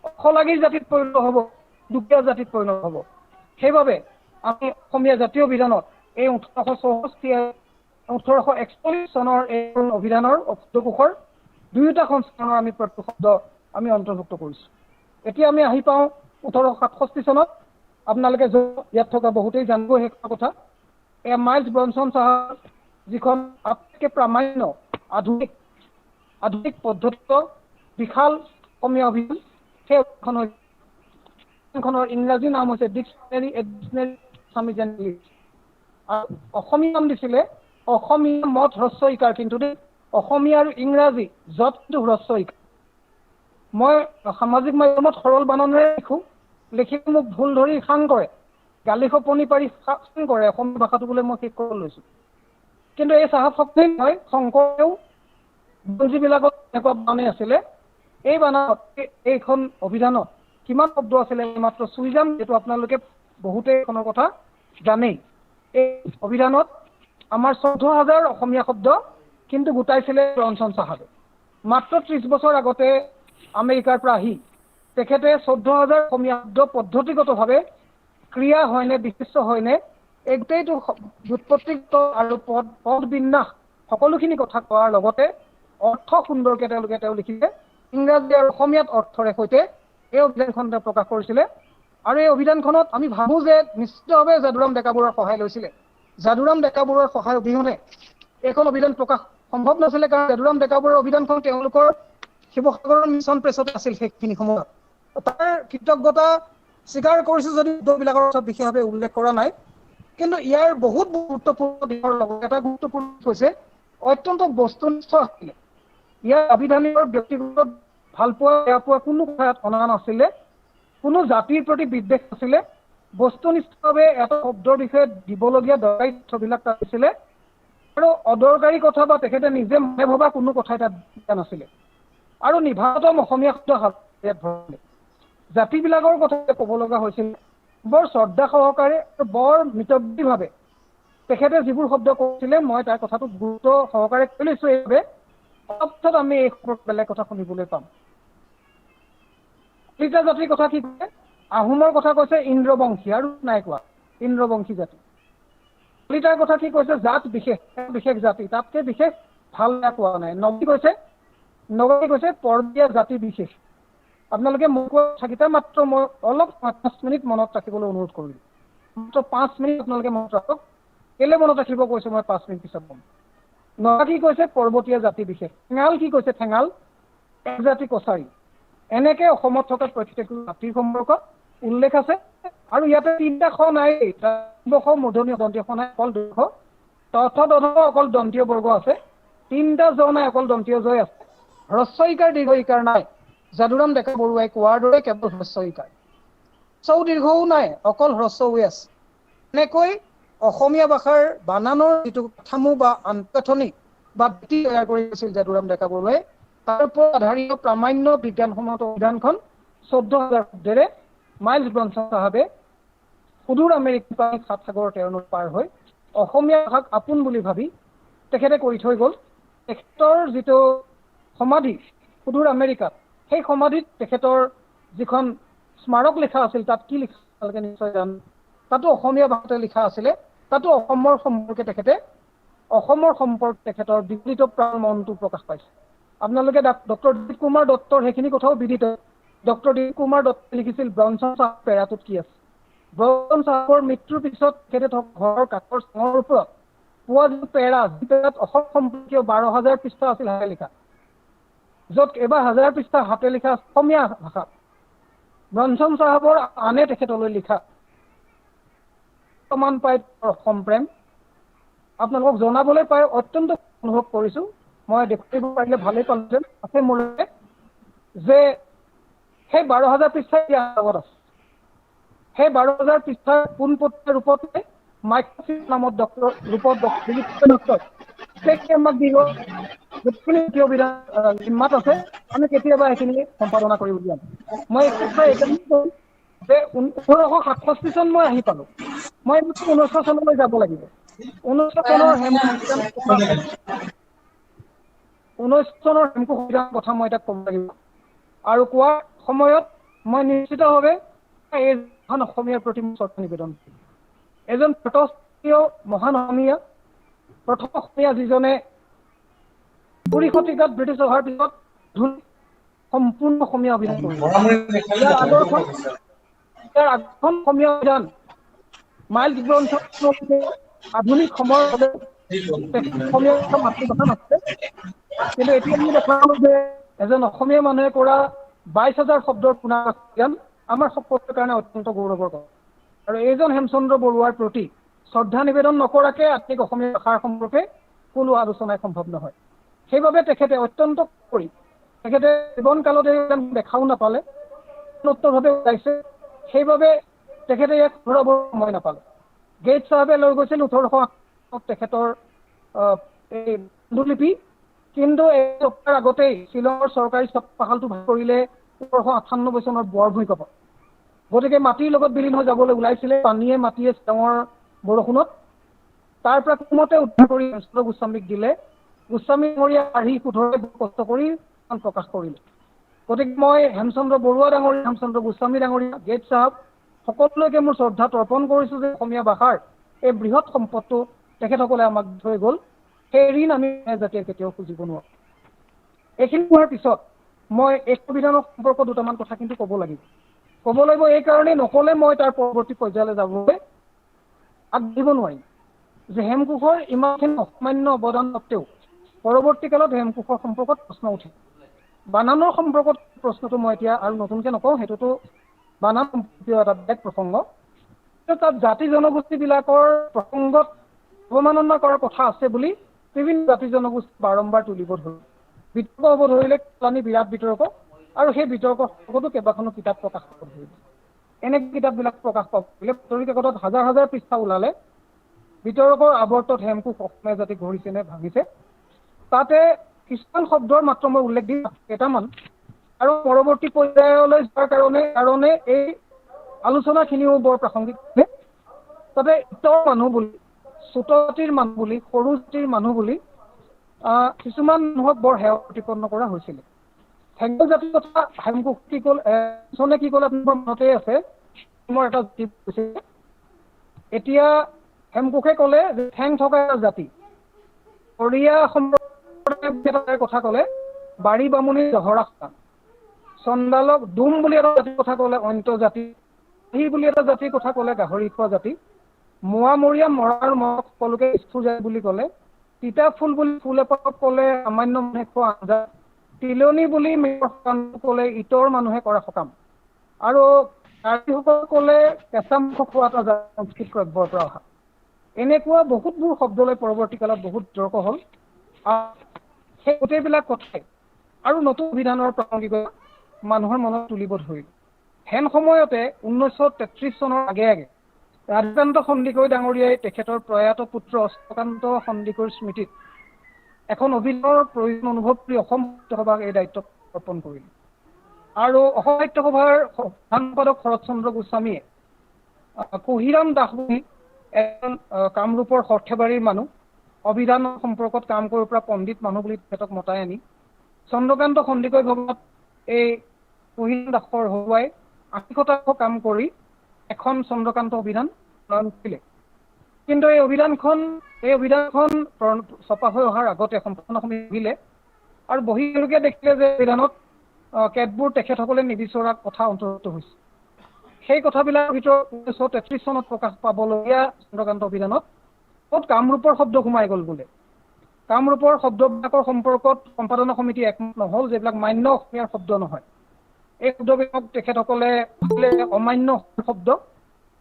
অশলাগী জাতিত পৰিণত হ'ব, দুখীয়া জাতিত পৰিণত হ'ব। সেইবাবে আমি অসমীয়া জাতীয় বিধানত এই 1864 1841 চনৰ এই অভিধানৰ শব্দকোষৰ দুয়োটা সংস্কৰণৰ আমি প্ৰত্যেক শব্দ আমি অন্তৰ্ভুক্ত কৰিছোঁ। এতিয়া আমি আহি পাওঁ 1867 চনত। আপোনালোকে ইয়াত থকা বহুতেই জানিব সেই কথা। এয়া মাইলছ ব্ৰনছন চাহাবৰ যিখন আটাইতকৈ প্ৰামাণ্য আধুনিক পদ্ধতিত বিশাল অসমীয়া অভিধান, সেই অভিধানখনৰ ইংৰাজী নাম হৈছে ডিকচনেৰী স্বামীজ এণ্ড ইংলিছ। আৰু অসমীয়া নাম দিছিলে অসমীয়া মত হ্ৰস্ব ইকাৰ, কিন্তু দেই অসমীয়া আৰু ইংৰাজী যত কিন্তু হ্ৰস্ব ইকাৰ। মই সামাজিক মাধ্যমত সৰল বানানেৰে লিখি মোক ভুল ধৰি খাং কৰে, গালি খপনি পাৰি খাং কৰে অসমীয়া ভাষাটো বোলে মই শেষ কৰিব লৈছোঁ। কিন্তু এই চাহাব শব্দেই নহয়, শংকৰেও যিবিলাকত এনেকুৱা বানে আছিলে, এই বানানত এইখন অভিধানত কিমান শব্দ আছিলে মাত্ৰ চুই যাম, যিটো আপোনালোকে বহুতে এইখনৰ কথা জানেই। এই অভিধানত আমাৰ 14,000 অসমীয়া শব্দ কিন্তু গোটাইছিলে ব্ৰনছন চাহাবে। মাত্ৰ 30 বছৰ আগতে আমেৰিকাৰ পৰা আহি তেখেতে 14,000 অসমীয়া শব্দ পদ্ধতিগতভাৱে ক্ৰিয়া হয়নে বিশিষ্ট হয়নে এই গোটেইটো ব্যুৎপত্তিগত আৰু পদ বিন্যাস সকলোখিনি কথা কোৱাৰ লগতে অৰ্থ সুন্দৰকৈ তেওঁ লিখিলে। ইংৰাজী আৰু অসমীয়াত অৰ্থৰে সৈতে এই অভিধানখন তেওঁ প্ৰকাশ কৰিছিলে। আৰু এই অভিধানখনত আমি ভাবোঁ যে নিশ্চিতভাৱে যাদুৰাম ডেকা বৰুৱাৰ সহায় লৈছিলে। যাদুৰাম ডেকা বৰুৱাৰ সহায় অবিহনে এইখন অভিধান প্ৰকাশ সম্ভৱ নাছিলে, কাৰণ যাদুৰাম ডেকা বৰুৱাৰ অভিধানখন তেওঁলোকৰ শিৱসাগৰৰ মিছন প্ৰেছত আছিল সেইখিনি সময়ত। তাৰ কৃতজ্ঞতা স্বীকাৰ কৰিছোঁ যদি শব্দবিলাকৰ ওচৰত বিশেষভাৱে উল্লেখ কৰা নাই। কিন্তু ইয়াৰ বহুত গুৰুত্বপূৰ্ণ দিশৰ লগত এটা গুৰুত্বপূৰ্ণ হৈছে অত্যন্ত বস্তুনিষ্ঠ আছিলে। ইয়াৰ আবিধানিকৰ ব্যক্তিগত ভালপোৱা বেয়া পোৱা কোনো কথাত অনা নাছিলে, কোনো জাতিৰ প্ৰতি বিদ্বেষ নাছিলে। বস্তুনিষ্ঠভাৱে এটা শব্দৰ বিষয়ে দিবলগীয়া দৰকাৰী তথ্যবিলাক তাত আছিলে, আৰু অদৰকাৰী কথা বা তেখেতে নিজে মনে ভবা কোনো কথাই তাত দিয়া নাছিলে। আৰু নিভাতম অসমীয়া শব্দ ইয়াত ভৰালে। জাতিবিলাকৰ কথা ক'ব লগা হৈছিল বৰ শ্ৰদ্ধা সহকাৰে আৰু বৰ মিতব্যয়ীভাৱে তেখেতে যিবোৰ শব্দ কৈছিলে, মই তাৰ কথাটো গুৰুত্ব সহকাৰে কৈ লৈছোঁ। এইভাৱে অলপ আমি এই বেলেগ কথা শুনিবলৈ পাম। কলিতা জাতিৰ কথা কি কৈছে? আহোমৰ কথা কৈছে ইন্দ্ৰবংশী, আৰু নাই কোৱা ইন্দ্ৰবংশী জাতি। কলিতাৰ কথা কি কৈছে? জাত বিশেষ জাতি, তাতকৈ বিশেষ ভাল বেয়া কোৱা নাই। নগী কৈছে পৰ্বীয়া জাতি বিশেষ। আপোনালোকে মোক কোৱা কথাকেইটা মাত্ৰ মই অলপ 5 মিনিট মনত ৰাখিবলৈ অনুৰোধ কৰিলোঁ। মাত্ৰ 5 মিনিট আপোনালোকে মনত ৰাখক। কেলে মনত ৰাখিব কৈছোঁ মই 5 মিনিট পিছত ক'ম। নগা কি কৈছে? পৰ্বতীয়া জাতি বিশেষ। ঠেঙাল কি কৈছে? ঠেঙাল এক জাতি কছাৰী। এনেকে অসমত থকা প্ৰত্যেক জাতিৰ সম্পৰ্কত উল্লেখ আছে। আৰু ইয়াতে 3টা খ নাই, মূৰ্ধন্য দন্তীয় খ নাই, অকল 2 খ। অকল দন্তীয় বৰ্গ আছে। 3টা জ নাই, অকল দন্তীয় জয় আছে। হ্ৰস্ব ইকাৰ দীৰ্ঘ ইকাৰ নাই। যাদুৰাম ডেকা বৰুৱাই কোৱাৰ দৰে কেৱল হ্ৰস্ব ইকাৰ, চৌ দীৰ্ঘও নাই, অকল হ্ৰস্ব হৈ আছে। এনেকৈ অসমীয়া ভাষাৰ বানানৰ যিটো কাঠামো বা আন্তঃগাঁথনি বা ভিত্তি তৈয়াৰ কৰিছিল যাদুৰাম ডেকা বৰুৱাই, তাৰ ওপৰত আধাৰিত প্ৰামাণ্য বিজ্ঞানসন্মত অভিধানখন 14,000 শব্দেৰে মাইলছ ব্ৰনছন চাহাবে সুদূৰ আমেৰিকাৰ 7 সাগৰ 13 নৈ পাৰ হৈ অসমীয়া ভাষাক আপোন বুলি ভাবি তেখেতে কৰি থৈ গ'ল। তেখেতৰ যিটো সমাধি সুদূৰ আমেৰিকাত, সেই সমাধিত তেখেতৰ যিখন স্মাৰক লিখা আছিল, তাত কি লিখা আপোনালোকে নিশ্চয় জানে। তাতো অসমীয়া ভাষাতে লিখা আছিলে। তাতো অসমৰ সম্পৰ্কে তেখেতৰ বিকৃত প্ৰাণ মনটো প্ৰকাশ পাইছে। আপোনালোকে ডক্টৰ দিলীপ কুমাৰ দত্তৰ সেইখিনি কথাও বিদিত। ডক্টৰ দিলীপ কুমাৰ দত্তই লিখিছিল ব্ৰনছন চাহাব পেৰাটোত কি আছে। ব্ৰনছন চাহাবৰ মৃত্যুৰ পিছত তেখেতে থকা ঘৰৰ কাঠৰ চাঙৰ ওপৰত পোৱা যিটো পেৰা, যি পেৰাত অসম সম্পৰ্কীয় 12,000 পৃষ্ঠা আছিল হাতে লিখা, য'ত এবাৰ 1000 পৃষ্ঠা হাতে লিখা অসমীয়া ভাষাত ব্ৰনছন চাহাবৰ আনে তেখেতলৈ লিখা প্ৰমাণ পাই অসম প্ৰেম আপোনালোকক জনাবলৈ পাই অত্যন্ত অনুভৱ কৰিছোঁ। মই দেখুৱাব পাৰিলে ভালেই পালোঁহেঁতেন। আছে মোৰ যে সেই 12,000 পৃষ্ঠা ইয়াৰ লগত আছে। সেই 12,000 পৃষ্ঠাৰ পোনপটীয়া ৰূপতে মাইক্ৰফিল্ম নামত ৰূপত আমাক দিব জিম্মাত আছে। আমি কেতিয়াবা সেইখিনি সম্পাদনা কৰি উলিয়াম। মই এইকাৰণে কওঁ যে 1967 চন মই আহি পালোঁ। মই 1900 চনলৈ যাব লাগিব। 1900 চনৰ হেমকো সংবিধানৰ কথা মই এতিয়া ক'ব লাগিব। আৰু কোৱাৰ সময়ত মই নিশ্চিতভাৱে এইখন অসমীয়াৰ প্ৰতি শ্ৰদ্ধা নিবেদন কৰিম। এজন মহান অসমীয়া প্ৰথম অসমীয়া যিজনে 20 শতিকাত ব্ৰিটিছ অহাৰ পিছত সম্পূৰ্ণ অসমীয়া অভিধান কৰিছিল। ইয়াৰ আগখন অসমীয়া অভিধান মাইলছ গ্ৰন্থ আধুনিক সময়ৰ বাবে অসমীয়া মাতৃভাষা নাছিলে, কিন্তু এতিয়া আমি দেখা পাওঁ যে এজন অসমীয়া মানুহে কৰা 22,000 শব্দৰ পুনৰ জ্ঞান আমাৰ সকলোৰে কাৰণে অত্যন্ত গৌৰৱৰ কথা। আৰু এইজন হেমচন্দ্ৰ বৰুৱাৰ প্ৰতি শ্ৰদ্ধা নিবেদন নকৰাকে আধুনিক অসমীয়া ভাষাৰ সম্পৰ্কে কোনো আলোচনাই সম্ভৱ নহয়। সেইবাবে তেখেতে অত্যন্ত কৰি তেখেতে জীৱনকালতে দেখাও নাপালে, নতুনভাৱে ওলাইছে, সেইবাবে তেখেতে ইয়াক ঘূৰাবৰ সময় নাপালে। গেইট চাহাবে লৈ গৈছিল 1808 তেখেতৰ এই পাণ্ডুলিপি, কিন্তু এই সপ্তাহৰ আগতেই শ্বিলঙৰ চৰকাৰী ছত্ৰপাহালটো ভাগ কৰিলে 1898 চনৰ বৰ ভূমিকম্প। গতিকে মাটিৰ লগত বিলীন হৈ যাবলৈ ওলাইছিলে, পানীয়ে মাটিয়ে শ্বিলঙৰ বৰষুণত। তাৰ পৰা কোনোমতে উদ্ধাৰ কৰি হেমচন্দ্ৰ গোস্বামীক দিলে। গোস্বামী ডাঙৰীয়া আহি শুধৰাই কষ্ট কৰি প্ৰকাশ কৰিলে। গতিকে মই হেমচন্দ্ৰ বৰুৱা ডাঙৰীয়া, হেমচন্দ্ৰ গোস্বামী ডাঙৰীয়া, গেইট চাহাব সকলোলৈকে মোৰ শ্ৰদ্ধা তৰ্পণ কৰিছোঁ যে অসমীয়া ভাষাৰ এই বৃহৎ সম্পদটো তেখেতসকলে আমাক থৈ গ'ল। সেই ঋণ আমি জাতিয়ে কেতিয়াও খুজিব নোৱাৰোঁ। এইখিনি হোৱাৰ পিছত মই এই সংবিধানৰ সম্পৰ্কত দুটামান কথা কিন্তু ক'ব লাগিব। এই কাৰণেই নক'লে মই তাৰ পৰৱৰ্তী পৰ্যায়লৈ যাবলৈ আগবাঢ়িব নোৱাৰিম যে হেমকোষৰ ইমানখিনি অসামান্য অৱদান সত্ত্বেও পৰৱৰ্তী কালত হেমকোষৰ সম্পৰ্কত প্ৰশ্ন উঠে। বানানৰ সম্পৰ্কত প্ৰশ্নটো মই এতিয়া আৰু নতুনকৈ নকওঁ, সেইটোতো বানান সম্পৰ্কীয় এটা বেলেগ প্ৰসংগ। তাত জাতি জনগোষ্ঠীবিলাকৰ প্ৰসংগত অৱমাননা কৰাৰ কথা আছে বুলি বিভিন্ন জাতি জনগোষ্ঠী বাৰম্বাৰ তুলিব ধৰিলে। বিতৰ্ক হ'ব ধৰিলে, বিৰাট বিতৰ্ক, আৰু সেই বিতৰ্কৰ সম্পৰ্কতো কেইবাখনো কিতাপ প্ৰকাশ পাব ধৰিলে। এনে কিতাপবিলাক প্ৰকাশ পাব ধৰিলে, বাতৰি কাকতত হাজাৰ হাজাৰ পৃষ্ঠা ওলালে বিতৰ্কৰ আৱৰ্তত হেমকোষ অসমীয়া জাতি গঢ়িছে নে ভাঙিছে। তাতে কিছুমান শব্দৰ মাত্ৰ মই উল্লেখ দিম, কেইটামান, আৰু পৰৱৰ্তী পৰ্যায়লৈ যোৱাৰ কাৰণে এই আলোচনাখিনিও বৰ প্ৰাসংগিক। তাতে ইতৰ মানুহ বুলি, চোত জাতিৰ মানুহ বুলি, সৰু জাতিৰ মানুহ বুলি কিছুমান মানুহক বৰ হেয় প্ৰতিপন্ন কৰা হৈছিলে। ঠেঙাল জাতিৰ কথা হেমকোষ কি ক'ল, কি ক'লে আপোনালোকৰ মনতেই আছে। মোৰ এটা জাতি কৈছে, এতিয়া হেমকোষে ক'লে যে ঠেং থকা জাতি। অৰিয়া সম্প্ৰদায়ৰ কথা ক'লে বাৰী বামুণী জহৰা খান। চণ্ডালক ডুম বুলি এটা জাতিৰ কথা ক'লে অন্ত জাতি। বুলি এটা জাতিৰ কথা ক'লে গাহৰি খোৱা জাতি। মোৱামৰীয়া মৰাৰ মৰক সকলোকে স্ফুৰ যায় বুলি ক'লে। তিতা ফুল বুলি ফুল এপাহক ক'লে সামান্য মানুহে খোৱা আঞ্জা। তিলনি বুলি ক'লে ইতৰ মানুহে কৰা সকাম। আৰু কাৰ্বিসকল ক'লে কেঁচা মাংস খোৱা এটা সংস্কৃত ক্ৰব্যৰ পৰা অহা। এনেকুৱা বহুতবোৰ শব্দলৈ পৰৱৰ্তী কালত বহুত তৰ্ক হ'ল। সেই গোটেইবিলাক কথাই আৰু নতুন অভিধানৰ প্ৰাসংগিকতা মানুহৰ মনত তুলিব ধৰিলে। হেন সময়তে 1933 চনৰ আগে ৰাধাকান্ত সন্দিকৈ ডাঙৰীয়াই তেখেতৰ প্ৰয়াত পুত্ৰ অষ্টকান্ত সন্দিকৈৰ স্মৃতিত এখন অভিধানৰ প্ৰয়োজন অনুভৱ কৰি অসম সাহিত্য সভাক এই দায়িত্ব অৰ্পণ কৰিলে। আৰু অসম সাহিত্য সভাৰ প্ৰধান সম্পাদক শৰৎচন্দ্ৰ গোস্বামীয়ে কুহিৰাম দাস বুলি এজন কামৰূপৰ সৰ্থেবাৰীৰ মানুহ, অভিধান সম্পৰ্কত কাম কৰিব পৰা পণ্ডিত মানুহ বুলি তেখেতক মতাই আনি চন্দ্ৰকান্ত সন্দিকৈ ভৱনত এই কুহিৰাম দাসৰ হৰুৱাই 80% কাম কৰি এখন চন্দ্ৰকান্ত অভিধান প্ৰণয়ন কৰিলে। কিন্তু এই অভিধানখন ছপা হৈ অহাৰ আগতে সম্পূৰ্ণ সমিতি বহিলে আৰু বহি তেওঁলোকে দেখিলে যে অভিধানত কেতবোৰ তেখেতসকলে নিবিচৰা কথা অন্তৰ্ভুক্ত হৈছে। সেই কথাবিলাকৰ ভিতৰত 1933 চনত প্ৰকাশ পাবলগীয়া চন্দ্ৰকান্ত অভিধানত ক'ত কামৰূপৰ শব্দ সোমাই গ'ল বোলে। কামৰূপৰ শব্দবিলাকৰ সম্পৰ্কত সম্পাদনা সমিতি একমত নহ'ল, যিবিলাক মান্য অসমীয়াৰ শব্দ নহয়। এই শব্দবিলাক তেখেতসকলে অমান্য শব্দ,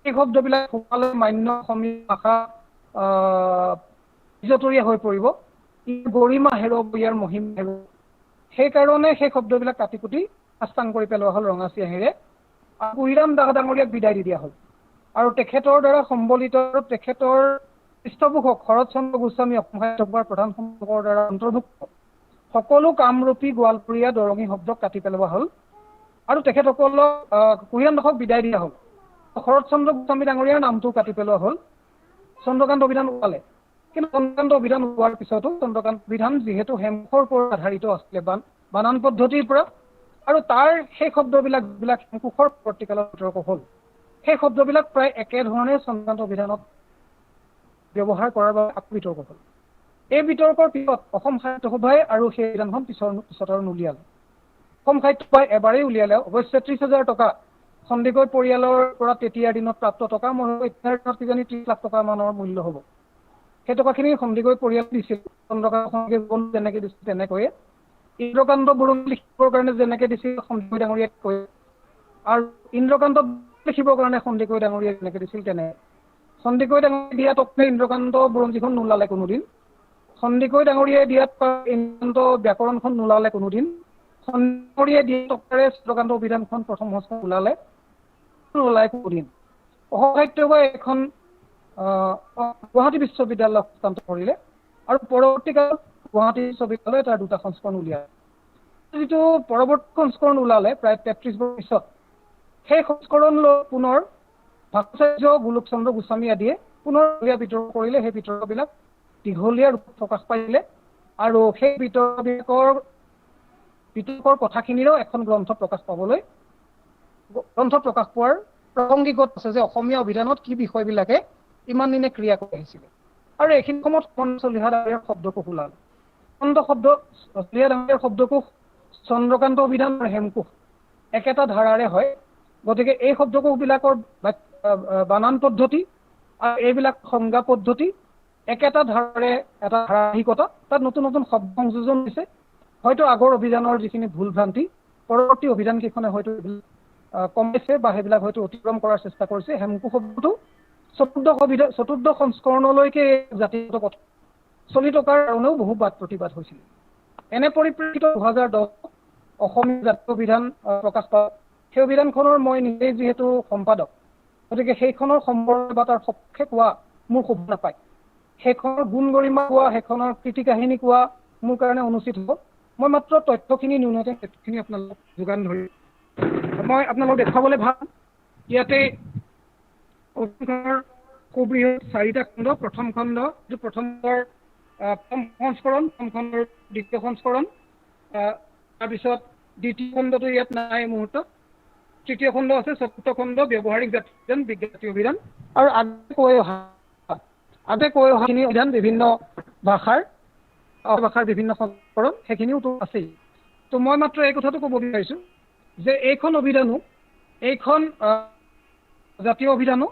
এই শব্দবিলাক সোমালে মান্য অসমীয়া ভাষা বিজতৰীয়া হৈ পৰিব, ইয়াৰ গৰিমা হেৰুৱাব, ইয়াৰ মহিমা হেৰুৱাব। সেইকাৰণে সেই শব্দবিলাক কাটি কুটি আস্তাং কৰি পেলোৱা হ'ল ৰঙাচিয়াহীৰে। আৰু কুহিৰাম দাস ডাঙৰীয়াক বিদায় দি দিয়া হ'ল। আৰু তেখেতৰ দ্বাৰা সম্বলিত তেখেতৰ পৃষ্ঠপোষক শৰৎচন্দ্ৰ গোস্বামী অসম সাহিত্য সভাৰ প্ৰধান সম্পাদকৰ দ্বাৰা অন্তৰ্ভুক্ত সকলো কামৰূপী গোৱালপৰীয়া দৰঙী শব্দক কাটি পেলোৱা হ'ল আৰু তেখেতসকলক কুহিৰাম দাসক বিদায় দিয়া হ'ল। শৰৎচন্দ্ৰ গোস্বামী ডাঙৰীয়াৰ নামটো কাটি পেলোৱা হ'ল। চন্দ্ৰকান্ত অভিধান ওলালে, কিন্তু চন্দ্ৰকান্ত অভিধান ওলোৱাৰ পিছতো চন্দ্ৰকান্ত অভিধান যিহেতু হেমকোষৰ ওপৰত আধাৰিত আছিলে বানান পদ্ধতিৰ পৰা, আৰু তাৰ সেই শব্দবিলাক যিবিলাক হেমকোষৰ পৰৱৰ্তীকালত বিতৰ্ক হ'ল, সেই শব্দবিলাক প্ৰায় একেধৰণে চন্দ্ৰকান্ত অভিধানত ব্যৱহাৰ কৰাৰ বাবে বিতৰ্ক হ'ল। এই বিতৰ্কৰ পিছত অসম সাহিত্য সভাই আৰু সেই অভিধানখন পিছত আৰু নুলিয়ালে। অসম সাহিত্য সভাই এবাৰেই উলিয়ালে। অৱশ্যে 30,000 টকা সন্দিকৈ পৰিয়ালৰ পৰা তেতিয়াৰ দিনত প্ৰাপ্ত টকা, মই এতিয়াৰ দিনত কিজানি 30 লাখ টকা মানৰ মূল্য হ'ব। সেই টকাখিনি সন্দিকৈ পৰিয়াল দিছিল। চন্দ্ৰকান্ত জীৱন যেনেকৈ দিছিল তেনেকৈয়ে ইন্দ্ৰকান্ত বুৰঞ্জী লিখিবৰ কাৰণে যেনেকৈ দিছিল সন্দিকৈ ডাঙৰীয়াক কৈ, আৰু ইন্দ্ৰকান্ত লিখিবৰ কাৰণে সন্দিকৈ ডাঙৰীয়াক যেনেকৈ দিছিল তেনে সন্দিকৈ ডাঙৰীয়াই দিয়া টকাৰে ইন্দ্ৰকান্ত বুৰঞ্জীখন নোলালে কোনোদিন। সন্দিকৈ ডাঙৰীয়াই দিয়াত ইন্দ্ৰকান্ত ব্যাকৰণখন নোলালে কোনোদিন। সন্দিকৈ দিয়া টকাৰে চন্দ্ৰকান্ত অভিধানখন প্ৰথম সংস্কৰণ ওলালে কোনোদিন। অসম সাহিত্য সভাই এখন গুৱাহাটী বিশ্ববিদ্যালয়ক হস্তান্তৰ কৰিলে আৰু পৰৱৰ্তীকালত গুৱাহাটী বিশ্ববিদ্যালয়ে তাৰ 2টা সংস্কৰণ উলিয়ালে। যিটো পৰৱৰ্তী সংস্কৰণ ওলালে প্ৰায় 33 বছৰ পিছত, সেই সংস্কৰণলৈ পুনৰ ভাষাচাৰ্য গোলোকচন্দ্ৰ গোস্বামী আদিয়ে পুনৰ বিতৰ্ক কৰিলে। সেই বিতৰ্কবিলাক দীঘলীয়া ৰূপত প্ৰকাশ পাইছিলে আৰু সেই বিতৰ্কৰ কথাখিনিৰো এখন গ্ৰন্থ প্ৰকাশ পোৱাৰ প্ৰাসংগিকত আছে যে অসমীয়া অভিধানত কি বিষয়বিলাকে ইমান দিনে ক্ৰিয়া কৰি আহিছিলে। আৰু এইখিনি সময়ত চলিহা ডাঙৰীয়াৰ শব্দকোষ ওলালে। চলিহা ডাঙৰীয়াৰ শব্দকোষ চন্দ্ৰকান্ত অভিধান আৰু হেমকোষ একেটা ধাৰাৰে হয়। গতিকে এই শব্দকোষবিলাকৰ বানান পদ্ধতি আৰু এইবিলাক সংজ্ঞা পদ্ধতি একেটা ধাৰাৰে এটা ধাৰাবাহিকতা, তাত নতুন নতুন শব্দ সংযোজন হৈছে। হয়তো আগৰ অভিধানৰ যিখিনি ভুল ভ্ৰান্তি পৰৱৰ্তী অভিধানকেইখনে হয়তো কমাইছে বা সেইবিলাক হয়তো অতিক্ৰম কৰাৰ চেষ্টা কৰিছে। হেমকোষ শব্দটো চতুৰ্থ সংস্কৰণলৈকে জাতিগত কথা চলি থকাৰ কাৰণেও বহু বাদ প্ৰতিবাদ হৈছিল। এনে পৰিপ্ৰেক্ষিতত 2010 অসমীয়া জাতীয় অভিধান প্ৰকাশ পায়। সেই অভিধানখনৰ মই নিজেই যিহেতু সম্পাদক, গতিকে সেইখনৰ সম্পৰ্কে বা তাৰ সপক্ষে কোৱা মোৰ শোভা নাপায়। সেইখনৰ গুণ গৰিমা কোৱা, সেইখনৰ কৃতি কাহিনী কোৱা মোৰ কাৰণে অনুচিত হ'ব। মই মাত্ৰ তথ্যখিনি ন্যূনতম তথ্যখিনি আপোনালোকক যোগান ধৰিম। মই আপোনালোকক দেখুৱাবলৈ ভাল, ইয়াতে অভিধানৰ সুবৃহৎ 4টা খণ্ড। প্ৰথম খণ্ড প্ৰথম সংস্কৰণ, প্ৰথম খণ্ডৰ দ্বিতীয় সংস্কৰণ, তাৰপিছত দ্বিতীয় খণ্ডটো ইয়াত নাই মুহূৰ্তত, তৃতীয় খণ্ড আছে, চতুৰ্থ খণ্ড ব্যৱহাৰিক জাতীয় বিজ্ঞান অভিধান, আৰু আগে কৈ অহাখিনি অভিধান বিভিন্ন ভাষাৰ বিভিন্ন সংস্কৰণ সেইখিনিওতো আছেই। তো মই মাত্ৰ এই কথাটো ক'ব বিচাৰিছোঁ যে এইখন জাতীয় অভিধানো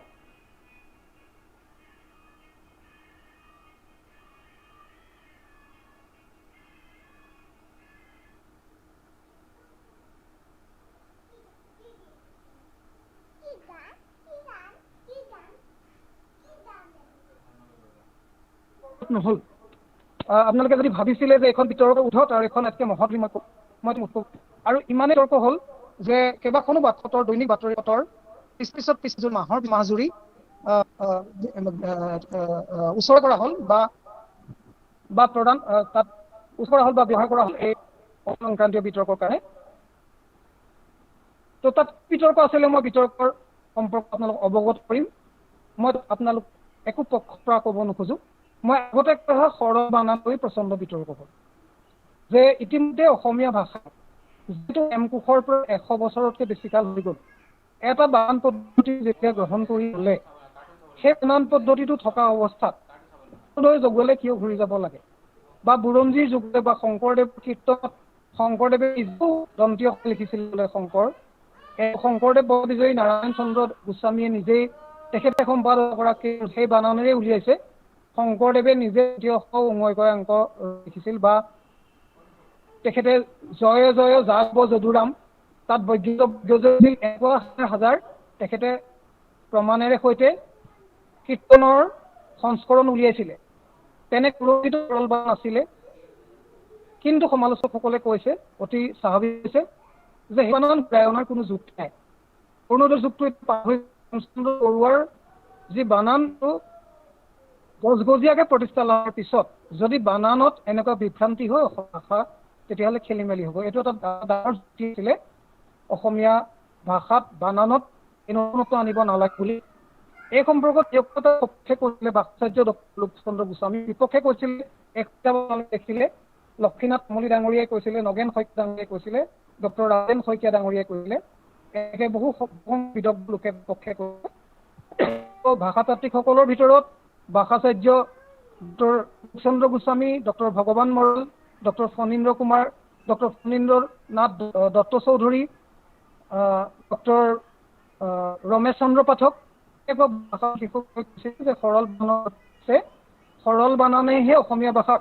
নহ'ল। আপোনালোকে যদি ভাবিছিলে যে এখন বিতৰ্ক উঠক আৰু এখন এতকৈ মহৎ মই আৰু ইমানেই তৰ্ক হ'ল যে কেইবাখনো দৈনিক বাতৰি পত্ৰৰ পিছযোৰ মাহজুৰি ওচৰ কৰা হ'ল বা প্ৰদান তাত ওচৰা হ'ল বা ব্যৱহাৰ কৰা হ'ল এই সংক্ৰান্তীয় বিতৰ্কৰ কাৰণে। তো তাত বিতৰ্ক আছিলে, মই বিতৰ্কৰ সম্পৰ্কে আপোনালোক অৱগত কৰিম। মই আপোনালোক একো পক্ষৰ পৰা ক'ব নোখোজোঁ। মই আগতে কথা সৰল বানান লৈ প্ৰচণ্ড বিতৰ্ক হ'ল যে ইতিমধ্যে অসমীয়া ভাষা যিটো হেমকোষৰ পৰা 100 বছৰতকৈ বেছি কাল হৈ গ'ল, এটা বানান পদ্ধতি যেতিয়া গ্ৰহণ কৰি ল'লে, সেই বানান পদ্ধতিটো থকা অৱস্থাত যুগলে কিয় ঘূৰি যাব লাগে? বা বুৰঞ্জীৰ যুগলে বা শংকৰদেৱ কীৰ্তনত শংকৰদেৱে নিজেও দন্তীয় লিখিছিল বোলে। শংকৰদেৱ বৰবিজয়ী নাৰায়ণ চন্দ্ৰ গোস্বামীয়ে নিজেই তেখেতে সম্পাদক গৰাকী সেই বানানেৰে উলিয়াইছে। শংকৰদেৱে নিজে অংক লিখিছিল বা তেখেতে জয় জয় যাব যদুৰাম তাত হাজাৰ তেখেতে প্ৰমাণেৰে সৈতে কীৰ্তনৰ সংস্কৰণ উলিয়াইছিলে। তেনে কুলকিত সৰল বানান আছিলে, কিন্তু সমালোচকসকলে কৈছে অতি স্বাভাৱিক হৈছে যে সেই বানান ঘূৰাই অনাৰ কোনো যুক্তি নাই। অৰুণোদয় যুগটো বৰুৱাৰ যি বানানটো গজগজীয়াকৈ প্ৰতিষ্ঠা লাভৰ পিছত যদি বানানত এনেকুৱা বিভ্ৰান্তি হয় অসমীয়া ভাষা, তেতিয়াহ'লে খেলি মেলি হ'ব। এইটো এটা ডাঙৰ যুক্তি আছিলে অসমীয়া ভাষাত বানানত নতুনত্ব আনিব নালাগে বুলি। এই সম্পৰ্কত পক্ষে কৈছিলে ভাষাচাৰ্য গোলোকচন্দ্ৰ গোস্বামী, বিপক্ষে কৈছিলে দেখিলে লক্ষ্মীনাথ তামুলী ডাঙৰীয়াই কৈছিলে, নগেন শইকীয়া ডাঙৰীয়াই কৈছিলে, ডক্টৰ ৰাজেন শইকীয়া ডাঙৰীয়াই কৈছিলে, এনেকৈ বহু বিদগ্ধ লোকে পক্ষে কৈছে। ভাষাতাত্ত্বিকসকলৰ ভিতৰত ভাষাচাৰ্য doctor Chandra Goswami, doctor Bhagawan Moral, doctor Phanindra Kumar, doctor Phanindra Nath Datta Choudhury, doctor Ramesh Chandra Pathak যে সৰল বানান আছে, সৰল বানানেহে অসমীয়া ভাষাক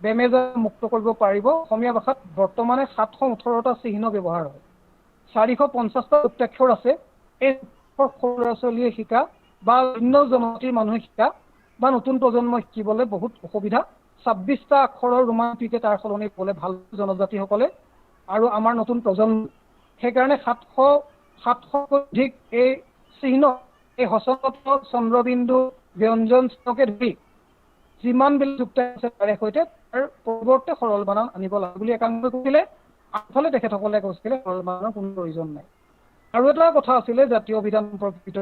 বেমেজা মুক্ত কৰিব পাৰিব। অসমীয়া ভাষাত বৰ্তমানে 718টা চিহ্ন ব্যৱহাৰ হয়, 450টা প্ৰত্যাক্ষৰ আছে। এই সৰু ল'ৰা ছোৱালীয়ে শিকা বা অন্য জনজাতিৰ মানুহে শিকা বা নতুন প্ৰজন্মই শিকিবলৈ বহুত অসুবিধা। 26টা আখৰৰ ৰোমান্টিকে তাৰ সলনি ক'লে ভাল জনজাতিসকলে আৰু আমাৰ নতুন প্ৰজন্ম। সেইকাৰণে 700 অধিক এই চিহ্ন, এই হস্ত চন্দ্ৰবিন্দু ব্যঞ্জন চিহ্নকে ধৰি যিমানবিলাক যুক্ত আছে তাৰে সৈতে তাৰ পৰিৱৰ্তে সৰল বানান আনিব লাগে বুলি একাংশ কৈছিলে। আনফালে তেখেতসকলে কৈছিলে সৰল বানানৰ কোনো প্ৰয়োজন নাই। আৰু এটা কথা আছিলে জাতীয় অভিধান সম্পৰ্কিত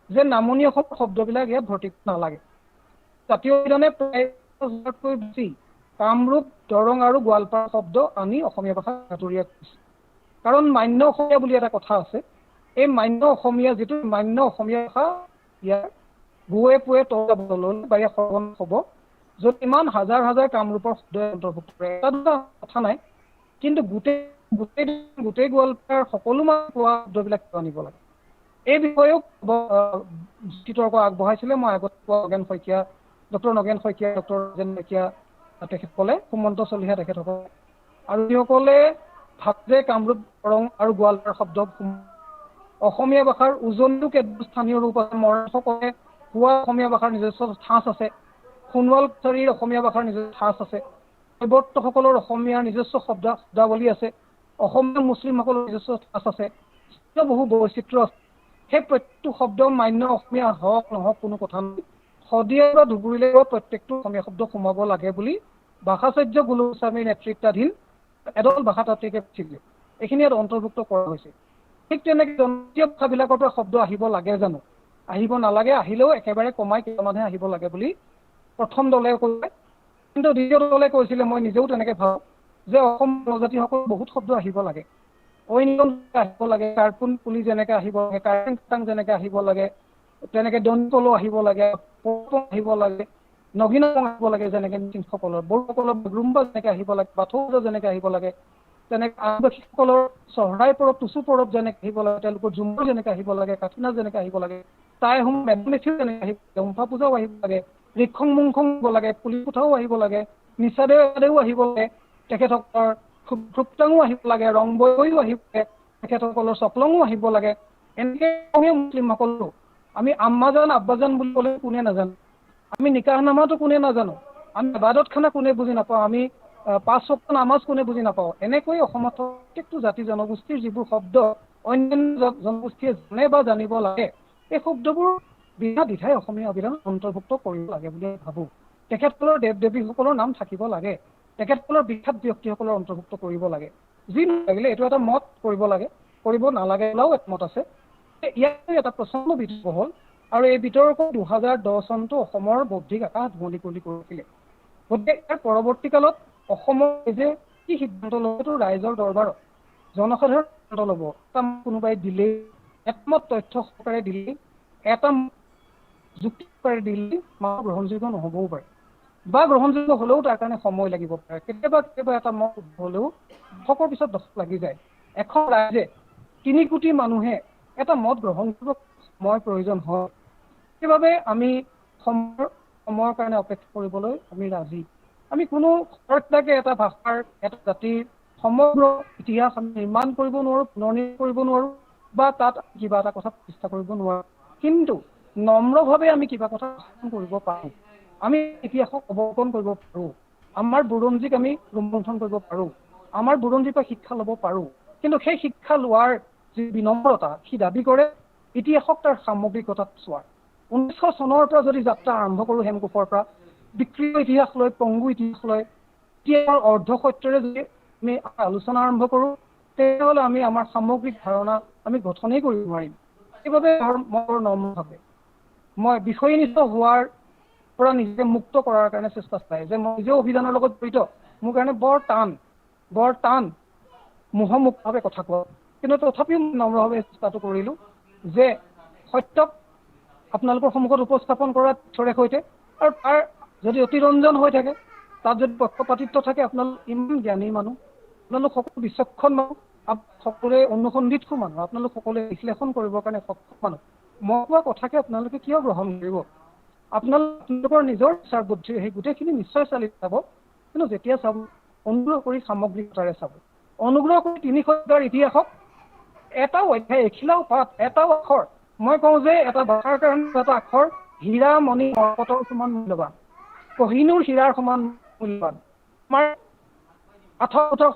যে নামনি অসমৰ শব্দবিলাক ইয়াত ভৰ্তি নালাগে। জাতীয় অভিধানে প্ৰায় 1000তকৈ বেছি কামৰূপ, দৰং আৰু গোৱালপাৰা শব্দ আনি অসমীয়া ভাষা আঁতৰীয়া কৰিছে। কাৰণ মান্য অসমীয়া বুলি এটা কথা আছে। এই মান্য অসমীয়া যিটো মান্য অসমীয়া ভাষা ইয়াৰ গুৱে পুৱে তললৈ বা ইয়াৰ সৰ্বনাম হ'ব, য'ত ইমান হাজাৰ হাজাৰ কামৰূপৰ শব্দ অন্তৰ্ভুক্ত কৰে। এটা দুটা কথা নাই, কিন্তু গোটেই গোৱালপাৰাৰ সকলো মানুহ পোৱা শব্দবিলাক আনিব লাগে। এই বিষয়েও বিতৰ্ক আগবঢ়াইছিলে। মই আগত কোৱা ডক্টৰ নগেন শইকীয়া, ডক্টৰ ৰাজেন শইকীয়া তেখেতসকলে, সুমন্ত চলিহা তেখেতসকলে, আৰু যিসকলে ভাবে যে কামৰূপ, দৰং আৰু গোৱালপাৰাৰ শব্দ অসমীয়া ভাষাৰ উজনিও কেতবোৰ স্থানীয় ৰূপ আছে। মৰাণসকলে কোৱা অসমীয়া ভাষাৰ নিজস্ব ঠাঁচ আছে, সোণোৱাল কছাৰীৰ অসমীয়া ভাষাৰ নিজস্ব ঠাঁচ আছে, কৈবৰ্তসকলৰ অসমীয়াৰ নিজস্ব শব্দাৱলী আছে, অসমীয়া মুছলিমসকলৰ নিজস্ব ঠাঁচ আছে, বহু বৈচিত্ৰ্য আছে। সেই প্ৰত্যেকটো শব্দ মান্য অসমীয়া হওক নহওক কোনো কথা নাই। শদিয়াৰ পৰা ধুবুৰীলৈ প্ৰত্যেকটো অসমীয়া শব্দ সোমাব লাগে বুলি ভাষাচাৰ্য গোস্বামীৰ নেতৃত্বাধীন এদল ভাষাতাত্ত্বিকে কৈছিলে। এইখিনি ইয়াত অন্তৰ্ভুক্ত কৰা হৈছে। ঠিক তেনেকৈ জনজাতীয় ভাষাবিলাকৰ পৰা শব্দ আহিব লাগে জানো? আহিব নালাগে, আহিলেও একেবাৰে কমাই কেইটামানহে আহিব লাগে বুলি প্ৰথম দলে কৈছে। কিন্তু দ্বিতীয় দলে কৈছিলে, মই নিজেও তেনেকৈ ভাবোঁ, যে অসম জনজাতিসকলৰ বহুত শব্দ আহিব লাগে। ঐনিয়ম আহিব লাগে, কাৰ্পুন পুলি যেনেকৈ আহিব লাগে, কাৰেং কাটাং যেনেকৈ আহিব লাগে, তেনেকৈ দনিকলো আহিব লাগে, আহিব লাগে, নগিনা আহিব লাগে, যেনেকৈ মিচিংসকলৰ, বড়োসকলৰ বাগৰুম্বা যেনেকৈ আহিব লাগে, বাথৌ যেনেকৈ আহিব লাগে, তেনেকৈ আদিবাসীসকলৰ চহৰাই পৰৱ, টুচু পৰৱ যেনেকৈ আহিব লাগে, তেওঁলোকৰ ঝুমুৰ যেনেকৈ আহিব লাগে, কাঠিনা যেনেকৈ আহিব লাগে, টাই আহোম মেথিও যেনেকৈ আহিব লাগে, উমফা পূজাও আহিব লাগে, ৰিক্ষং মুংখং আহিব লাগে, পুলি কোঠাও আহিব লাগে, নিচাদেও আহিব লাগে, তেখেতসকলৰ খুপ্তাঙো আহিব লাগে, ৰংবৈও আহিব লাগে, তেখেতসকলৰ চকলঙো আহিব লাগে। এনেকৈ অসমীয়া মুছলিমসকলো আমি আম্মাজান আব্বাজান বুলি ক'লে কোনে নাজানো, আমি নিকাহ নামাটো কোনে নাজানো, আমি আবাদত খানা কোনে বুজি নাপাওঁ, আমি 5 ওয়াক্ত নামাজ কোনে বুজি নাপাওঁ। এনেকৈ অসমত প্ৰত্যেকটো জাতি জনগোষ্ঠীৰ যিবোৰ শব্দ অন্যান্য জনগোষ্ঠীয়ে জানে বা জানিব লাগে, এই শব্দবোৰ বিনা দ্বিধাই অসমীয়া অভিধানত অন্তৰ্ভুক্ত কৰিব লাগে বুলি ভাবোঁ। তেখেতসকলৰ দেৱ দেৱীসকলৰ নাম থাকিব লাগে, তেখেতসকলৰ বিখ্যাত ব্যক্তিসকলৰ অন্তৰ্ভুক্ত কৰিব লাগে। যি নালাগিলে এইটো এটা মত কৰিব লাগে, কৰিব নালাগে বুলিও একমত আছে। ইয়াত এটা প্ৰচণ্ড বিতৰ্ক হ'ল, আৰু এই বিতৰ্ক 2010 চনটো অসমৰ বৌদ্ধিক আকাশ ধুঁৱলি কৰিছিলে। গতিকে ইয়াৰ পৰৱৰ্তী কালত অসমৰ যে কি সিদ্ধান্ত ল'ব, সেইটো ৰাইজৰ দৰবাৰত জনসাধাৰণ সিদ্ধান্ত ল'ব। এটা কোনোবাই দিলেই, একমত তথ্য সহকাৰে দিলেই, এটা যুক্তিৰে দিলেই মানুহ গ্ৰহণযোগ্য নহ'বও পাৰে, বা গ্ৰহণযোগ্য হ'লেও তাৰ কাৰণে সময় লাগিব পাৰে। কেতিয়াবা এটা মত হ'লেও শকৰ পিছত দশক লাগি যায়। এখন ৰাইজে 3 কোটি মানুহে এটা মত গ্ৰহণ কৰিব সময় প্ৰয়োজন হয়। সেইবাবে আমি সময়ৰ কাৰণে অপেক্ষা কৰিবলৈ আমি ৰাজি। আমি কোনো খৰতকীয়াকৈ এটা ভাষাৰ, এটা জাতিৰ সমগ্ৰ ইতিহাস আমি নিৰ্মাণ কৰিব নোৱাৰোঁ, পুনৰ্নিৰ্মাণ কৰিব নোৱাৰোঁ, বা তাত কিবা এটা কথা প্ৰতিষ্ঠা কৰিব নোৱাৰোঁ। কিন্তু নম্ৰভাৱে আমি কিবা কথা কৰিব পাৰোঁ। আমি ইতিহাসক অৱলোকন কৰিব পাৰোঁ, আমাৰ বুৰঞ্জীক আমি ৰোমন্থন কৰিব পাৰোঁ, আমাৰ বুৰঞ্জীৰ পৰা শিক্ষা ল'ব পাৰোঁ। কিন্তু সেই শিক্ষা লোৱাৰ যি বিনম্ৰতা, সি দাবী কৰে ইতিহাসক তাৰ সামগ্ৰিকতাত চোৱাৰ। 1900 চনৰ পৰা যদি যাত্ৰা আৰম্ভ কৰোঁ, হেমকোষৰ পৰা বিক্ৰিয় ইতিহাস লৈ, পংগু ইতিহাস লৈ, ইতিহাসৰ অৰ্ধসত্যৰে যদি আমি আলোচনা আৰম্ভ কৰোঁ, তেতিয়াহ'লে আমি আমাৰ সামগ্ৰিক ধাৰণা আমি গঠনেই কৰিব নোৱাৰিম। সেইবাবে মোৰ নম্ৰভাৱে মই বিষয়নিষ্ঠ হোৱাৰ পৰা নিজকে মুক্ত কৰাৰ কাৰণে চেষ্টা চাই, যে মই নিজেও অভিধানৰ লগত জড়িত, মোৰ কাৰণে বৰ টান মোহমুক্তভাৱে কথা কোৱা। কিন্তু তথাপিও নম্ৰভাৱে চেষ্টাটো কৰিলোঁ যে সত্যক আপোনালোকৰ সন্মুখত উপস্থাপন কৰাৰ তথ্যৰে সৈতে, আৰু তাৰ যদি অতিৰঞ্জন হৈ থাকে, তাত যদি পক্ষপাতিত্ব থাকে, আপোনালোক ইমান জ্ঞানী মানুহ, আপোনালোক সকলো বিচক্ষণ মানুহ, সকলোৱে অনুসন্ধিৎসু মানুহ, আপোনালোক সকলোৱে বিশ্লেষণ কৰিবৰ কাৰণে সক্ষম মানুহ, মই কোৱা কথাকে আপোনালোকে কিয় গ্ৰহণ কৰিব? আপোনালোকৰ নিজৰ বিচাৰ বুদ্ধি সেই গোটেইখিনি নিশ্চয় চালি চাব, কিন্তু যেতিয়া চাব অনুগ্ৰহ কৰি সামগ্ৰিকতাৰে চাব। অনুগ্ৰহ কৰি 300 ইতিহাসক এটাও অধ্যায়, এখিলাও পাত, এটাও আখৰ, মই কওঁ যে এটা ভাষাৰ কাৰণে এটা আখৰ হীৰা মণি মৰকতৰ সমান মূল্যৱান, কহিনুৰ হীৰাৰ সমান মূল্যৱান। আমাৰ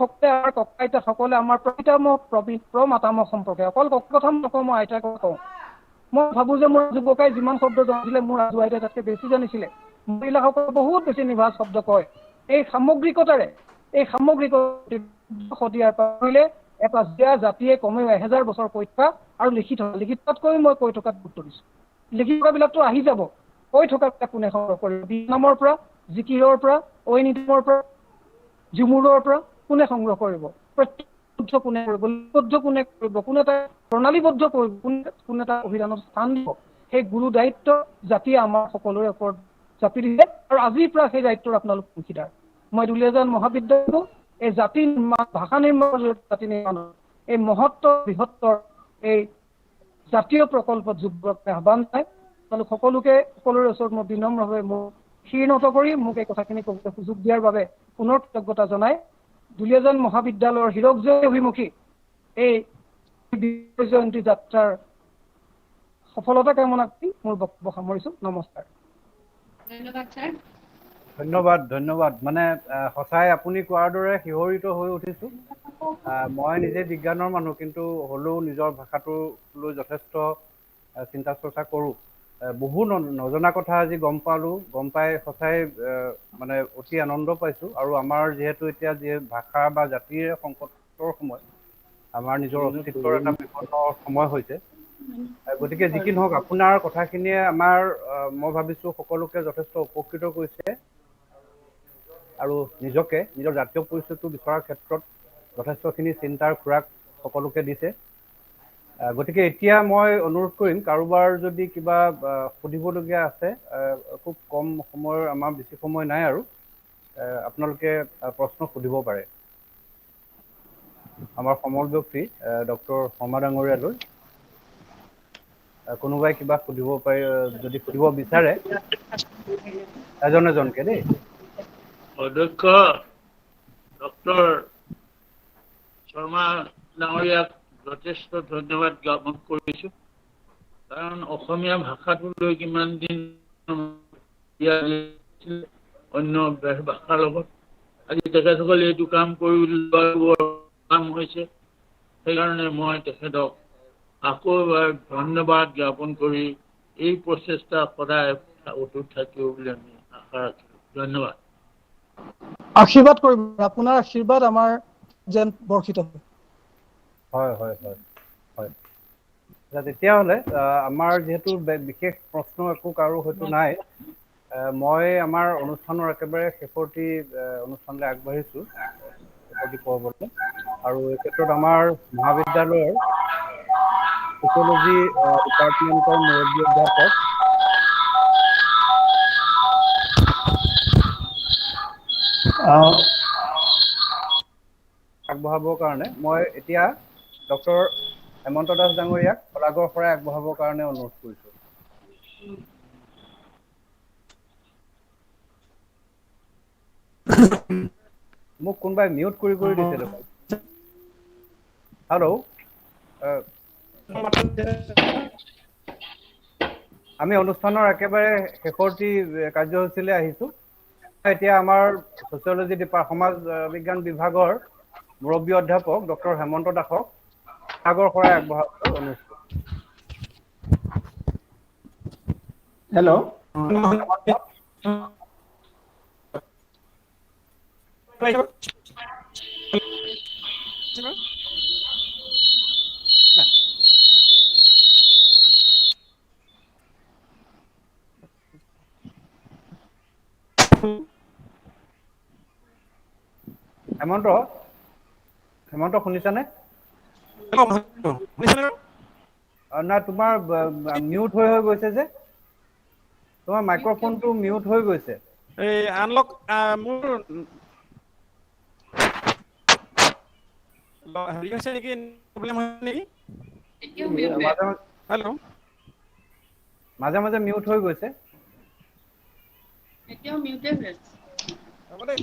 সকলে, আমাৰ ককা আইতা সকলে, আমাৰ প্ৰমাতামহ সম্পৰ্কে, অকল ককাৰ কথা নকওঁ, মই আইতাৰ কথা কওঁ। মই ভাবোঁ যে মোৰ যুৱকাই যিমান শব্দ জানিছিলে, মোৰ আজু আইতাই তাতকৈ বেছি জানিছিলে। মহিলাসকলে বহুত বেছি নিভাঁজ শব্দ কয়। এই সামগ্ৰিকতাৰে, এই শদিয়াৰ পাৰিলে এটা জাতিয়ে কমেও 1000 বছৰ কৈ থকা আৰু লিখিতকৈ মই কৈ থকাত গুৰুত্ব দিছোঁ। লিখি থকাবিলাকতো আহি যাব, কৈ থকাবিলাক কোনে সংগ্ৰহ কৰিব? বিনামৰ পৰা, জিকিৰৰ পৰা, ঐনিতমৰ পৰা, ঝুমুৰৰ পৰা কোনে সংগ্ৰহ কৰিব? প্ৰত্যুদ্ধ কোনে কৰিব? লিপিবদ্ধ কোনে কৰিব? কোনে এটা প্ৰণালীবদ্ধ কৰিব? কোনে এটা অভিধানত স্থান দিব? সেই গুৰু দায়িত্ব জাতিয়ে আমাৰ সকলোৰে ওপৰত জাপি দিছে, আৰু আজিৰ পৰা সেই দায়িত্বৰ আপোনালোক অংশীদাৰ। মই দুলীয়াজান মহাবিদ্যালয়তো এই জাতি নিৰ্মাণ, ভাষা নিৰ্মাণৰ জৰিয়তে জাতি নিৰ্মাণৰ এই মহত্ব বৃহত্তৰ এই জাতীয় প্ৰকল্পত যোগদানৰ আহ্বান জনাই আপোনালোক সকলোৰে ওচৰত মই বিনম্ৰভাৱে মোৰ শিৰ নত কৰি মোক এই কথাখিনি ক'বলৈ সুযোগ দিয়াৰ বাবে পুনৰ কৃতজ্ঞতা জনাই দুলীয়াজান মহাবিদ্যালয়ৰ হীৰক জয়ন্তী অভিমুখী এই জয়ন্তী যাত্ৰাৰ সফলতা কামনা কৰি মোৰ বক্তব্য সামৰিছোঁ। নমস্কাৰ। ধন্যবাদ ছাৰ। ধন্যবাদ। মানে সঁচাই আপুনি কোৱাৰ দৰে শিহৰিত হৈ উঠিছোঁ। মই নিজে বিজ্ঞানৰ মানুহ, কিন্তু হ'লেও নিজৰ ভাষাটো লৈ যথেষ্ট চিন্তা চৰ্চা কৰোঁ। বহু নজনা কথা আজি গম পাই সঁচাই মানে অতি আনন্দ পাইছোঁ। আৰু আমাৰ যিহেতু এতিয়া ভাষা বা জাতিৰ সংকটৰ সময়, আমাৰ নিজৰ অস্তিত্বৰ এটা বিপন্ন সময় হৈছে, গতিকে যি কি নহওক আপোনাৰ কথাখিনিয়ে আমাৰ মই ভাবিছোঁ সকলোকে যথেষ্ট উপকৃত কৰিছে, আৰু নিজকে নিজৰ জাতীয় পৰিচয়টো বিচৰাৰ ক্ষেত্ৰত যথেষ্টখিনি চিন্তাৰ খোৰাক সকলোকে দিছে। গতিকে এতিয়া মই অনুৰোধ কৰিম, কাৰোবাৰ যদি কিবা সুধিবলগীয়া আছে, খুব কম সময়ৰ, আমাৰ বেছি সময় নাই, আৰু আপোনালোকে প্ৰশ্ন সুধিব পাৰে। আমাৰ সমল ব্যক্তি ডক্টৰ শৰ্মা ডাঙৰীয়ালৈ কোনোবাই কিবা সুধিব পাৰে, যদি সুধিব বিচাৰে এজনকে দেই। অধ্যক্ষ ডক্টৰ শৰ্মা ডাঙৰীয়াক যথেষ্ট ধন্যবাদ জ্ঞাপন কৰিছোঁ, কাৰণ অসমীয়া ভাষাটো লৈ কিমান দিন অন্য ভাষাৰ লগত আজি তেখেতসকলে এইটো কাম কৰি লোৱাৰ কাম হৈছে। সেইকাৰণে মই তেখেতক আকৌ এবাৰ ধন্যবাদ জ্ঞাপন কৰি এই প্ৰচেষ্টা সদায় অটুট থাকিব বুলি আমি আশা ৰাখিলোঁ। ধন্যবাদ। আশীৰ্বাদ কৰিব, আপোনাৰ আশীৰ্বাদ আমাৰ যেন বৰ্ষিত হয়। হয়। তেতিয়াহ'লে আমাৰ যিহেতু বিশেষ প্ৰশ্ন একো কাৰো হয়তো নাই, মই আমাৰ অনুষ্ঠানৰ একেবাৰে শেষৰটি অনুষ্ঠানলৈ আগবাঢ়িছোঁ, শেষৰটি পৰ্বলৈ। আৰু এই ক্ষেত্ৰত আমাৰ মহাবিদ্যালয়ৰ ছচিয়লজি ডিপাৰ্টমেণ্টৰ মুৰব্বী অধ্যাপক আগবঢ়াবৰ কাৰণে মই এতিয়া ডক্টৰ হেমন্ত দাস ডাঙৰীয়াক শলাগৰ শৰাই আগবঢ়াবৰ কাৰণে অনুৰোধ কৰিছোঁ। মোক কোনোবাই মিউট কৰি দিছে দেখোন। হেল্ল', আমি অনুষ্ঠানৰ একেবাৰে শেষৰটি কাৰ্যসূচীলৈ আহিছোঁ। এতিয়া আমাৰ ছচিয়লজি সমাজ বিজ্ঞান বিভাগৰ মুৰব্বী অধ্যাপক ডক্টৰ হেমন্ত দাসক আগৰ শৰাই আগবঢ়াবলৈ অনুৰোধ কৰিছোঁ। হেল্ল'। হেমন্ত শুনিছানে? নাই, তোমাৰ মিউট হৈ গৈছে যে, তোমাৰ মাইক্ৰফোনটো মিউট হৈ গৈছে। এই আনলক মোৰ হেৰি হৈছে নেকি প্ৰব্লেম হৈছে নেকি এতিয়াও মিউট হৈ মাজে হেল্ল' মাজে মাজে মিউট হৈ গৈছে। এতিয়াও মিউটে হৈ আছে। হ'ব দেই।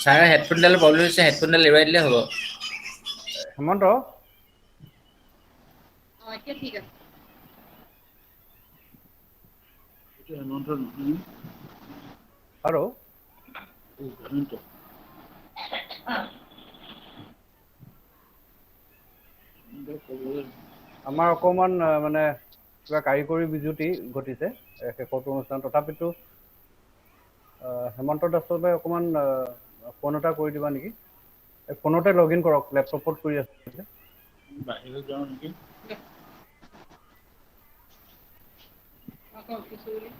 ছাৰৰ হেডফোনডাল প্ৰব্লেম হৈছে, হেডফোনডাল এৰুৱাই দিলে হ'ব। হেমন্ত এতিয়া ঠিক আছে। এইটো হেমন্ত নহয়। আৰু হেমন্ত। আমাৰ অকণমান মানে কিবা কাৰিকৰী বিজুতি ঘটিছে শেষত অনুষ্ঠান, তথাপিতো হেমন্ত দাসলৈ অকণমান ফোন এটা কৰি দিবা নেকি? ফোনতে লগ ইন কৰক, লেপটপত কৰি আছে। বাহিৰত যাওঁ নেকি? আকৌ কিছু বুলি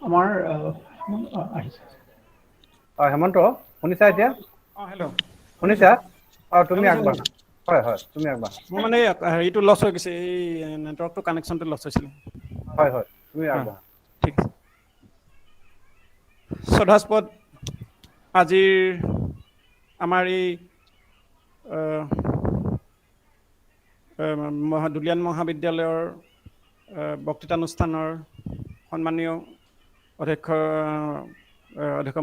আমাৰ আহিছে। হেমন্ত শুনিছা এতিয়া? হেল্ল' শুনিছোঁ শুনিছা? তুমি শুনিছোঁ আগবাঢ়া। শুনিছোঁ হয় তুমি আগবাঢ়া। মোৰ মানে হেৰিটো লছ হৈ গৈছে, এই নেটৱৰ্কটো কানেকশ্যনটো লছ হৈছিলে। হয় তুমি হয় আগবাঢ়া। ঠিক আছে। শ্ৰদ্ধাস্পদ আজিৰ আমাৰ এই দুলীয়াজান মহাবিদ্যালয়ৰ বক্তৃতানুষ্ঠানৰ সন্মানীয় অধ্যক্ষ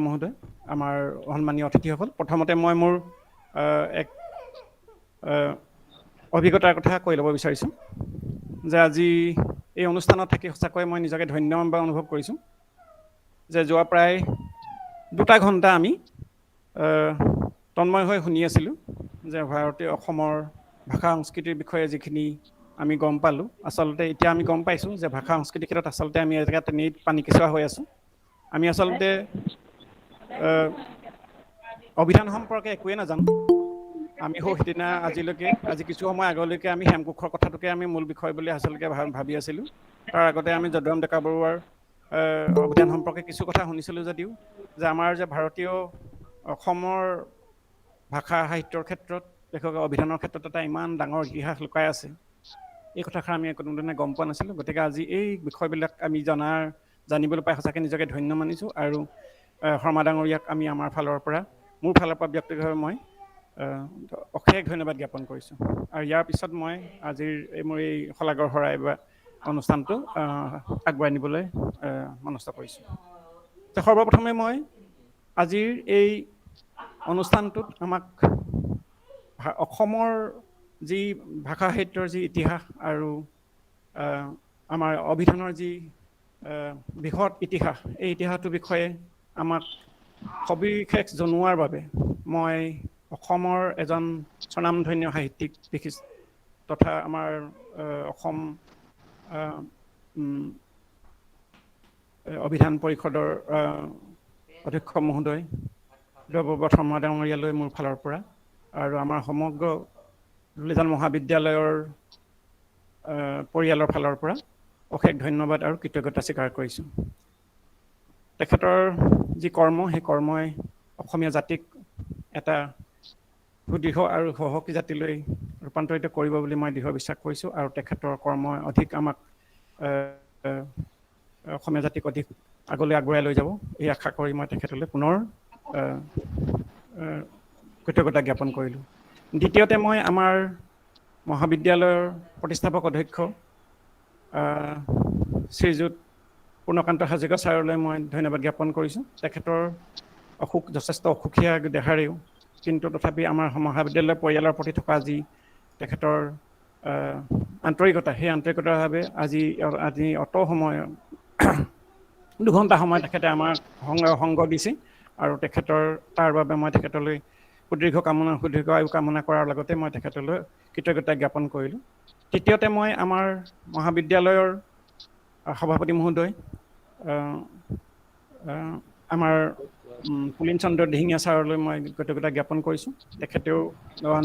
মহোদয়, আমাৰ সন্মানীয় অতিথিসকল, প্ৰথমতে মই মোৰ এক অভিজ্ঞতাৰ কথা কৈ ল'ব বিচাৰিছোঁ যে আজি এই অনুষ্ঠানত থাকি সঁচাকৈ মই নিজকে ধন্য অনুভৱ কৰিছোঁ যে যোৱা প্ৰায় 2 ঘণ্টা আমি তন্ময় হৈ শুনি আছিলোঁ যে ভাৰতীয় অসমৰ ভাষা সংস্কৃতিৰ বিষয়ে যিখিনি আমি গম পালোঁ, আচলতে এতিয়া আমি গম পাইছোঁ যে ভাষা সংস্কৃতিৰ ক্ষেত্ৰত আচলতে আমি এজেগাত তেনেই পানীকেঁচুৱা হৈ আছোঁ। আমি আচলতে অভিধান সম্পৰ্কে একোৱে নাজানো। আমি সিদিনা আজি কিছু সময় আগলৈকে আমি হেমকোষৰ কথাটোকে আমি মূল বিষয় বুলি আচলতে ভাবি আছিলোঁ। তাৰ আগতে আমি যদুৰাম ডেকা বৰুৱাৰ অভিধান সম্পৰ্কে কিছু কথা শুনিছিলোঁ যদিও, যে আমাৰ যে ভাৰতীয় অসমৰ ভাষা সাহিত্যৰ ক্ষেত্ৰত লেখকৰ অভিধানৰ ক্ষেত্ৰত এটা ইমান ডাঙৰ ইতিহাস লুকাই আছে, এই কথাষাৰ আমি কোনোদিনে গম পোৱা নাছিলোঁ। গতিকে আজি এই বিষয়বিলাক আমি জানিবলৈ পাই সঁচাকৈ নিজকে ধন্য মানিছোঁ। আৰু শৰ্মা ডাঙৰীয়াক আমি মোৰ ফালৰ পৰা ব্যক্তিগতভাৱে মই অশেষ ধন্যবাদ জ্ঞাপন কৰিছোঁ। আৰু ইয়াৰ পিছত মই আজিৰ মোৰ এই শলাগৰ শৰাই বা অনুষ্ঠানটো আগবঢ়াই নিবলৈ মনস্থ কৰিছোঁ। সৰ্বপ্ৰথমে মই আজিৰ এই অনুষ্ঠানটোত আমাক অসমৰ যি ভাষা সাহিত্যৰ যি ইতিহাস আৰু আমাৰ অভিধানৰ যি বৃহৎ ইতিহাস, এই ইতিহাসটোৰ বিষয়ে আমাক সবিশেষ জনোৱাৰ বাবে মই অসমৰ এজন স্বনামধন্য সাহিত্যিক তথা আমাৰ অসম অভিধান পৰিষদৰ অধ্যক্ষ মহোদয় শৰ্মা ডাঙৰীয়ালৈ মোৰ ফালৰ পৰা আৰু আমাৰ সমগ্ৰ দুলীয়াজান মহাবিদ্যালয়ৰ পৰিয়ালৰ ফালৰ পৰা অশেষ ধন্যবাদ আৰু কৃতজ্ঞতা স্বীকাৰ কৰিছোঁ। তেখেতৰ যি কৰ্ম, সেই কৰ্মই অসমীয়া জাতিক এটা সুদৃঢ় আৰু সাহসী জাতিলৈ ৰূপান্তৰিত কৰিব বুলি মই দৃঢ় বিশ্বাস কৰিছোঁ। আৰু তেখেতৰ কৰ্মই অধিক আমাক অসমীয়া জাতিক অধিক আগলৈ আগুৱাই লৈ যাব, এই আশা কৰি মই তেখেতলৈ পুনৰ কৃতজ্ঞতা জ্ঞাপন কৰিলোঁ। দ্বিতীয়তে মই আমাৰ মহাবিদ্যালয়ৰ প্ৰতিষ্ঠাপক অধ্যক্ষ শ্ৰীযুত পূৰ্ণকান্ত হাজৰিকা ছাৰলৈ মই ধন্যবাদ জ্ঞাপন কৰিছোঁ। তেখেতৰ যথেষ্ট অসুখীয়া দেহাৰেও কিন্তু তথাপি আমাৰ মহাবিদ্যালয়ৰ পৰিয়ালৰ প্ৰতি থকা যি তেখেতৰ আন্তৰিকতা, সেই আন্তৰিকতাৰ বাবে আজি অত সময় 2 ঘণ্টা সময় তেখেতে আমাক সংগ দিছে। আৰু তাৰ বাবে মই তেখেতলৈ সুদীৰ্ঘ আয়ু কামনা কৰাৰ লগতে মই তেখেতলৈ কৃতজ্ঞতা জ্ঞাপন কৰিলোঁ। তৃতীয়তে মই আমাৰ মহাবিদ্যালয়ৰ সভাপতি মহোদয় আমাৰ পুলিন চন্দ্ৰ দিহিঙীয়া ছাৰলৈ মই কৃতজ্ঞতা জ্ঞাপন কৰিছোঁ। তেখেতেও 2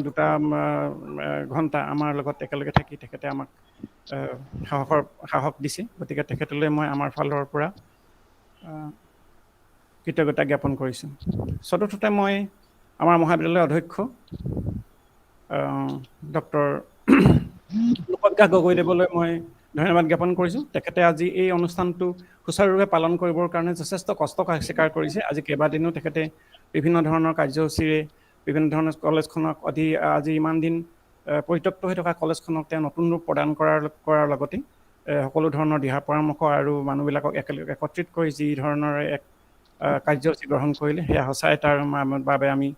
ঘণ্টা আমাৰ লগত একেলগে থাকি তেখেতে আমাক সাহস দিছে। গতিকে তেখেতলৈ মই আমাৰ ফালৰ পৰা কৃতজ্ঞতা জ্ঞাপন কৰিছোঁ। চতুৰ্থতে মই আমাৰ মহাবিদ্যালয়ৰ অধ্যক্ষ ডক্টৰ লোকজ্ঞা গগৈদেৱলৈ মই ধন্যবাদ জ্ঞাপন কৰিছোঁ। তেখেতে আজি এই অনুষ্ঠানটো সুচাৰুৰূপে পালন কৰিবৰ কাৰণে যথেষ্ট কষ্ট স্বীকাৰ কৰিছে। আজি কেইবাদিনো তেখেতে বিভিন্ন ধৰণৰ কাৰ্যসূচীৰে বিভিন্ন ধৰণৰ কলেজখনক আজি ইমান দিন পৰিত্যক্ত হৈ থকা কলেজখনক তেওঁ নতুন ৰূপ প্ৰদান কৰাৰ লগতে সকলো ধৰণৰ দিহা পৰামৰ্শ আৰু মানুহবিলাকক একেলগে একত্ৰিত কৰি যি ধৰণৰ এক কাৰ্যসূচী গ্ৰহণ কৰিলে সেয়া সঁচাই তাৰ বাবে আমি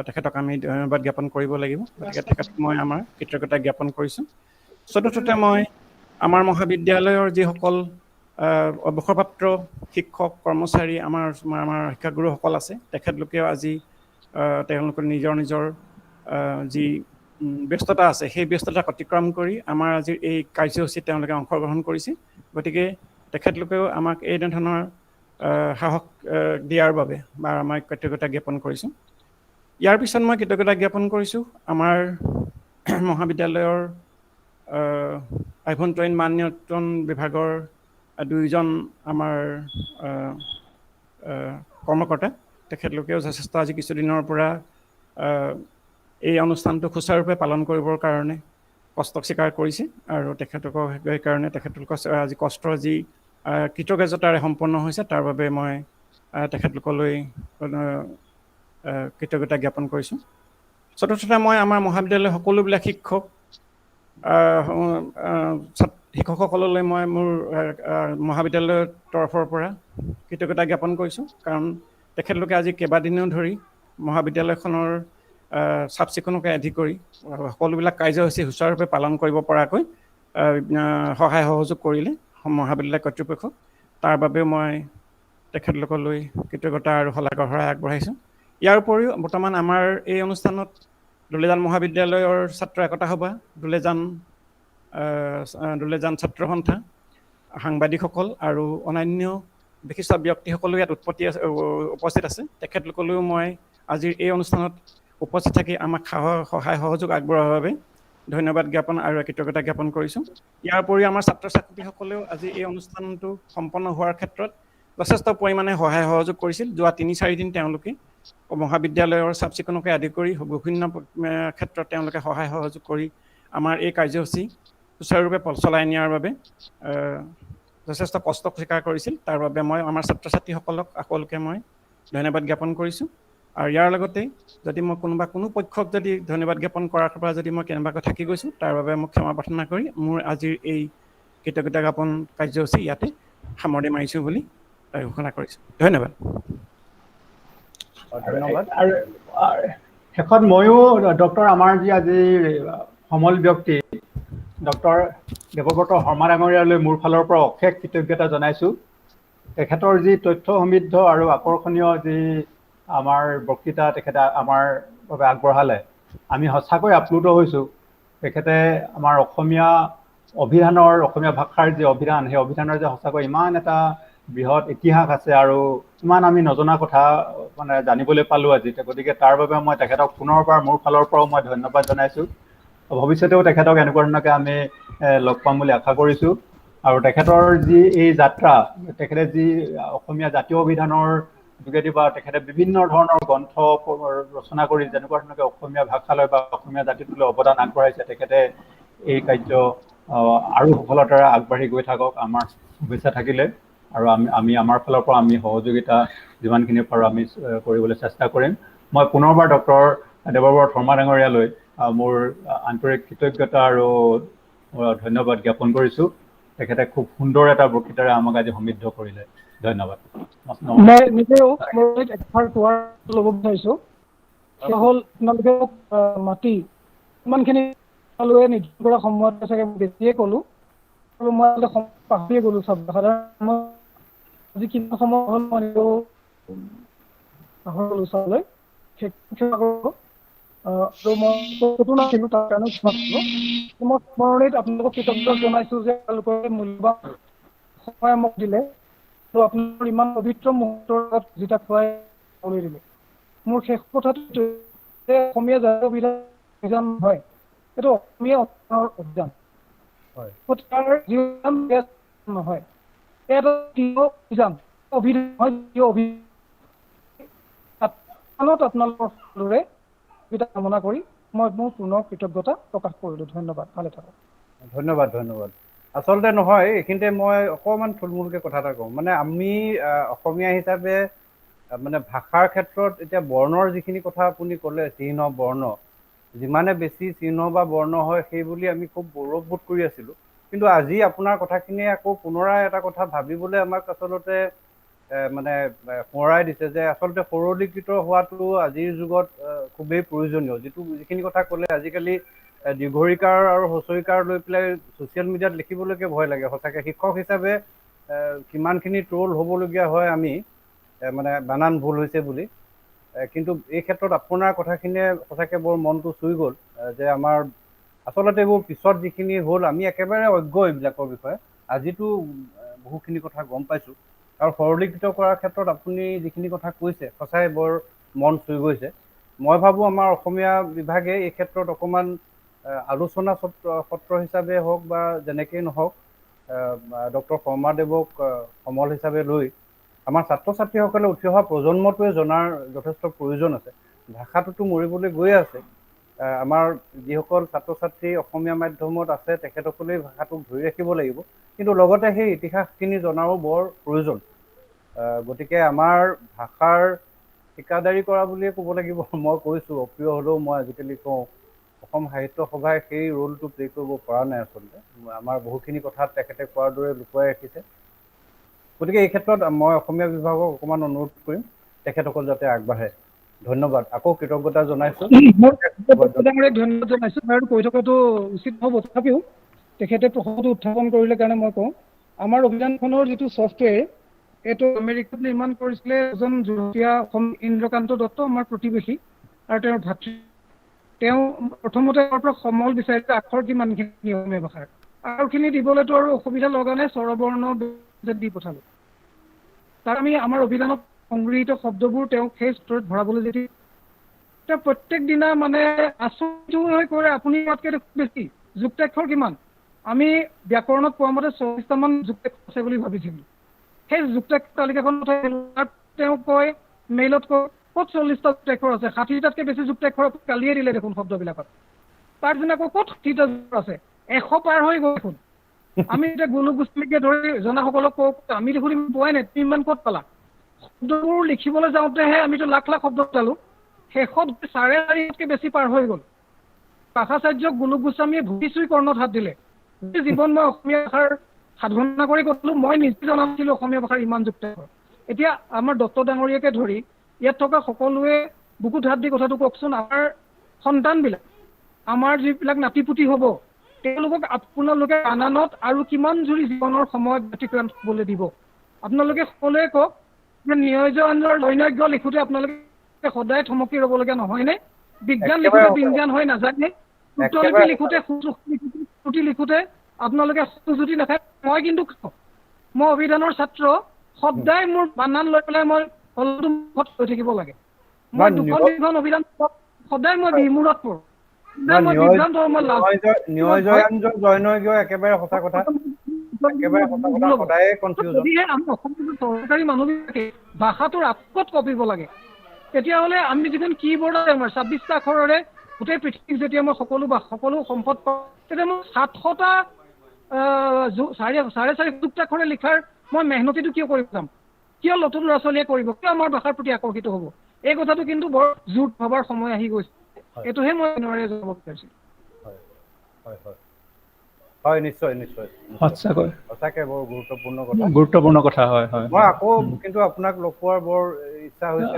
তেখেতক আমি ধন্যবাদ জ্ঞাপন কৰিব লাগিব। গতিকে তেখেতক মই আমাৰ কৃতজ্ঞতা জ্ঞাপন কৰিছোঁ। চতুৰ্থতে মই আমাৰ মহাবিদ্যালয়ৰ যিসকল অৱসৰপ্ৰাপ্ত শিক্ষক কৰ্মচাৰী আমাৰ শিক্ষাগুৰুসকল আছে তেখেতলোকেও আজি তেওঁলোকৰ নিজৰ নিজৰ যি ব্যস্ততা আছে সেই ব্যস্ততাক অতিক্ৰম কৰি আমাৰ আজিৰ এই কাৰ্যসূচীত তেওঁলোকে অংশগ্ৰহণ কৰিছে। গতিকে তেখেতলোকেও আমাক এই ধৰণৰ সাহস দিয়াৰ বাবে বা আমাক কৃতজ্ঞতা জ্ঞাপন কৰিছোঁ। ইয়াৰ পিছত মই কৃতজ্ঞতা জ্ঞাপন কৰিছোঁ আমাৰ মহাবিদ্যালয়ৰ আভ্যন্তৰীণ মান নিয়ন্ত্ৰণ বিভাগৰ দুইজন আমাৰ কৰ্মকৰ্তা। তেখেতলোকেও যথেষ্ট আজি কিছুদিনৰ পৰা এই অনুষ্ঠানটো সুচাৰুৰূপে পালন কৰিবৰ কাৰণে কষ্ট স্বীকাৰ কৰিছে আৰু তেখেতলোকক সেইকাৰণে তেখেতলোকৰ আজি কষ্টৰ যি কৃতজ্ঞতাৰে সম্পন্ন হৈছে তাৰ বাবে মই তেখেতলোকলৈ কৃতজ্ঞতা জ্ঞাপন কৰিছোঁ। চতুৰ্থতে মই আমাৰ মহাবিদ্যালয়ৰ সকলোবিলাক শিক্ষকসকললৈ মই মোৰ মহাবিদ্যালয়ৰ তৰফৰ পৰা কৃতজ্ঞতা জ্ঞাপন কৰিছোঁ। কাৰণ তেখেতলোকে আজি কেইবাদিনো ধৰি মহাবিদ্যালয়খনৰ চাফ চিকুণকে আদি কৰি সকলোবিলাক কাৰ্যসূচী সুচাৰুৰূপে পালন কৰিব পৰাকৈ সহায় সহযোগ কৰিলে মহাবিদ্যালয় কৰ্তৃপক্ষক। তাৰ বাবেও মই তেখেতলোকলৈ কৃতজ্ঞতা আৰু শলাগৰ শৰাই আগবঢ়াইছোঁ। ইয়াৰ উপৰিও বৰ্তমান আমাৰ এই অনুষ্ঠানত দুলীয়াজান মহাবিদ্যালয়ৰ ছাত্ৰ একতা সভা, দুলীয়াজান ছাত্ৰ সন্থা, সাংবাদিকসকল আৰু অন্যান্য বিশিষ্ট ব্যক্তিসকলো ইয়াত উপস্থিত আছে। তেখেতলোকলৈও মই আজিৰ এই অনুষ্ঠানত উপস্থিত থাকি আমাক সহায় সহযোগ আগবঢ়োৱাৰ বাবে ধন্যবাদ জ্ঞাপন আৰু কৃতজ্ঞতা জ্ঞাপন কৰিছোঁ। ইয়াৰ উপৰিও আমাৰ ছাত্ৰ ছাত্ৰীসকলেও আজি এই অনুষ্ঠানটো সম্পন্ন হোৱাৰ ক্ষেত্ৰত যথেষ্ট পৰিমাণে সহায় সহযোগ কৰিছিল। যোৱা ৩-৪ দিন তেওঁলোকে মহাবিদ্যালয়ৰ চাফ চিকুণকে আদি কৰি বিভিন্ন ক্ষেত্ৰত তেওঁলোকে সহায় সহযোগ কৰি আমাৰ এই কাৰ্যসূচী সুচাৰুৰূপে চলাই নিয়াৰ বাবে যথেষ্ট কষ্ট স্বীকাৰ কৰিছিল। তাৰ বাবে মই আমাৰ ছাত্ৰ ছাত্ৰীসকলক সকলোকে মই ধন্যবাদ জ্ঞাপন কৰিছোঁ। আৰু ইয়াৰ লগতে যদি মই কোনো পক্ষক যদি ধন্যবাদ জ্ঞাপন কৰাৰ পৰা যদি মই কেনেবাকৈ থাকি গৈছোঁ তাৰ বাবে মোক ক্ষমা প্ৰাৰ্থনা কৰি মোৰ আজিৰ এই কৃতজ্ঞতা জ্ঞাপন কাৰ্যসূচী ইয়াতে সামৰণি মাৰিছোঁ বুলি ঘোষণা কৰিছোঁ। ধন্যবাদ। ধন্যবাদ। আৰু শেষত ময়ো ডক্টৰ আমাৰ যি আজি সমল ব্যক্তি ডক্টৰ দেৱব্ৰত শৰ্মা ডাঙৰীয়ালৈ মোৰ ফালৰ পৰা অশেষ কৃতজ্ঞতা জনাইছোঁ। তেখেতৰ যি তথ্য সমৃদ্ধ আৰু আকৰ্ষণীয় যি আমাৰ বক্তৃতা তেখেতে আমাৰ বাবে আগবঢ়ালে, আমি সঁচাকৈ আপ্লুত হৈছোঁ। তেখেতে আমাৰ অসমীয়া ভাষাৰ যি অভিধান, সেই অভিধানৰ যে সঁচাকৈ ইমান এটা বৃহৎ ইতিহাস আছে আৰু ইমান আমি নজনা কথা মানে জানিবলৈ পালোঁ আজি। গতিকে তাৰ বাবে মই তেখেতক পুনৰবাৰ মোৰ ফালৰ পৰাও মই ধন্যবাদ জনাইছোঁ। ভৱিষ্যতেও তেখেতক এনেকুৱা ধৰণকে আমি লগ পাম বুলি আশা কৰিছোঁ। আৰু তেখেতৰ যি এই যাত্ৰা, তেখেতে যি অসমীয়া জাতীয় অভিধানৰ যোগেদি বা তেখেতে বিভিন্ন ধৰণৰ গ্ৰন্থ ৰচনা কৰি যেনেকুৱা ধৰণে অসমীয়া ভাষালৈ বা অসমীয়া জাতিটোলৈ অৱদান আগবঢ়াইছে, তেখেতে এই কাৰ্য আৰু সফলতাৰে আগবাঢ়ি গৈ থাকক, আমাৰ শুভেচ্ছা থাকিলে। আৰু আমি আমাৰ ফালৰ পৰা আমি সহযোগিতা যিমানখিনি পাৰোঁ আমি কৰিবলৈ চেষ্টা কৰিম। মই পুনৰবাৰ ডক্টৰ দেৱব্ৰত শৰ্মা ডাঙৰীয়ালৈ মোৰ আন্তৰিক কৃতজ্ঞতা আৰু ধন্যবাদ জ্ঞাপন কৰিছোঁ। তেখেতে খুব সুন্দৰ এটা বক্তৃতাৰে আমাক আজি সমৃদ্ধ কৰিলে। ধন্যবাদ। মই নিজেও এষাৰ কোৱাৰ ল'ব বিচাৰিছোঁ। সেয়া হ'ল আপোনালোকে মাতি ইমানখিনি নিৰ্ধাৰণ কৰা সময়ত চাগে বেছিয়ে ক'লোঁ আৰু মই পাহৰিয়ে গ'লোঁ চব। সাধাৰণ মই আজি কিমান সময় হ'ল মই নিজেও পাহৰি গ'লোঁ চাবলৈ। ক্ষমা কৰিব আৰু মই ক'তো নাছিলোঁ, তাৰ কাৰণে ক্ষমা কৰিব। মই স্মৰণিত আপোনালোকক কৃতজ্ঞতা জনাইছোঁ যে তেওঁলোকে মূল্যৱান সময় মোক দিলে আৰু আপোনাৰ ইমান পবিত্ৰ মুহূৰ্তৰ লগত জিতা খুৱাই দিলে। মোৰ শেষ কথাটো যে অসমীয়া জাতীয় অভিযান নহয়, এইটো অসমীয়া অভিযান তাৰ নহয়, এটা অভিযান অভিধান হয়। অনুষ্ঠানত আপোনালোকৰ সকলোৰে সুবিধা কামনা কৰি মই মোৰ পুনৰ কৃতজ্ঞতা প্ৰকাশ কৰিলোঁ। ধন্যবাদ, ভালে থাকক। ধন্যবাদ ধন্যবাদ। আচলতে নহয়, এইখিনিতে মই অকণমান থুলমূলকৈ কথা এটা কওঁ। মানে আমি অসমীয়া হিচাপে মানে ভাষাৰ ক্ষেত্ৰত এতিয়া বৰ্ণৰ যিখিনি কথা আপুনি ক'লে, চিহ্ন বৰ্ণ, যিমানে বেছি চিহ্ন বা বৰ্ণ হয় সেই বুলি আমি খুব গৌৰৱবোধ কৰি আছিলোঁ। কিন্তু আজি আপোনাৰ কথাখিনিয়ে আকৌ পুনৰাই এটা কথা ভাবিবলৈ আমাক আচলতে মানে সোঁৱৰাই দিছে যে আচলতে সৰলীকৃত হোৱাটো আজিৰ যুগত খুবেই প্ৰয়োজনীয়। যিখিনি কথা ক'লে, আজিকালি দীৰ্ঘৰিকাৰ আৰু হ্ৰস্বইকাৰ লৈ পেলাই ছ'চিয়েল মিডিয়াত লিখিবলৈকে ভয় লাগে। সঁচাকৈ শিক্ষক হিচাপে কিমানখিনি ট্ৰল হ'বলগীয়া হয় আমি মানে বানান ভুল হৈছে বুলি। কিন্তু এই ক্ষেত্ৰত আপোনাৰ কথাখিনিয়ে সঁচাকৈ বৰ মনটো চুই গ'ল যে আমাৰ আচলতে এইবোৰ পিছত যিখিনি হ'ল আমি একেবাৰে অজ্ঞ এইবিলাকৰ বিষয়ে। আজিতো বহুখিনি কথা গম পাইছোঁ আৰু সৰলীকৃত কৰাৰ ক্ষেত্ৰত আপুনি যিখিনি কথা কৈছে সঁচাই বৰ মন চুই গৈছে। মই ভাবোঁ আমাৰ অসমীয়া বিভাগে এই ক্ষেত্ৰত অকণমান আলোচনা সত্ৰ হিচাপে হওক বা যেনেকেই নহওক ডক্টৰ শৰ্মাদেৱক সমল হিচাপে লৈ আমাৰ ছাত্ৰ ছাত্ৰীসকলে উঠি অহা প্ৰজন্মটোৱে জনাৰ যথেষ্ট প্ৰয়োজন আছে। ভাষাটোতো মৰিবলৈ গৈয়ে আছে। আমাৰ যিসকল ছাত্ৰ ছাত্ৰী অসমীয়া মাধ্যমত আছে তেখেতসকলেই ভাষাটোক ধৰি ৰাখিব লাগিব, কিন্তু লগতে সেই ইতিহাসখিনি জনাৰো বৰ প্ৰয়োজন। গতিকে আমাৰ ভাষাৰ ঠিকাদাৰী কৰা বুলিয়ে ক'ব লাগিব। মই কৈছোঁ, অপ্ৰিয় হ'লেও মই আজিকালি কওঁ, অসম সাহিত্য সভাই সেই ৰোলটো প্লে' কৰিব পৰা নাই আচলতে। আমাৰ বহুখিনি কথা তেখেতে কোৱাৰ দৰে লুকুৱাই ৰাখিছে। গতিকে এই ক্ষেত্ৰত মই অসমীয়া বিভাগক অকণমান অনুৰোধ কৰিম তেখেতসকল যাতে আগবাঢ়ে। ধন্যবাদ, আকৌ কৃতজ্ঞতা জনাইছোঁ। ধন্যবাদ জনাইছোঁ আৰু কৈ থকাটো উচিত হ'ব। তথাপিও তেখেতে প্ৰসংগটো উত্থাপন কৰিলে কাৰণে মই কওঁ, আমাৰ অভিধানখনৰ যিটো ছফ্টৱেৰ এইটো আমেৰিকাত নিৰ্মাণ কৰিছিলে এজন যুটীয়া অসম ইন্দ্ৰকান্ত দত্ত, আমাৰ প্ৰতিবেশী, আৰু তেওঁৰ ভাতৃ। তেওঁ প্ৰথমতে তাৰ পৰা সমল বিচাৰিছে আখৰ কিমানখিনি অসমীয়া ভাষাৰ, আখৰখিনি দিবলৈতো আৰু অসুবিধা লগা নাই, স্বৰবৰ্ণ দি পঠালোঁ। তাত আমি আমাৰ অভিধানত সংগৃহীত শব্দবোৰ তেওঁক সেই স্তৰত ভৰাবলৈ যেতিয়া তেওঁ প্ৰত্যেক দিনা মানে আচৰিত হৈ কৰে, আপুনি ইয়াতকৈ বেছি যুক্তাক্ষৰ কিমান? আমি ব্যাকৰণত পোৱা মতে 40টামান যুক্তাক্ষৰ আছে বুলি ভাবিছিলোঁ। সেই যুক্তাক্ষৰ তালিকাখন তেওঁ কয় মেইলত কয় ক'ত 40টা যুক্তাক্ষৰ আছে, 60টাতকৈ বেছি যুক্তাক্ষৰ কালিয়ে দিলে দেখোন শব্দবিলাকত। তাৰ দিনা আকৌ ক'ত 60টা আছে, 100 পাৰ হৈ গ'ল দেখোন। আমি এতিয়া গোলক গোস্বামীকে ধৰি জনাসকলক কওঁ, আমি দেখোন পোৱাই নাই, তুমি ইমান ক'ত পালা? শব্দবোৰ লিখিবলৈ যাওঁতেহে আমিতো লাখ লাখ শব্দ পালোঁ, শেষত 4.5তকৈ বেছি পাৰ হৈ গ'ল। ভাষাচাৰ্যক গোলক গোস্বামীয়ে ভুকি চুই কৰ্ণত হাত দিলে। জীৱন মই অসমীয়া ভাষাৰ সাধনা কৰি ক'লোঁ, মই নিজে জনা নাছিলোঁ অসমীয়া ভাষাৰ ইমান যুক্তাক্ষৰ। এতিয়া আমাৰ দত্ত ডাঙৰীয়াকে ধৰি ইয়াত থকা সকলোৱে বুকুত হাত দি কথাটো কওকচোন, আমাৰ সন্তানবিলাক, আমাৰ যিবিলাক নাতিপুতি হ'ব, তেওঁলোকক আপোনালোকে বানানত আৰু কিমান জুৰি জীৱনৰ সময়ত ব্যতিক্ৰান্ত হ'বলৈ দিব? আপোনালোকে সকলোৱে কওক যে নিয়োজনৰ দৈনজ্ঞ লিখোঁতে আপোনালোকে সদায় থমকি ৰ'বলগীয়া নহয়নে? বিজ্ঞান লিখোঁতে বিজ্ঞান হৈ নাজানে? সূত্ৰলিপি লিখোঁতে শ্ৰুতি লিখোঁতে আপোনালোকে সুজুতি নাথাকে? মই কিন্তু মই অভিধানৰ ছাত্ৰ, সদায় মোৰ বানান লৈ পেলাই মই হলটো মুখত লৈ থাকিব লাগে। মই দুখন তিনিখন অভিধান সদায় মই বিমূৰত পৰোঁ। একেবাৰে সঁচা কথা, চৰকাৰী মানুহবিলাকে ভাষাটোৰ আগত কপিব লাগে। তেতিয়াহ'লে আমি যিখন কি বৰ্ড আছে আমাৰ 26টা আখৰেৰে গোটেই পৃথিৱীক যেতিয়া মই সকলো সম্পদ পাওঁ, তেতিয়া মই 700টা 4.5 যুক্তাক্ষৰে লিখাৰ মই মেহনতিটো কিয় কৰিব যাম? কিয় নতুন ল'ৰা ছোৱালীয়ে কৰিব? কিয় আমাৰ ভাষাৰ প্ৰতি আকৰ্ষিত হ'ব? এই কথাটো কিন্তু বৰ জোৰ ভবাৰ সময় আহি গৈছে। এইটোহে মই নোৱাৰে যাব বিচাৰিছিলোঁ। হয়, নিশ্চয় নিশ্চয়, সঁচাকৈ সঁচাকৈ বৰ গুৰুত্বপূৰ্ণ গুৰুত্বপূৰ্ণ কথা। হয় হয়, মই আকৌ কিন্তু আপোনাক লগ পোৱাৰ বৰ ইচ্ছা হৈছে।